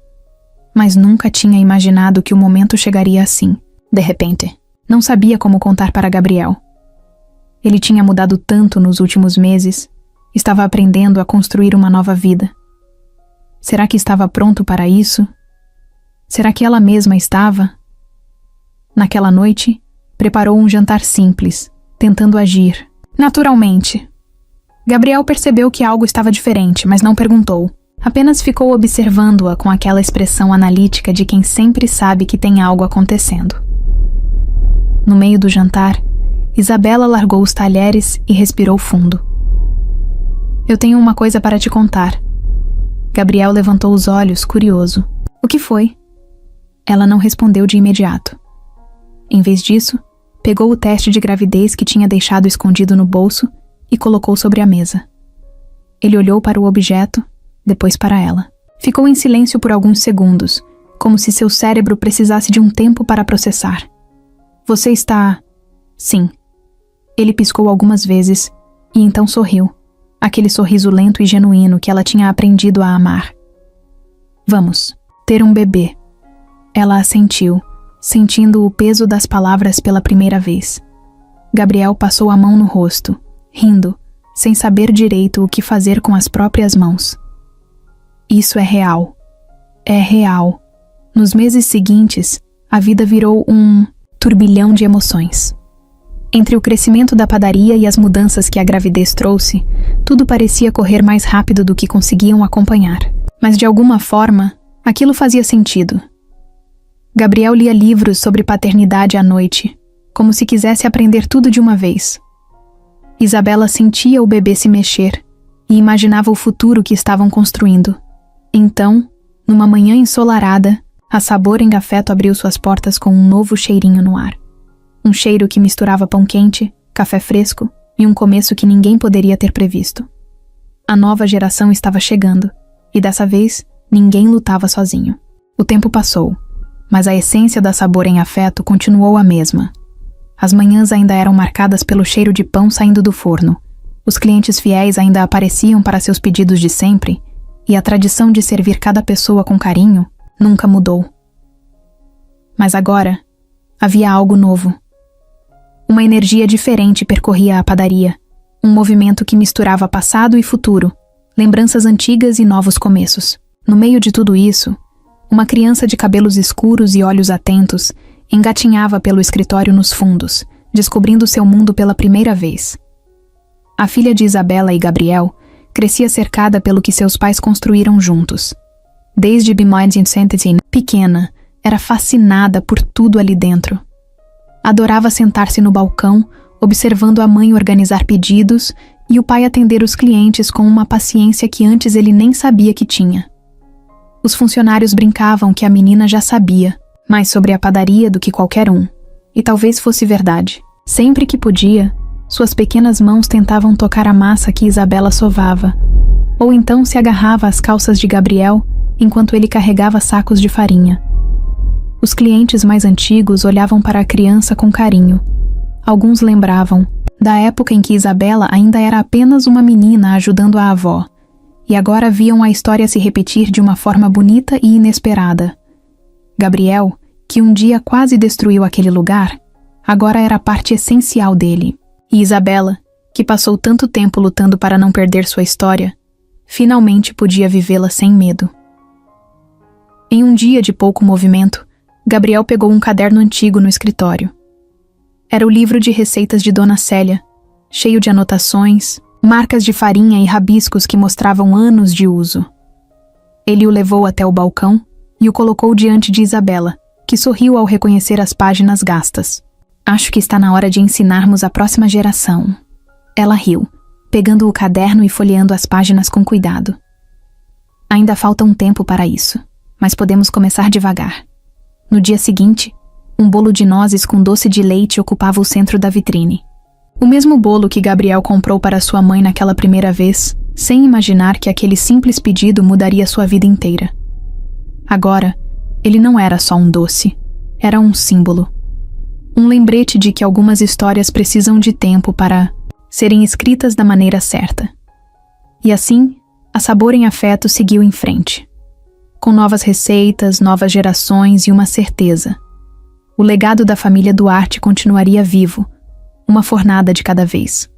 mas nunca tinha imaginado que o momento chegaria assim, de repente. Não sabia como contar para Gabriel. Ele tinha mudado tanto nos últimos meses, estava aprendendo a construir uma nova vida. Será que estava pronto para isso? Será que ela mesma estava? Naquela noite, preparou um jantar simples, tentando agir, naturalmente. Gabriel percebeu que algo estava diferente, mas não perguntou. Apenas ficou observando-a com aquela expressão analítica de quem sempre sabe que tem algo acontecendo. No meio do jantar, Isabela largou os talheres e respirou fundo. Eu tenho uma coisa para te contar. Gabriel levantou os olhos, curioso. O que foi? Ela não respondeu de imediato. Em vez disso, pegou o teste de gravidez que tinha deixado escondido no bolso e colocou sobre a mesa. Ele olhou para o objeto, depois para ela. Ficou em silêncio por alguns segundos, como se seu cérebro precisasse de um tempo para processar. Você está... Sim. Ele piscou algumas vezes e então sorriu, aquele sorriso lento e genuíno que ela tinha aprendido a amar. Vamos, ter um bebê. Ela assentiu, sentindo o peso das palavras pela primeira vez. Gabriel passou a mão no rosto, rindo, sem saber direito o que fazer com as próprias mãos. Isso é real. É real. Nos meses seguintes, a vida virou um turbilhão de emoções. Entre o crescimento da padaria e as mudanças que a gravidez trouxe, tudo parecia correr mais rápido do que conseguiam acompanhar. Mas de alguma forma, aquilo fazia sentido. Gabriel lia livros sobre paternidade à noite, como se quisesse aprender tudo de uma vez. Isabela sentia o bebê se mexer e imaginava o futuro que estavam construindo. Então, numa manhã ensolarada, a Sabor em Afeto abriu suas portas com um novo cheirinho no ar. Um cheiro que misturava pão quente, café fresco e um começo que ninguém poderia ter previsto. A nova geração estava chegando, e dessa vez, ninguém lutava sozinho. O tempo passou, mas a essência da Sabor em Afeto continuou a mesma. As manhãs ainda eram marcadas pelo cheiro de pão saindo do forno. Os clientes fiéis ainda apareciam para seus pedidos de sempre, e a tradição de servir cada pessoa com carinho nunca mudou. Mas agora, havia algo novo. Uma energia diferente percorria a padaria, um movimento que misturava passado e futuro, lembranças antigas e novos começos. No meio de tudo isso, uma criança de cabelos escuros e olhos atentos engatinhava pelo escritório nos fundos, descobrindo seu mundo pela primeira vez. A filha de Isabela e Gabriel crescia cercada pelo que seus pais construíram juntos. Desde Behind Insanity, pequena, era fascinada por tudo ali dentro. Adorava sentar-se no balcão, observando a mãe organizar pedidos e o pai atender os clientes com uma paciência que antes ele nem sabia que tinha. Os funcionários brincavam que a menina já sabia mais sobre a padaria do que qualquer um, e talvez fosse verdade. Sempre que podia, suas pequenas mãos tentavam tocar a massa que Isabela sovava, ou então se agarrava às calças de Gabriel enquanto ele carregava sacos de farinha. Os clientes mais antigos olhavam para a criança com carinho. Alguns lembravam da época em que Isabela ainda era apenas uma menina ajudando a avó, e agora viam a história se repetir de uma forma bonita e inesperada. Gabriel, que um dia quase destruiu aquele lugar, agora era parte essencial dele. E Isabela, que passou tanto tempo lutando para não perder sua história, finalmente podia vivê-la sem medo. Em um dia de pouco movimento, Gabriel pegou um caderno antigo no escritório. Era o livro de receitas de Dona Célia, cheio de anotações, marcas de farinha e rabiscos que mostravam anos de uso. Ele o levou até o balcão e o colocou diante de Isabela, que sorriu ao reconhecer as páginas gastas. Acho que está na hora de ensinarmos a próxima geração. Ela riu, pegando o caderno e folheando as páginas com cuidado. Ainda falta um tempo para isso, mas podemos começar devagar. No dia seguinte, um bolo de nozes com doce de leite ocupava o centro da vitrine. O mesmo bolo que Gabriel comprou para sua mãe naquela primeira vez, sem imaginar que aquele simples pedido mudaria sua vida inteira. Agora, ele não era só um doce, era um símbolo. Um lembrete de que algumas histórias precisam de tempo para serem escritas da maneira certa. E assim, a Sabor em Afeto seguiu em frente. Com novas receitas, novas gerações e uma certeza. O legado da família Duarte continuaria vivo, uma fornada de cada vez.